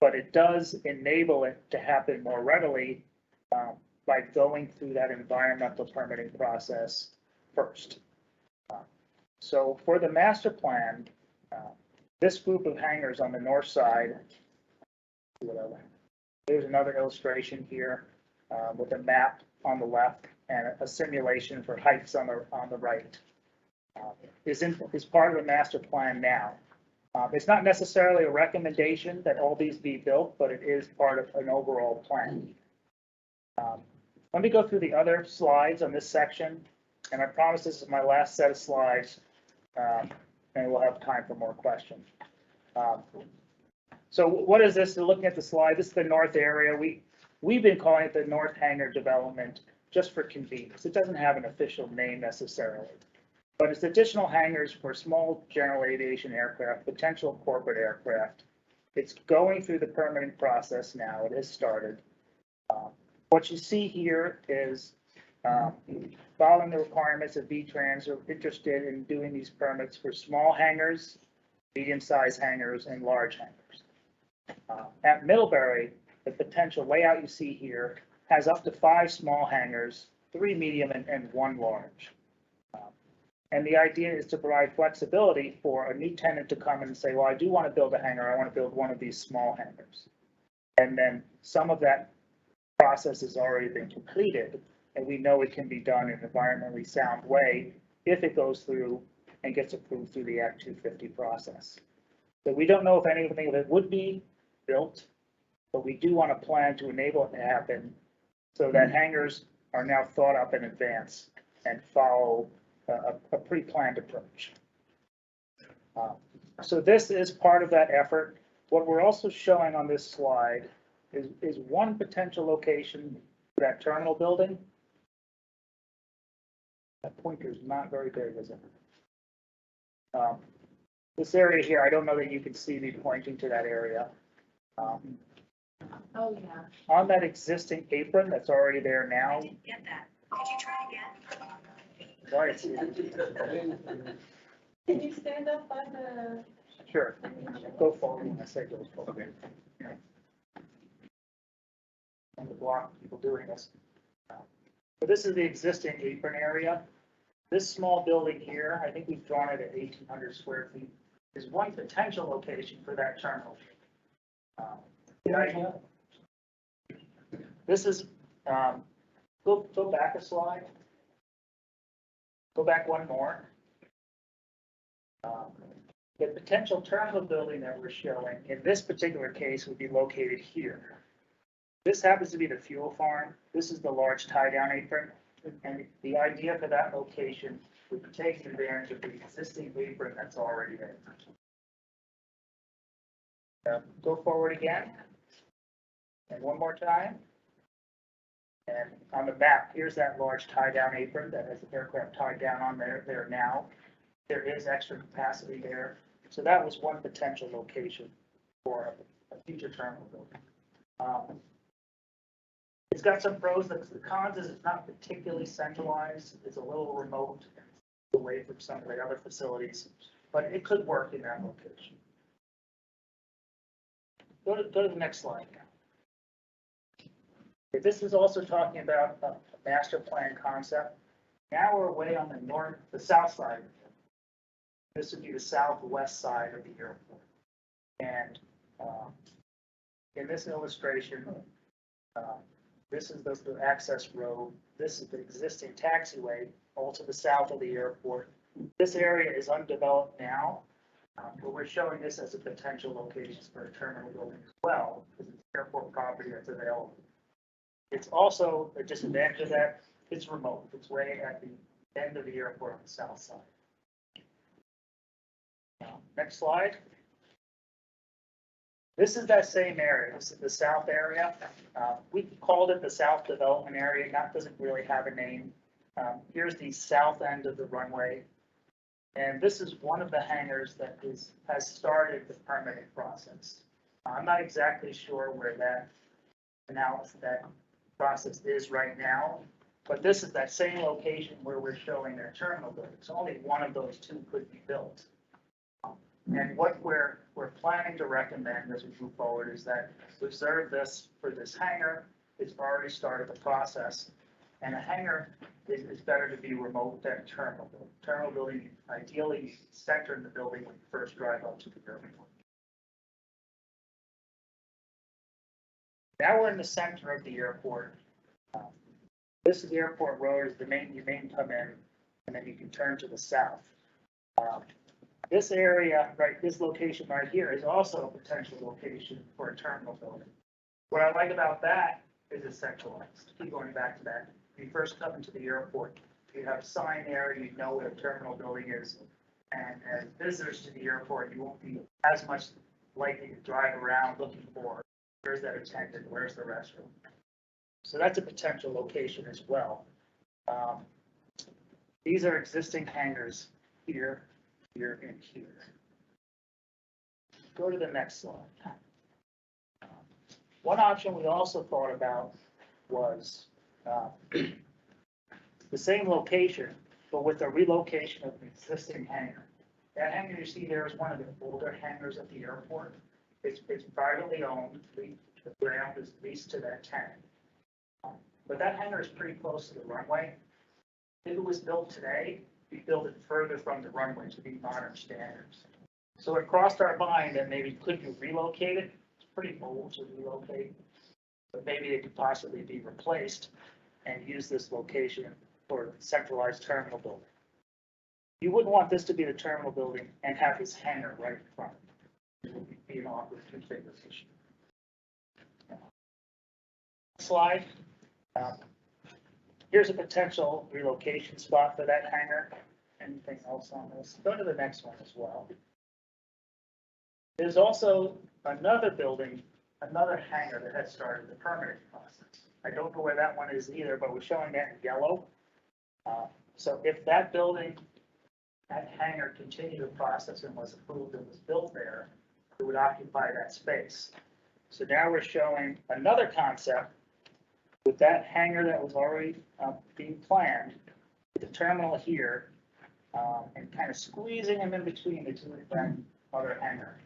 but it does enable it to happen more readily by going through that environmental permitting process first. So for the master plan, this group of hangars on the north side, there's another illustration here with a map on the left and a simulation for heights on the right. Is part of the master plan now. It's not necessarily a recommendation that all these be built, but it is part of an overall plan. Let me go through the other slides on this section, and I promise this is my last set of slides, and we'll have time for more questions. So what is this? Looking at the slide, this is the north area. We've been calling it the North Hangar Development just for convenience. It doesn't have an official name necessarily, but it's additional hangars for small general aviation aircraft, potential corporate aircraft. It's going through the permitting process now. It has started. What you see here is following the requirements of V-Trans are interested in doing these permits for small hangars, medium-sized hangars, and large hangars. At Middlebury, the potential layout you see here has up to 5 small hangars, 3 medium and 1 large. And the idea is to provide flexibility for a new tenant to come in and say, well, I do want to build a hangar. I want to build one of these small hangars. And then some of that process has already been completed, and we know it can be done in an environmentally sound way if it goes through and gets approved through the Act 250 process. So we don't know if anything of it would be built, but we do want to plan to enable it to happen so that hangars are now thought up in advance and follow a pre-planned approach. So this is part of that effort. What we're also showing on this slide is one potential location for that terminal building. That pointer is not very big, is it? This area here, I don't know that you can see me pointing to that area. Oh, yeah. On that existing apron that's already there now. I didn't get that. Could you try again? Right. Can you stand up by the? Sure. Go forward when I say go forward. Okay. On the block, people doing this. So this is the existing apron area. This small building here, I think we've drawn it at 1,800 square feet, is one potential location for that terminal. This is, go back a slide. Go back one more. The potential terminal building that we're showing in this particular case would be located here. This happens to be the fuel farm. This is the large tie-down apron. And the idea for that location would be taking advantage of the existing apron that's already there. Go forward again. And one more time. And on the map, here's that large tie-down apron that has the aircraft tied down on there now. There is extra capacity there. So that was one potential location for a future terminal building. It's got some pros. The cons is it's not particularly centralized. It's a little remote away from some of the other facilities, but it could work in that location. Go to the next slide. This is also talking about a master plan concept. Now we're way on the south side. This would be the southwest side of the airport. And in this illustration, this is the access road. This is the existing taxiway, all to the south of the airport. This area is undeveloped now, but we're showing this as a potential location for a terminal building as well, because it's airport property that's available. It's also a disadvantage of that. It's remote. It's way at the end of the airport on the south side. Next slide. This is that same area. This is the south area. We called it the South Development Area. That doesn't really have a name. Here's the south end of the runway. And this is one of the hangars that has started the permitting process. I'm not exactly sure where that analysis, that process is right now. But this is that same location where we're showing their terminal buildings. Only one of those two could be built. And what we're planning to recommend as we move forward is that reserve this for this hangar. It's already started the process. And a hangar is better to be remote than terminal building. Terminal building, ideally center in the building when you first drive up to the airport. Now we're in the center of the airport. This is the airport road, is the main, you main come in, and then you can turn to the south. This area, right, this location right here is also a potential location for a terminal building. What I like about that is it's centralized. Keep going back to that. When you first come into the airport, you have a sign there, you know where the terminal building is. And as visitors to the airport, you won't be as much likely to drive around looking for where's that attendant, where's the restroom. So that's a potential location as well. These are existing hangars here, here, and here. Go to the next slide. One option we also thought about was the same location, but with a relocation of an existing hangar. That hangar you see there is one of the older hangars at the airport. It's privately owned. The ground is leased to that tenant. But that hangar is pretty close to the runway. If it was built today, we build it further from the runway to meet modern standards. So it crossed our mind that maybe could you relocate it? It's pretty old to relocate, but maybe it could possibly be replaced and use this location for centralized terminal building. You wouldn't want this to be the terminal building and have this hangar right in front. It would be an awkward configuration. Slide. Here's a potential relocation spot for that hangar. Anything else on this? Go to the next one as well. There's also another building, another hangar that has started the permitting process. I don't know where that one is either, but we're showing that in yellow. So if that building, that hangar continued the process and was approved and was built there, it would occupy that space. So now we're showing another concept with that hangar that was already being planned, the terminal here, and kind of squeezing them in between the two of that other hangar.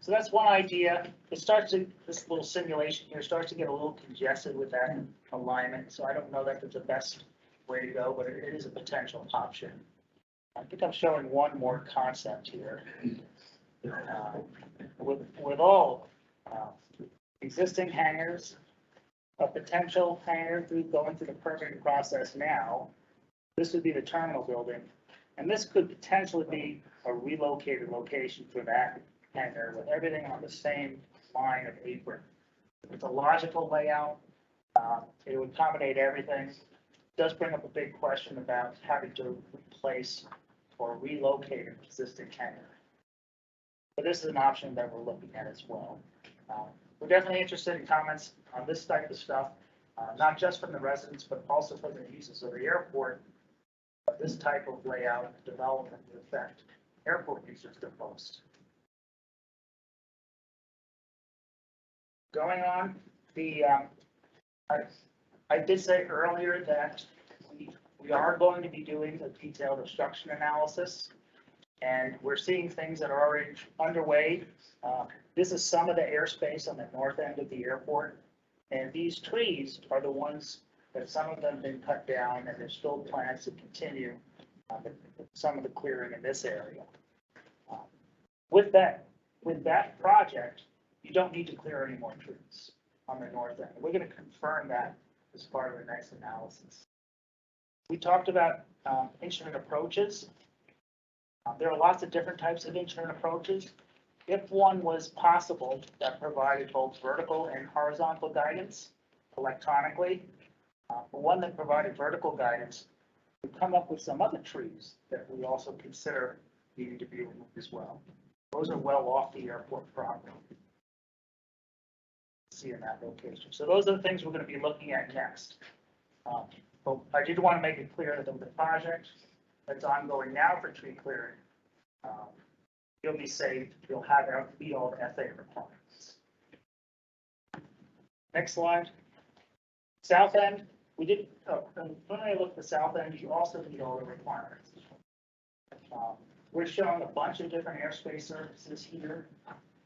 So that's one idea. It starts to, this little simulation here starts to get a little congested with that alignment. So I don't know that it's the best way to go, but it is a potential option. I think I'm showing one more concept here. With all existing hangars, a potential hangar going through the permitting process now, this would be the terminal building. And this could potentially be a relocated location for that hangar with everything on the same line of Apron. It's a logical layout. It would accommodate everything. It does bring up a big question about having to replace or relocate an existing hangar. But this is an option that we're looking at as well. We're definitely interested in comments on this type of stuff, not just from the residents, but also from the users of the airport. But this type of layout and development would affect airport users the most. Going on, I did say earlier that we are going to be doing a detailed obstruction analysis, and we're seeing things that are already underway. This is some of the airspace on the north end of the airport, and these trees are the ones that some of them have been cut down, and there's still plans to continue some of the clearing in this area. With that project, you don't need to clear any more trees on the north end. We're going to confirm that as part of the next analysis. We talked about instrument approaches. There are lots of different types of instrument approaches. If one was possible that provided both vertical and horizontal guidance electronically, one that provided vertical guidance would come up with some other trees that we also consider needing to be removed as well. Those are well off the airport property. See in that location. So those are the things we're going to be looking at next. But I did want to make it clear that the project that's ongoing now for tree clearing, you'll be saved. You'll have meet all the FAA requirements. Next slide. South end, we did, when I look at the south end, you also need all the requirements. We're showing a bunch of different airspace services here,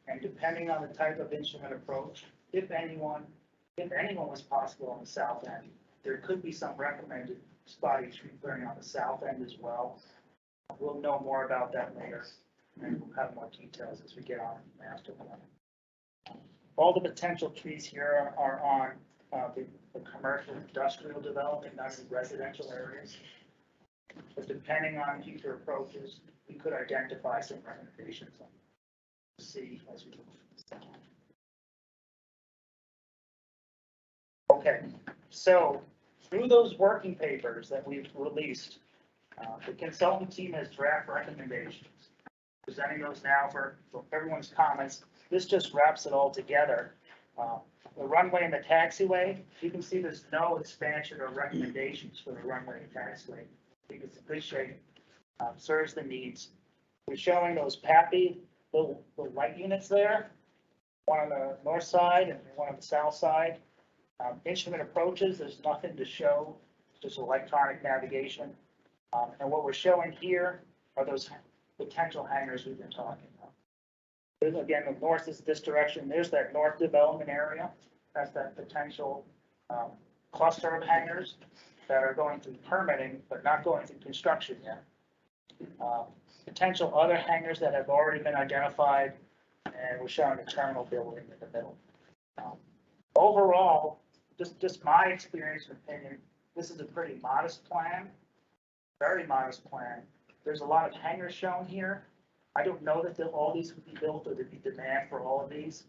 and depending on the type of instrument approach, if anyone was possible on the south end, there could be some recommended spotty tree clearing on the south end as well. We'll know more about that later, and we'll have more details as we get on Masterplan. All the potential trees here are on the commercial industrial development, not in residential areas. But depending on future approaches, we could identify some recommendations on see as we move. Okay, so through those working papers that we've released, the consultant team has draft recommendations. Presenting those now for everyone's comments. This just wraps it all together. The runway and the taxiway, you can see there's no expansion or recommendations for the runway and taxiway. I think it's in good shape, serves the needs. We're showing those PAPI, little light units there, one on the north side and one on the south side. Instrument approaches, there's nothing to show, just electronic navigation. And what we're showing here are those potential hangars we've been talking about. Again, the north is this direction. There's that north development area. That's that potential cluster of hangars that are going through permitting, but not going through construction yet. Potential other hangars that have already been identified, and we're showing a terminal building in the middle. Overall, just my experience and opinion, this is a pretty modest plan, very modest plan. There's a lot of hangars shown here. I don't know that all these would be built or there'd be demand for all of these,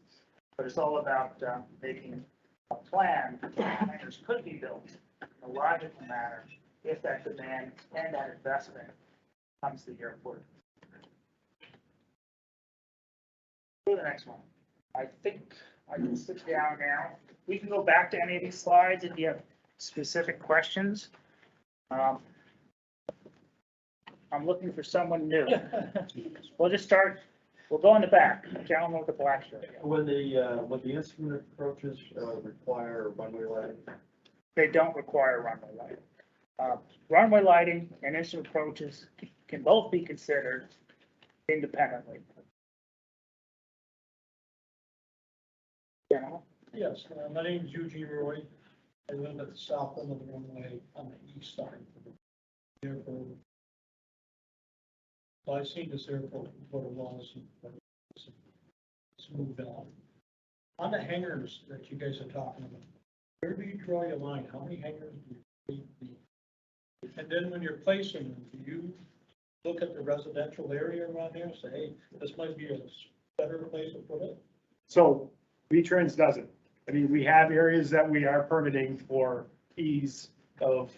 but it's all about making a plan that hangars could be built in a logical manner if that demand and that investment comes to the airport. Go to the next one. I think I can sit down now. We can go back to any of these slides if you have specific questions. I'm looking for someone new. We'll just start, we'll go in the back, the gentleman with the black shirt. When the instrument approaches require runway lighting? They don't require runway lighting. Runway lighting and instrument approaches can both be considered independently. Gentlemen? Yes, my name is Eugene Roy. I live at the south end of the runway on the east side of the airport. So I've seen this airport, what it was, and it's moved on. On the hangars that you guys are talking about, where do you draw your line? How many hangars do you need? And then when you're placing them, do you look at the residential area around there and say, hey, this might be a better place to put it? So V-Trans doesn't. I mean, we have areas that we are permitting for ease of,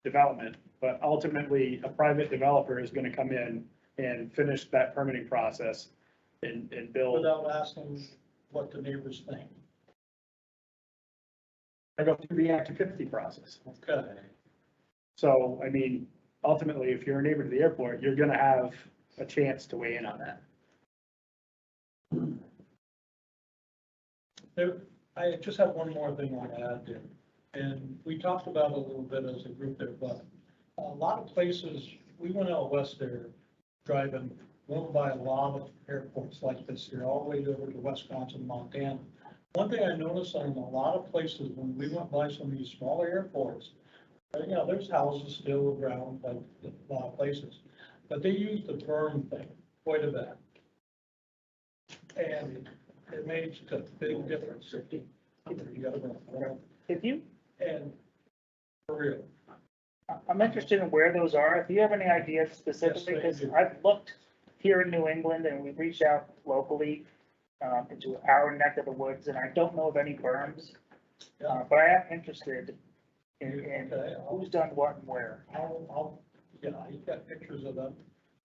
development, but ultimately a private developer is going to come in and finish that permitting process and build. Without asking what the neighbors think. I go through the Act 50 process. Okay. So, I mean, ultimately, if you're a neighbor to the airport, you're going to have a chance to weigh in on that. I just have one more thing I want to add there. And we talked about it a little bit as a group there, but a lot of places, we went out west there driving, went by a lot of airports like this here, all the way over to Wisconsin, Montana. One thing I noticed on a lot of places when we went by some of these smaller airports, there's houses still around like a lot of places, but they use the berm thing quite a bit. And it makes a big difference. If you, and for real. I'm interested in where those are. If you have any ideas specifically, because I've looked here in New England and we reached out locally into our neck of the woods, and I don't know of any berms. But I am interested in who's done what and where. You've got pictures of them.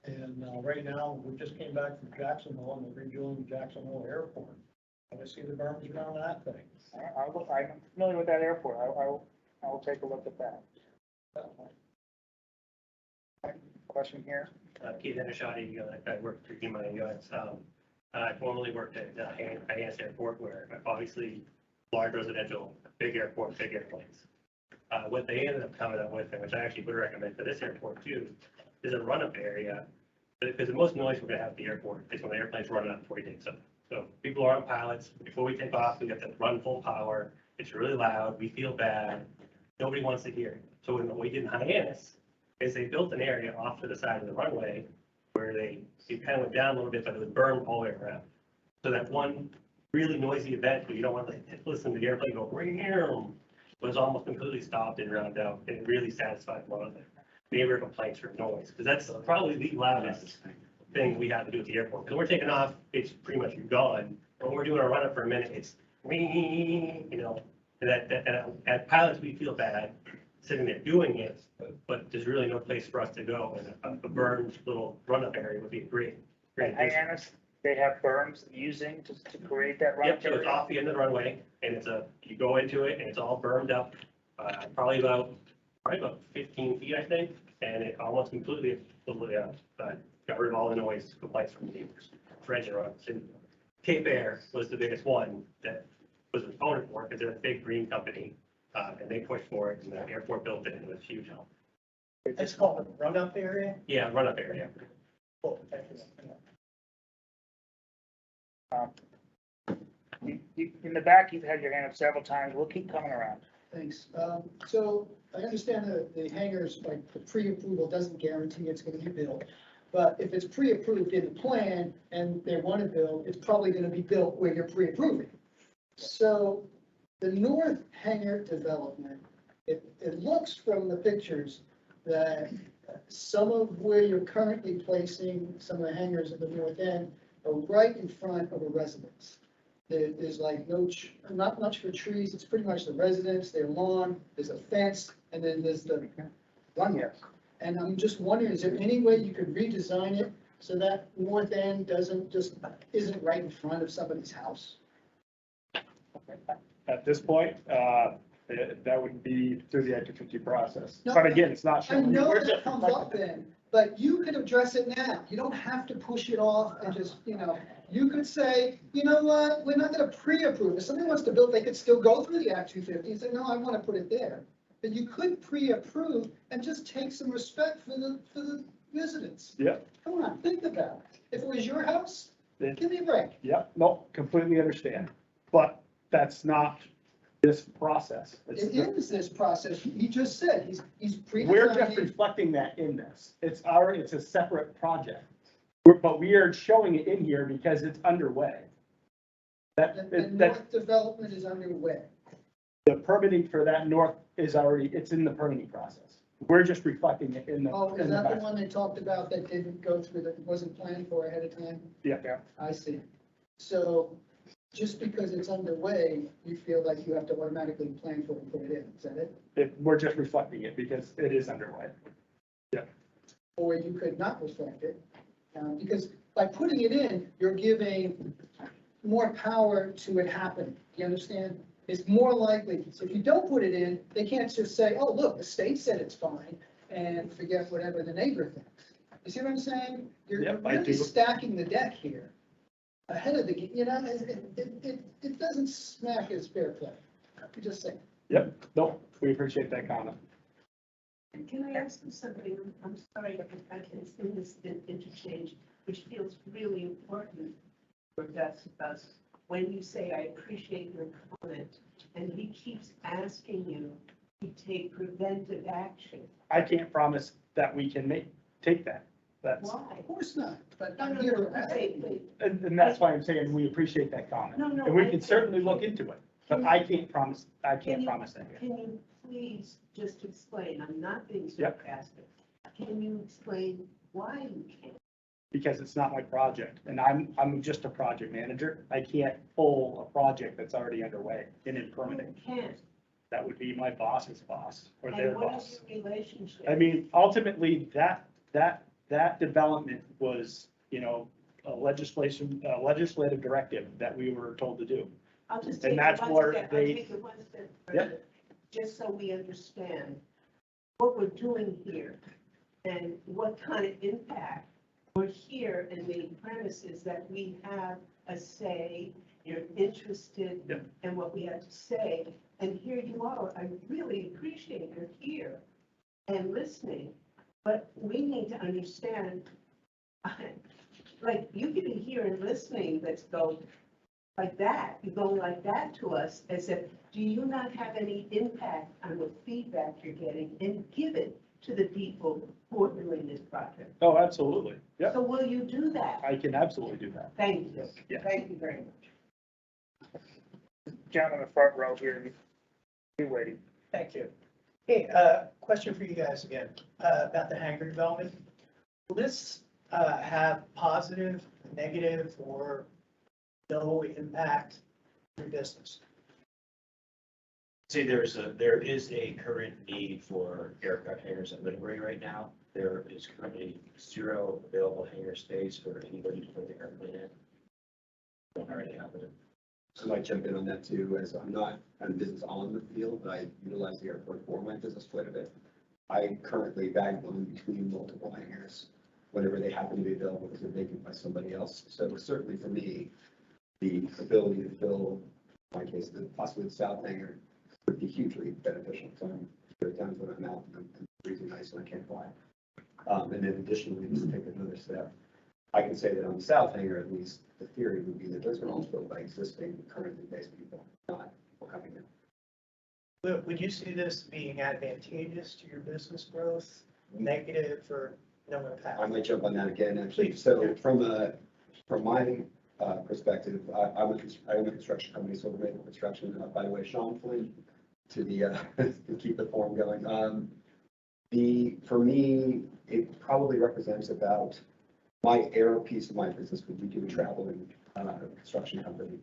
And right now, we just came back from Jacksonville and we're redoing the Jacksonville airport. And I see the berms around that thing. I'm familiar with that airport. I will take a look at that. Question here. Keith Anashati, I worked for Human UX. I formerly worked at Hyannis Airport, where obviously large residential, big airport, big airplanes. What they ended up coming up with, and which I actually would recommend for this airport too, is a run-up area. Because the most noise we're gonna have at the airport is when the airplane's running up before you take up. So people are on pilots, before we take off, we have to run full power, it's really loud, we feel bad, nobody wants to hear it. So what we did in Hyannis is they built an area off to the side of the runway where you kind of went down a little bit, but it was bermed all the way around. So that one really noisy event where you don't want to listen to the airplane go ring was almost completely stopped and drowned out, and it really satisfied one of the neighbor complaints for noise, because that's probably the loudest thing we have to do at the airport. Because we're taking off, it's pretty much gone. When we're doing a run up for a minute, it's ring, you know, and at pilots, we feel bad sitting there doing it, but there's really no place for us to go, and a burned little run up area would be great. At Hyannis, they have berms using to create that run. Yep, so it's off the end of the runway, and you go into it, and it's all burned up, probably about 15 feet, I think, and it almost completely got rid of all the noise complaints from the neighbors. Treasure runs, and Cape Air was the biggest one that was a proponent for it, because they're a big green company, and they pushed for it, and the airport built it, and it was huge help. It's called a run-up area? Yeah, run-up area. Cool, thank you. In the back, you've had your hand up several times. We'll keep coming around. Thanks. So I understand that the hangars, like the pre-approval doesn't guarantee it's gonna be built. But if it's pre-approved in the plan and they want to build, it's probably gonna be built where you're pre-approving. So the north hangar development, it looks from the pictures that some of where you're currently placing some of the hangars at the north end are right in front of a residence. There's like not much for trees, it's pretty much the residence, their lawn, there's a fence, and then there's the runway. And I'm just wondering, is there any way you could redesign it so that north end isn't right in front of somebody's house? At this point, that would be through the Act 250 process. No, But again, it's not I showing. know We're that just comes up reflecting it. then, but you could address it now. You don't have to push it off and just, you could say, you know what, we're not gonna pre-approve. If somebody wants to build, they could still go through the Act 250 and say, no, I wanna put it there. But you could pre-approve and just take some respect for the residents. Yeah. Come on, think about it. If it was your house, Then- give me a break. Yeah, no, completely understand, but that's not this process. It's It the- is this process. He just said, he's We're just pre-designing. reflecting that in this. It's a separate project. But we are showing it in here because it's underway. The north development is underway. The permitting for that north it's in the permitting process. We're just reflecting it in the. Oh, is in the that the back. one they talked about that didn't go through, that wasn't planned for ahead of time? Yeah. I see. So just because it's underway, you feel like you have to automatically plan for it and put it in, is that it? We're just reflecting it because it is underway. Or you could not reflect it, because by putting it in, you're giving more power to it happening. You understand? It's more likely, so if you don't put it in, they can't just say, oh, look, the state said it's fine, and forget whatever the neighbor thinks. You see what I'm saying? You're Yep, I really do. stacking the deck here, ahead of the, it doesn't smack as fair play. I'm just saying. Yep, no, we appreciate that comment. Can I ask you something? I'm sorry if I can in this interchange, which feels really important for us. When you say, I appreciate your comment, and he keeps asking you to take preventive action. I can't promise that we can take that. That's, Why? Of course not, but No, I'm no, here no, to ask. wait. and that's why I'm saying we appreciate that comment. No, no, And we I- can certainly look into it, but I can't promise that. Can you here. please just explain? I'm not being Yep. sarcastic. Can you explain why you can't? Because it's not my project, and I'm just a project manager. I can't pull a project that's already underway and in permitting. You can't. That would be my boss's boss or their And what boss. is your relationship? I mean, ultimately, that development was, a legislative directive that we were told to do. I'll just and take that's it one where step, they- I'll take it one step further, just so we understand what we're doing here and what kind of impact we're here and the premise is that we have a say, you're interested in what we have to say. And here you are, I really appreciate you're here and listening, but we need to understand, like, you can be here and listening, let's go like that, you go like that to us as if, do you not have any impact on the feedback you're getting and give it to the people who are doing this project? Oh, absolutely. Yeah, So will you do that? I can absolutely do that. Thank you. Yeah. Thank you very much. Gentleman in the front row here, be waiting. Thank you. Hey, question for you guys again, about the hangar development. Will this, have positive, negative, or no impact on your business? See, there is a current need for aircraft hangars at Middlebury right now. There is currently 0 available hangar space for anybody to put the airplane in. Don't already have it. I might jump in on that too, as I'm not in business on the field, but I utilize the airport for my business quite a bit. I currently bag them between multiple hangars whenever they happen to be available because they're vacant by somebody else. So certainly for me, the ability to fill, in my case, possibly the south hangar would be hugely beneficial. So there are times when I'm out and I'm freezing ice and I can't fly. And then additionally, just take another step. I can say that on the south hangar, at least, the theory would be that those are all filled by existing currently based people, not people coming in. Would you see this being advantageous to your business growth, negative, or no impact? I might jump on that again, actually. Please. So from my perspective, I own a construction company, so we're making construction. By the way, Sean Flynn, to to keep the form going. For me, it probably represents about my air piece of my business would be doing traveling construction company.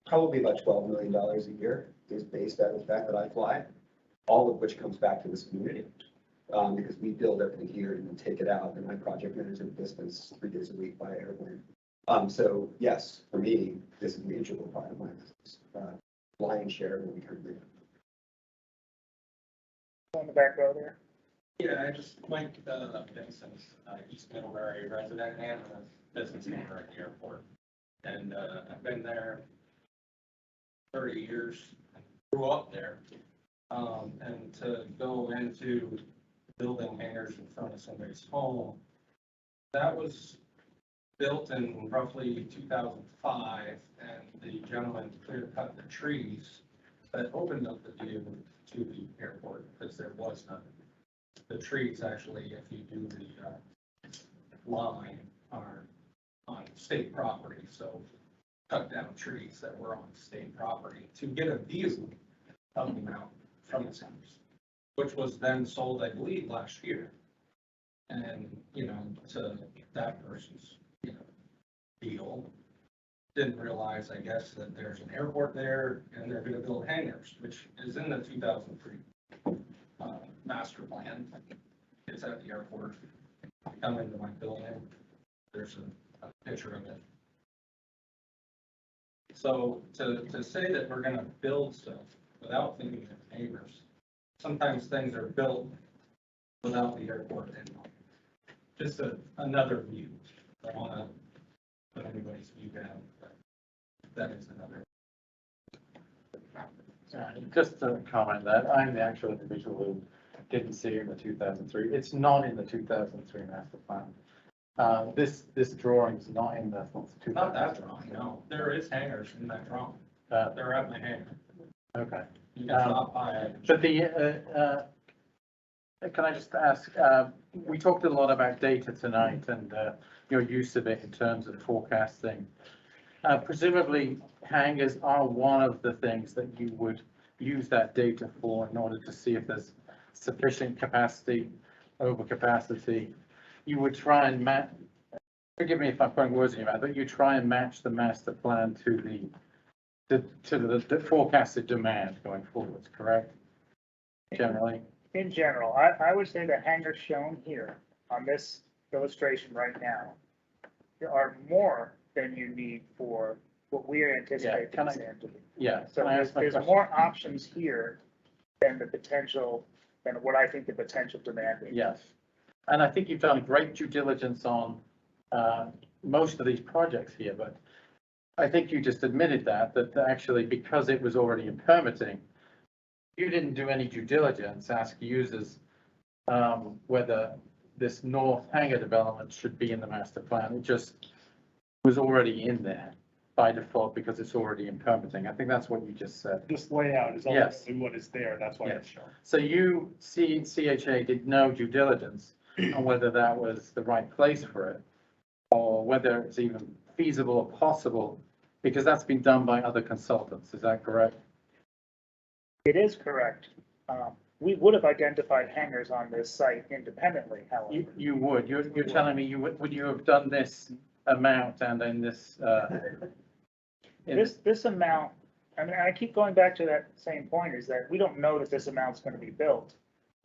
Probably about $12 million a year is based out of the fact that I fly, all of which comes back to this community. Because we build everything here and then take it out, and I project manage the distance 3 days a week by airplane. So yes, for me, this is the integral part of my business. Lion's share of what we currently do. On the back row there. Yeah, I just, Mike Vincent, East Middlebury resident and a business owner at the airport. And I've been there 30 years, grew up there. And to go into building hangars in front of somebody's home, that was built in roughly 2005, and the gentleman clear cut the trees that opened up the view to the airport because there was none. The trees actually, if you do the line, are on state property, so cut down trees that were on state property to get a view of the mountain from his house, which was then sold, I believe, last year. And, to that person's, deal, didn't realize, I guess, that there's an airport there and they're gonna build hangars, which is in the 2003 master plan. It's at the airport. Come into my building, there's a picture of it. So to say that we're gonna build stuff without thinking of neighbors, sometimes things are built without the airport in mind. Just another view. I don't wanna put anybody's view down, but that is another. Just to comment that, I'm the actual individual who didn't see it in the 2003. It's not in the 2003 master plan. This drawing is not in the 2003. Not that drawing, no. There is hangars in that drawing. They're at my hangar. Okay. You can stop by. But can I just ask, we talked a lot about data tonight and your use of it in terms of forecasting. Presumably hangars are one of the things that you would use that data for in order to see if there's sufficient capacity, overcapacity. You would try and forgive me if I'm putting words in your mouth, but you try and match the master plan to the forecasted demand going forwards, correct? Generally? In general, I would say the hangars shown here on this illustration right now, there are more than you need for what we are anticipating. Yeah. So there's more options here than what I think the potential demand is. Yes. And I think you've done great due diligence on most of these projects here, but I think you just admitted that actually, because it was already in permitting, you didn't do any due diligence, ask users whether this north hangar development should be in the master plan. It just was already in there by default because it's already in permitting. I think that's what you just said. This layout is Yes. ultimately what is there, that's why Yes. it's shown. So you, CHA did no due diligence on whether that was the right place for it, or whether it's even feasible or possible, because that's been done by other consultants, is that correct? It is correct. We would have identified hangars on this site independently, however. You would, you're telling me would you have done this amount and then this, This amount, I mean, I keep going back to that same point, is that we don't know that this amount's gonna be built.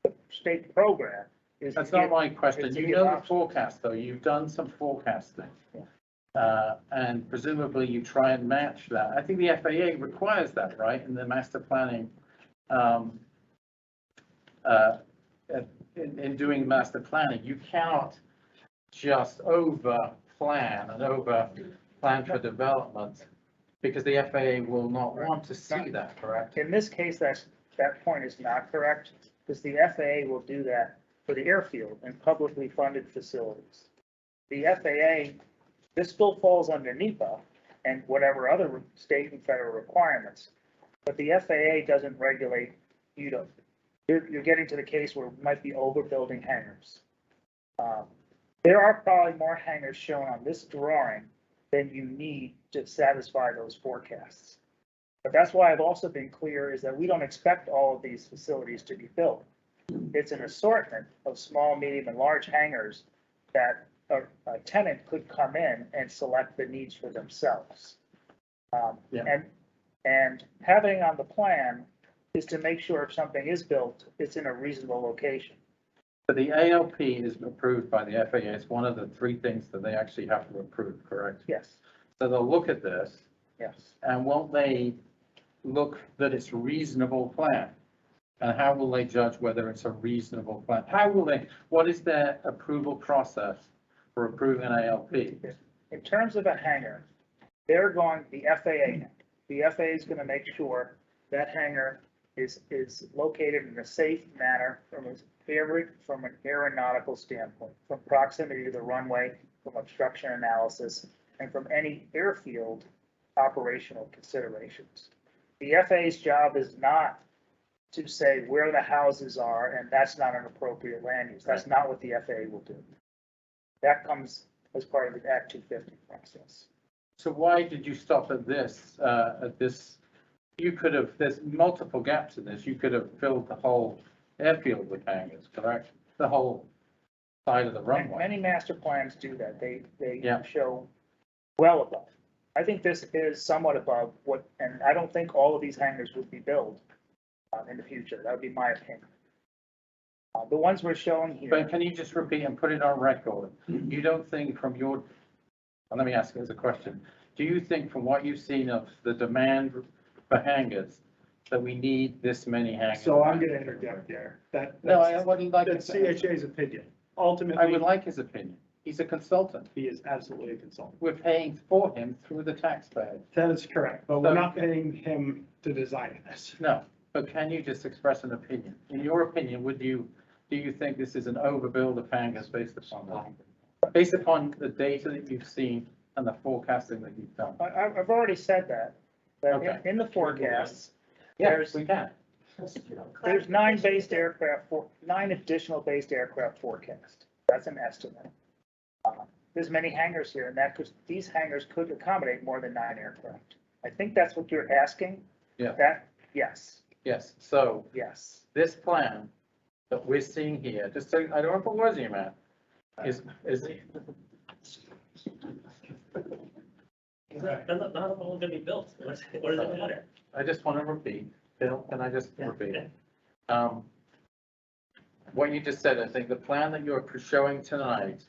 The state program is. That's not my question. is to You give know the options. forecast, though. You've done some forecasting. Yeah. And presumably you try and match that. I think the FAA requires that, right, in the master planning. In doing master planning, you cannot just over plan and over plan for development, because the FAA will not want to see that, correct? In this case, that point is not correct, because the FAA will do that for the airfield and publicly funded facilities. The FAA, this still falls under NEPA and whatever other state and federal requirements, but the FAA doesn't regulate, you're getting to the case where we might be overbuilding hangars. There are probably more hangars shown on this drawing than you need to satisfy those forecasts. But that's why I've also been clear, is that we don't expect all of these facilities to be built. It's an assortment of small, medium, and large hangars that a tenant could come in and select the needs for themselves. And having on the plan is to make sure if something is built, it's in a reasonable location. But the ALP is approved by the FAA. It's one of the 3 things that they actually have to approve, correct? Yes. So they'll look at this. Yes. And won't they look that it's a reasonable plan? And how will they judge whether it's a reasonable plan? What is their approval process for approving an ALP? In terms of a hangar, the FAA is gonna make sure that hangar is located in a safe manner from an aeronautical standpoint, from proximity to the runway, from obstruction analysis, and from any airfield operational considerations. The FAA's job is not to say where the houses are, and that's not an appropriate land use. That's not what the FAA will do. That comes as part of the Act 250 process. So why did you stop at this, you could have, there's multiple gaps in this. You could have filled the whole airfield with hangars, correct? The whole side of the runway. Many master plans do that. They Yeah. show well above. I think this is somewhat above what, and I don't think all of these hangars would be built in the future. That would be my opinion. The ones we're showing here. But can you just repeat and put it on record? You don't think from your, well, let me ask you as a question. Do you think from what you've seen of the demand for hangars, that we need this many hangars? So I'm gonna interject there. No, I wouldn't like. That's CHA's opinion. I Ultimately, would like his opinion. He's a consultant. he is absolutely a consultant. We're paying for him through the taxpayer. That is correct, but we're not paying him to design this. No, but can you just express an opinion? In your opinion, do you think this is an overbuild of hangars based upon that? Based upon the data that you've seen and the forecasting that you've done? I've already said that. Okay. In the forecasts, Yes, we can. there's 9 additional based aircraft forecast. That's an estimate. There's many hangars here, and these hangars could accommodate more than 9 aircraft. I think that's what you're asking. Yeah. Yes. Yes, so Yes. this plan that we're seeing here, just so, I don't want to put words in your mouth, is. Not all gonna be built. What does it matter? I just want to repeat, Bill, can I just repeat? What you just said, I think the plan that you're showing tonight,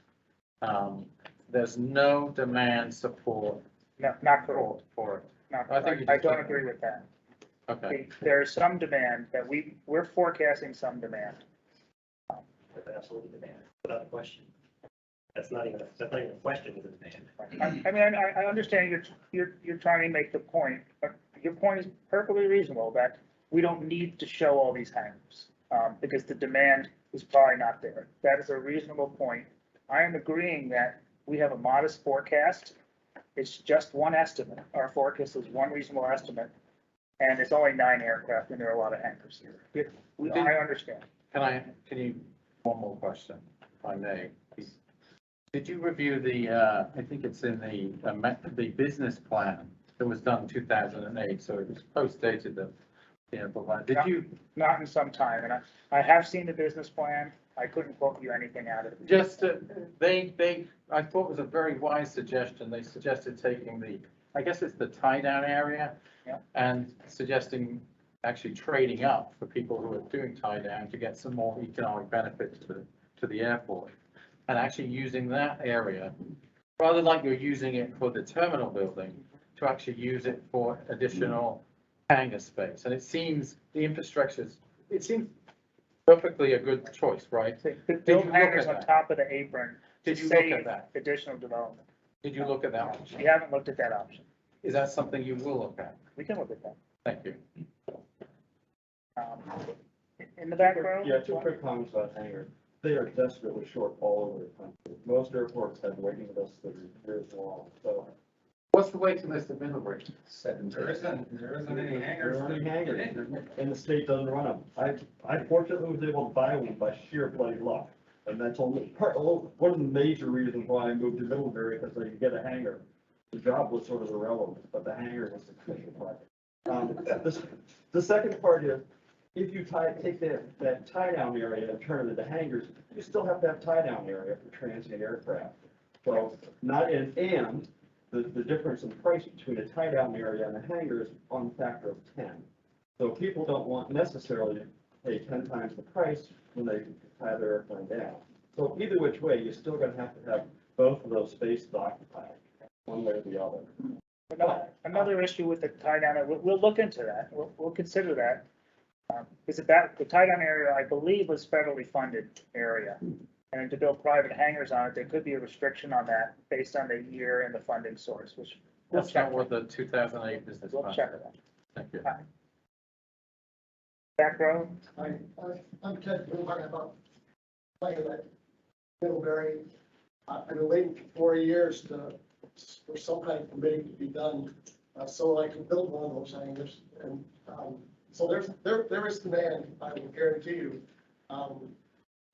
there's no demand support. No, not correct. For it. Not I think correct. I don't agree with that. Okay. There's some demand that we're forecasting some demand. There's absolutely demand, without a question. that's not even a question, is it? I mean, I understand you're trying to make the point, but your point is perfectly reasonable that we don't need to show all these hangars, because the demand is probably not there. That is a reasonable point. I am agreeing that we have a modest forecast. It's just one estimate. Our forecast is one reasonable estimate, and it's only 9 aircraft, and there are a lot of hangars here. I understand. Can you, one more question, if I may? Did you review the, I think it's in the business plan that was done in 2008, so it was post-dated, but did you? Not in some time, and I have seen the business plan. I couldn't quote you anything out of it. Just, I thought it was a very wise suggestion. They suggested taking I guess it's the tie-down area. Yeah. And suggesting actually trading up for people who are doing tie-down to get some more economic benefit to the airport. And actually using that area, rather like you're using it for the terminal building, to actually use it for additional hangar space. And it seems it seems perfectly a good choice, right? Build hangars on top of the apron. Did to you look save at that? Additional development. Did you look at that option? We haven't looked at that option. Is that something you will look at? We can look at that. Thank you. In the back row? Yeah, 2 quick comments about hangars. They are desperately short all over the country. Most airports have waiting lists that are years long, so. What's the waiting list of Middlebury? 7 There isn't any hangars. There aren't any hangars, and the state doesn't run them. I fortunately was able to buy one by sheer bloody luck. And that's only one of the major reasons why I moved to Middlebury, because I could get a hangar. The job was sort of irrelevant, but the hangar was the crucial part. The second part is, if you take that tie-down area and turn it into hangars, you still have to have tie-down area for transient aircraft. So the difference in price between a tie-down area and a hangar is on the factor of 10. So people don't want necessarily to pay 10 times the price when they tie their airplane down. So either which way, you're still gonna have to have both of those spaces occupied, one way or the other. Another issue with the tie-down, we'll look into that. We'll consider that. The tie-down area, I believe, was federally funded area. And to build private hangars on it, there could be a restriction on that based on the year and the funding source, which. That's not what the 2008 business plan. We'll check it out. Thank you. Back row? I'm Ted Blumenbach, I'm about playing at Middlebury. I've been waiting for 4 years for some kind of committee to be done, so I can build one of those hangars. And so there is demand, I will guarantee you.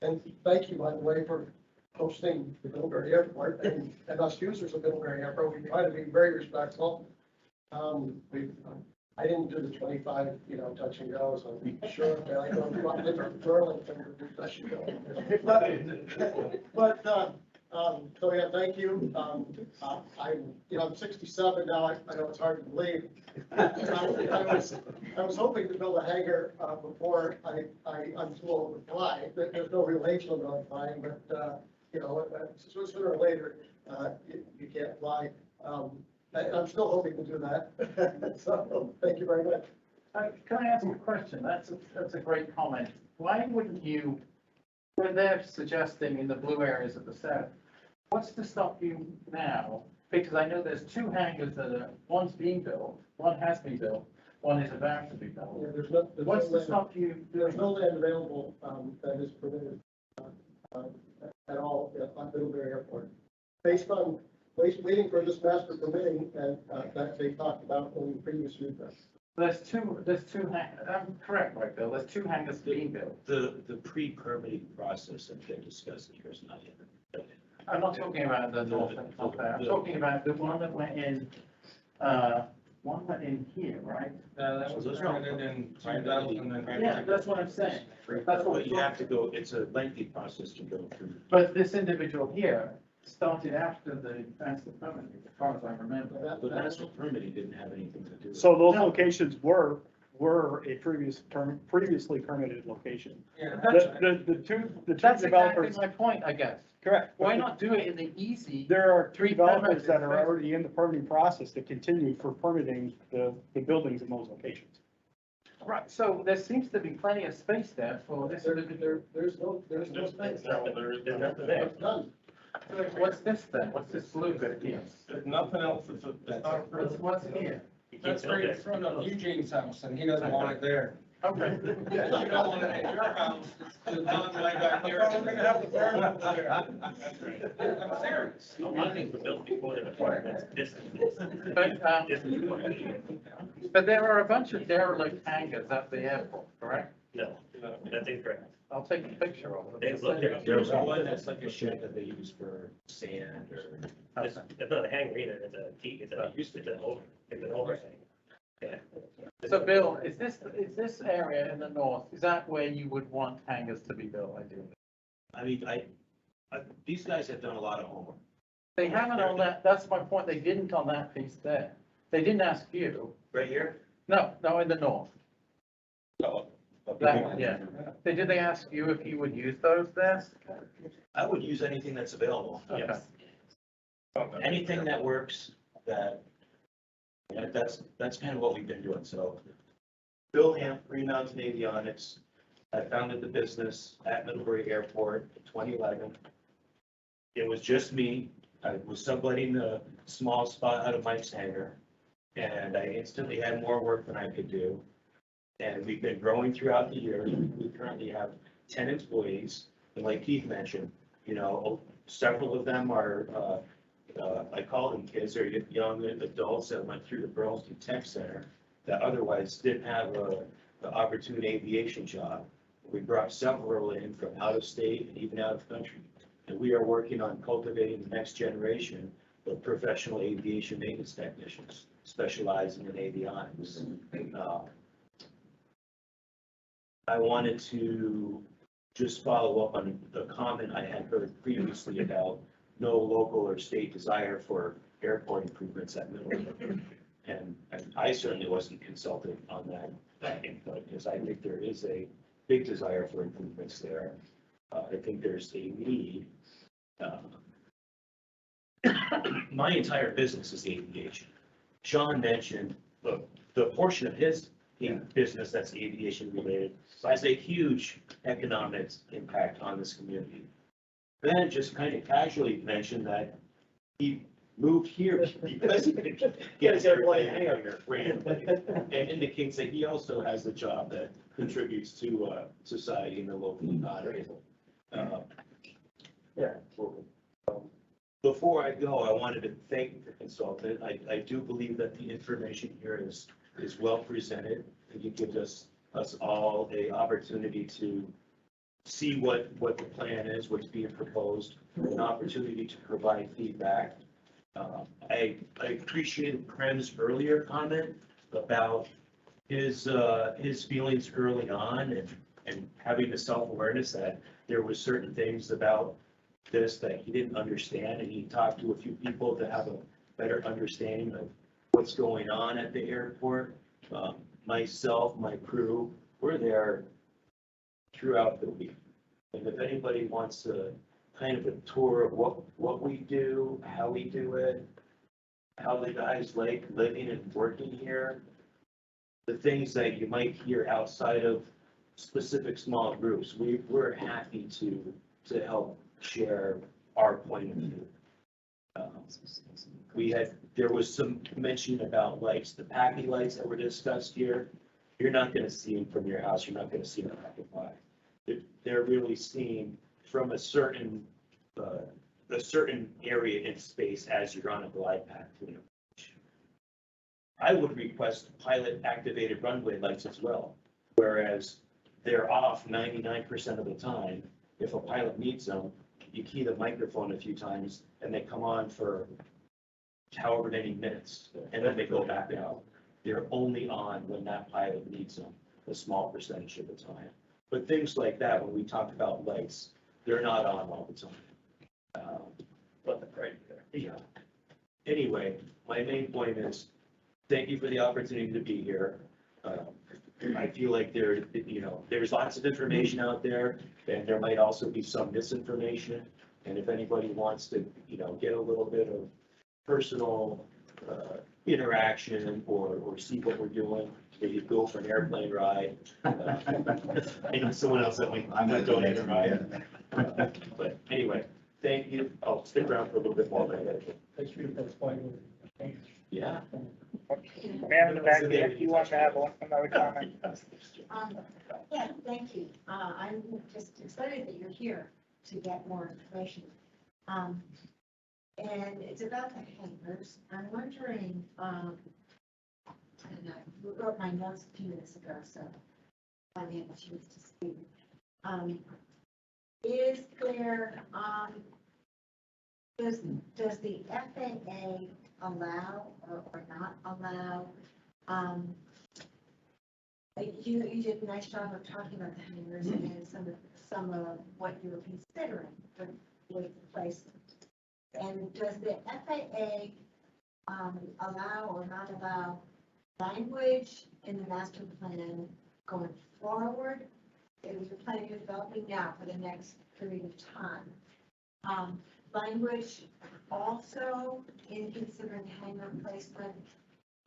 And thank you, by the way, for hosting the Middlebury Airport and us users of Middlebury Airport. We try to be very respectful. I didn't do the 25, touch and goes. I'm sure I don't do a different Burlington or touch and go. But, so yeah, thank you. I'm 67 now. I know it's hard to believe. I was hoping to build a hangar before I'm too old to fly. There's no real age limit on flying, but sooner or later you can't fly. I'm still hoping to do that. So thank you very much. Can I ask a question? That's a great comment. Why wouldn't you, when they're suggesting in the blue areas of the south, what's to stop you now? Because I know there's 2 hangars one's being built, one has been built, one is about to be built. Yeah, there's What's no to stop you? There's no land available that is permitted at all on Middlebury Airport. Based on waiting for this master permitting and that they talked about when we previously addressed. There's two hangars, I'm correct, right, Bill? There's 2 hangars being built. The pre-permitting process that they're discussing here is not yet. I'm not talking about the north and south there. I'm talking about the one that went in, here, right? That was printed in 2000. Yeah, that's what I'm saying. That's what But you have to go, it's a lengthy process to go through. But this individual here started after the master permitting, as far as I remember. The master permitting didn't have anything to do with it. So those locations were a previously permitted location. Yeah, The two That's developers. exactly my point, I guess. Correct. Why not do it in the easy? There are 3 developers that are permitted already in the permitting process that continue for permitting the buildings in those locations. Right, so there seems to be plenty of space there for this individual. There's no space. There's nothing there. None. What's this then? What's this blue bit here? There's nothing else, it's not. What's here? That's right in front of Eugene's house, and he doesn't want it there. Okay. You don't want it at your house, it's done right back here. We're gonna have the burn up there. I'm serious. A lot of things were built before the requirements, distances. But there are a bunch of derelict hangars at the airport, correct? No, that's incorrect. I'll take a picture of them. They look there. There's one that's like a shed that they use for sand or. It's not a hangar either, it's an overhang. Yeah. So Bill, is this area in the north, is that where you would want hangars to be built ideally? I mean, these guys have done a lot of homework. They haven't on that, that's my point, they didn't on that piece there. They didn't ask you. Right here? No, in the north. Oh. That one, yeah. Did they ask you if you would use those there? I would use anything that's available. Okay. Yes. Anything that works, that's kind of what we've been doing, so. Bill Hamp, Green Mountain Avionics, I founded the business at Middlebury Airport in 2011. It was just me, I was subletting the small spot out of Mike's hangar, and I instantly had more work than I could do. And we've been growing throughout the year. We currently have 10 employees, and like Keith mentioned, several of them are, I call them kids, or young adults that went through the Burlington Tech Center that otherwise didn't have the opportunity aviation job. We brought several in from out of state and even out of country. And we are working on cultivating the next generation of professional aviation maintenance technicians specializing in avionics. I wanted to just follow up on the comment I had heard previously about no local or state desire for airport improvements at Middlebury. And I certainly wasn't consulted on that input, because I think there is a big desire for improvements there. I think there's a need. My entire business is aviation. Sean mentioned the portion of his business that's aviation related has a huge economic impact on this community. Ben just kind of casually mentioned that he moved here because he could get his airplane hangar randomly, and indicates that he also has a job that contributes to society and the local economy. Before I go, I wanted to thank the consultant. I do believe that the information here is well presented, and it gives us all a opportunity to see what the plan is, what's being proposed, an opportunity to provide feedback. I appreciated Prem's earlier comment about his feelings early on and having the self-awareness that there was certain things about this that he didn't understand, and he talked to a few people to have a better understanding of what's going on at the airport. Myself, my crew, we're there throughout the week. And if anybody wants to kind of a tour of what we do, how we do it, how the guys like living and working here, the things that you might hear outside of specific small groups, we're happy to help share our point of view. There was some mention about lights, the packing lights that were discussed here. You're not going to see them from your house. You're not going to see them amplified. They're really seen from a certain area in space as you're on a glide path. I would request pilot activated runway lights as well, whereas they're off 99% of the time. If a pilot needs them, you key the microphone a few times and they come on for however many minutes, and then they go back out. They're only on when that pilot needs them, a small percentage of the time. But things like that, when we talk about lights, they're not on all the time. But right there. Yeah. Anyway, my main point is, thank you for the opportunity to be here. I feel like there's lots of information out there, and there might also be some misinformation. And if anybody wants to, get a little bit of personal interaction or see what we're doing, maybe go for an airplane ride. I know someone else that I'm not donating a ride. But anyway, Thank you. I'll stick around for a little bit more. Thanks for your testimony. Yeah. Man in the back there, if you want to have another comment. Yeah, thank you. I'm just excited that you're here to get more information. And it's about the hangars. I'm wondering, and I wrote my notes a few minutes ago, so I may have a chance to speak. Is there, does the FAA allow or not allow, you did a nice job of talking about the hangars and some of what you were considering with placement. And does the FAA allow or not allow language in the master plan going forward? If you're planning on developing now for the next period of time. Language also in considering hangar placement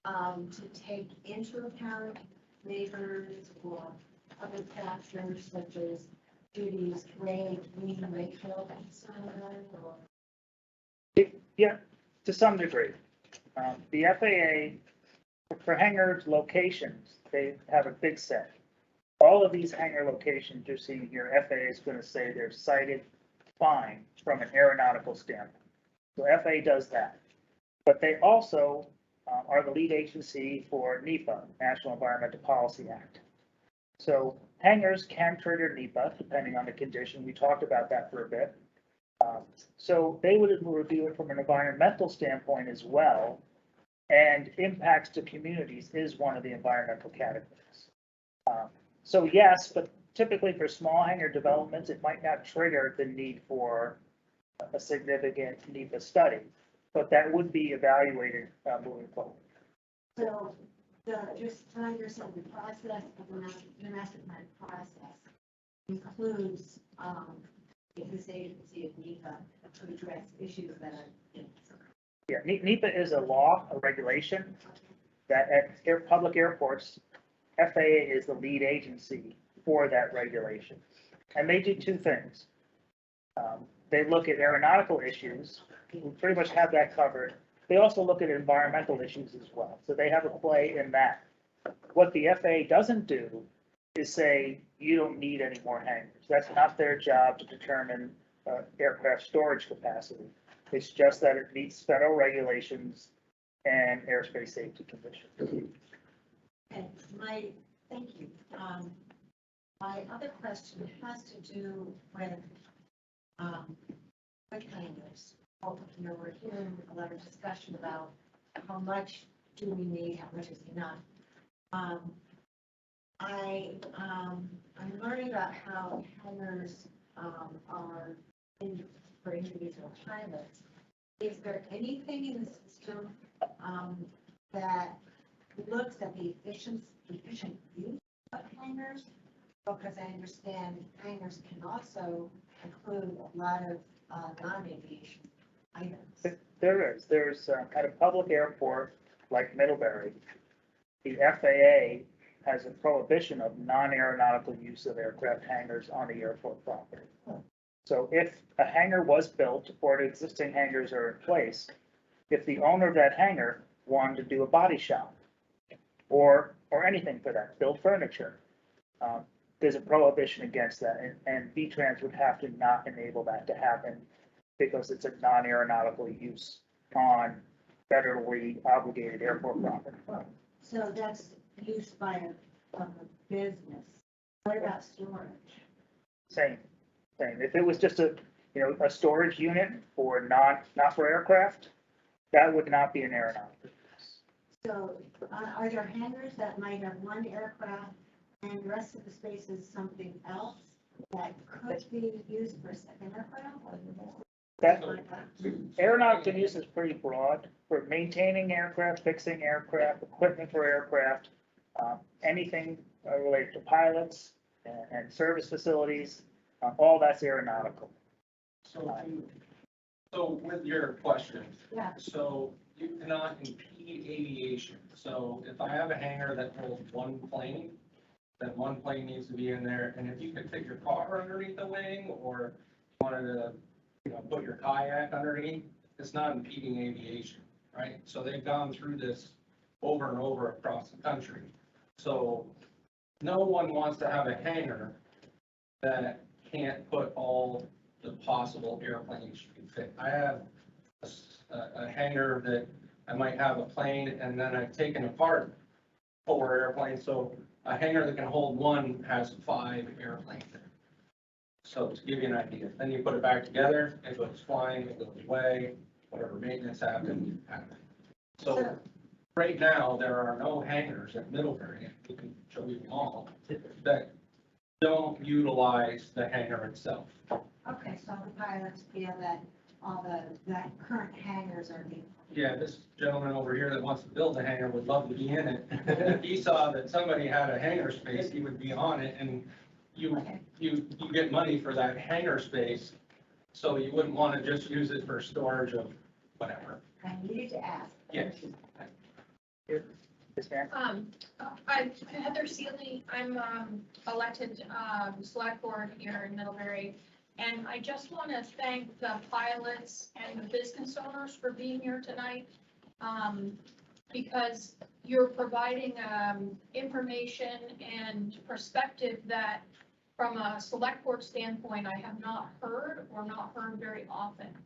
to take into account neighbors or other factors such as duties, grade, green, ratio, concern, or Yeah, to some degree. The FAA, for hangar locations, they have a big set. All of these hangar locations you're seeing here, FAA is going to say they're cited fine from an aeronautical standpoint. So FAA does that. But they also are the lead agency for NEPA, National Environmental Policy Act. So hangars can trigger NEPA depending on the condition. We talked about that for a bit. So they would review it from an environmental standpoint as well. And impacts to communities is one of the environmental categories. So yes, but typically for small hangar developments, it might not trigger the need for a significant NEPA study, but that would be evaluated moving forward. so just to understand the process of the master plan process includes this agency of NEPA to address issues that are. Yeah, NEPA is a law, a regulation that at public airports, FAA is the lead agency for that regulation. And they do two things. They look at aeronautical issues, we pretty much have that covered. They also look at environmental issues as well. So they have a play in that. What the FAA doesn't do is say, you don't need any more hangars. That's not their job to determine aircraft storage capacity. It's just that it meets federal regulations and airspace safety conditions. And thank you. My other question has to do with hangars. We're hearing a lot of discussion about how much do we need, how much is enough. I'm learning about how hangars are for individual pilots. Is there anything in the system that looks at the efficient use of hangars? Because I understand hangars can also include a lot of non-aviation items. There's at a public airport like Middlebury, the FAA has a prohibition of non-aeronautical use of aircraft hangars on the airport property. So if a hangar was built or the existing hangars are in place, if the owner of that hangar wanted to do a body shop or anything for that, build furniture, there's a prohibition against that, and V-Trans would have to not enable that to happen because it's a non-aeronautical use on federally obligated airport property. So that's used by a business. What about storage? Same. If it was just a storage unit for not for aircraft, that would not be an aeronautical use. So are there hangars that might have one aircraft and the rest of the space is something else that could be used for a second aircraft? Aeronautical use is pretty broad for maintaining aircraft, fixing aircraft, equipment for aircraft, anything related to pilots and service facilities, all that's aeronautical. So with your question, yeah. So you cannot impede aviation. So if I have a hangar that holds one plane, then one plane needs to be in there. And if you could fit your car underneath the wing or wanted to know, put your kayak underneath, it's not impeding aviation, right? So they've gone through this over and over across the country. So no one wants to have a hangar that can't put all the possible airplanes you can fit. I have a hangar that I might have a plane and then I've taken apart 4 airplanes. So a hangar that can hold 1 has 5 airplanes in it. So to give you an idea, then you put it back together, it goes flying, it goes away, whatever maintenance happens. So right now, there are no hangars at Middlebury, we can show you them all, that don't utilize the hangar itself. Okay, so the pilots feel that that current hangars are being. Yeah, this gentleman over here that wants to build a hangar would love to be in it. If he saw that somebody had a hangar space, he would be on it, and you get money for that hangar space, so you wouldn't want to just use it for storage of whatever. I needed to ask. Yes. I'm Heather Seeley. I'm elected select board here in Middlebury. And I just want to thank the pilots and the business owners for being here tonight. Because you're providing information and perspective that from a select board standpoint, I have not heard or not heard very often.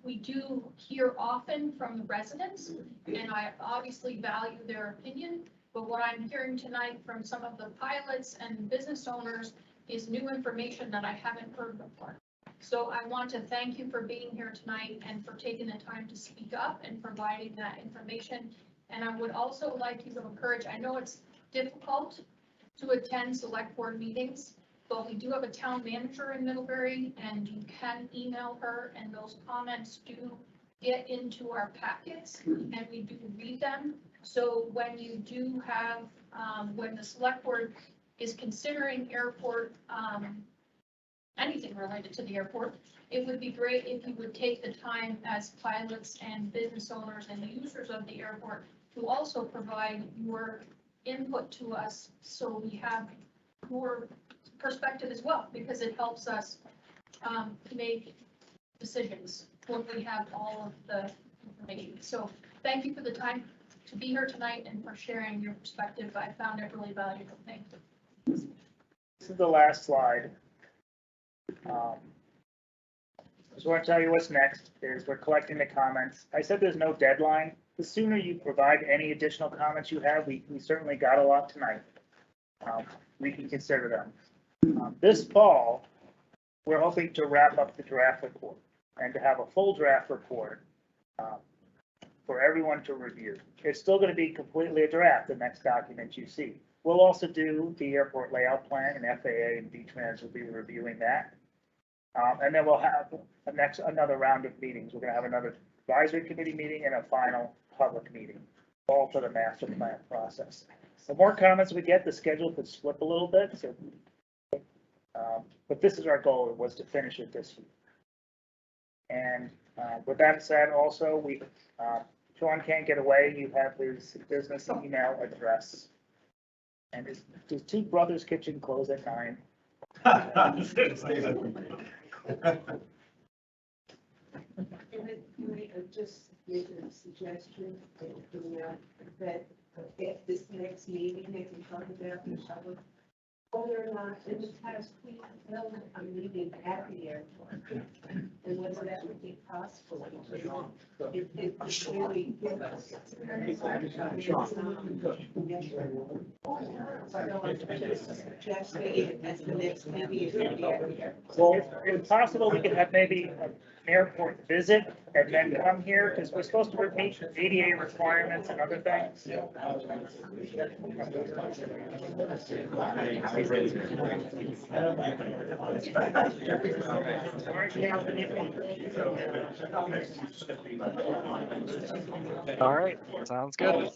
We do hear often from the residents, and I obviously value their opinion, but what I'm hearing tonight from some of the pilots and business owners is new information that I haven't heard before. So I want to thank you for being here tonight and for taking the time to speak up and providing that information. And I would also like you to encourage, I know it's difficult to attend select board meetings, but we do have a town manager in Middlebury, and you can email her, and those comments do get into our packets, and we do read them. So when you do have, when the select board is considering airport, anything related to the airport, it would be great if you would take the time as pilots and business owners and users of the airport to also provide your input to us, so we have more perspective as well, because it helps us make decisions when we have all of the information. So thank you for the time to be here tonight and for sharing your perspective. I found it really valuable. Thank you. This is the last slide. I just want to tell you what's next is we're collecting the comments. I said there's no deadline. The sooner you provide any additional comments you have, we certainly got a lot tonight. We can consider them. This fall, we're hoping to wrap up the draft report and to have a full draft report for everyone to review. It's still going to be completely a draft, the next document you see. We'll also do the airport layout plan, and FAA and V-Trans will be reviewing that. And then we'll have another round of meetings. We're going to have another advisory committee meeting and a final public meeting, all for the master plan process. The more comments we get, the schedule could slip a little bit. So, but this is our goal, was to finish it this week. And with that said, also, Sean can't get away. You have his business email address. And his two brothers' kitchen close at 9. Can I just make a suggestion that at this next meeting, they can talk about the public, whether or not in the past we held a meeting at the airport, and whether that would be possible. It really give us. Just maybe at the next meeting. Well, if it's possible, we could have maybe an airport visit and then come here, because we're supposed to meet ADA requirements and other things. All right, sounds good.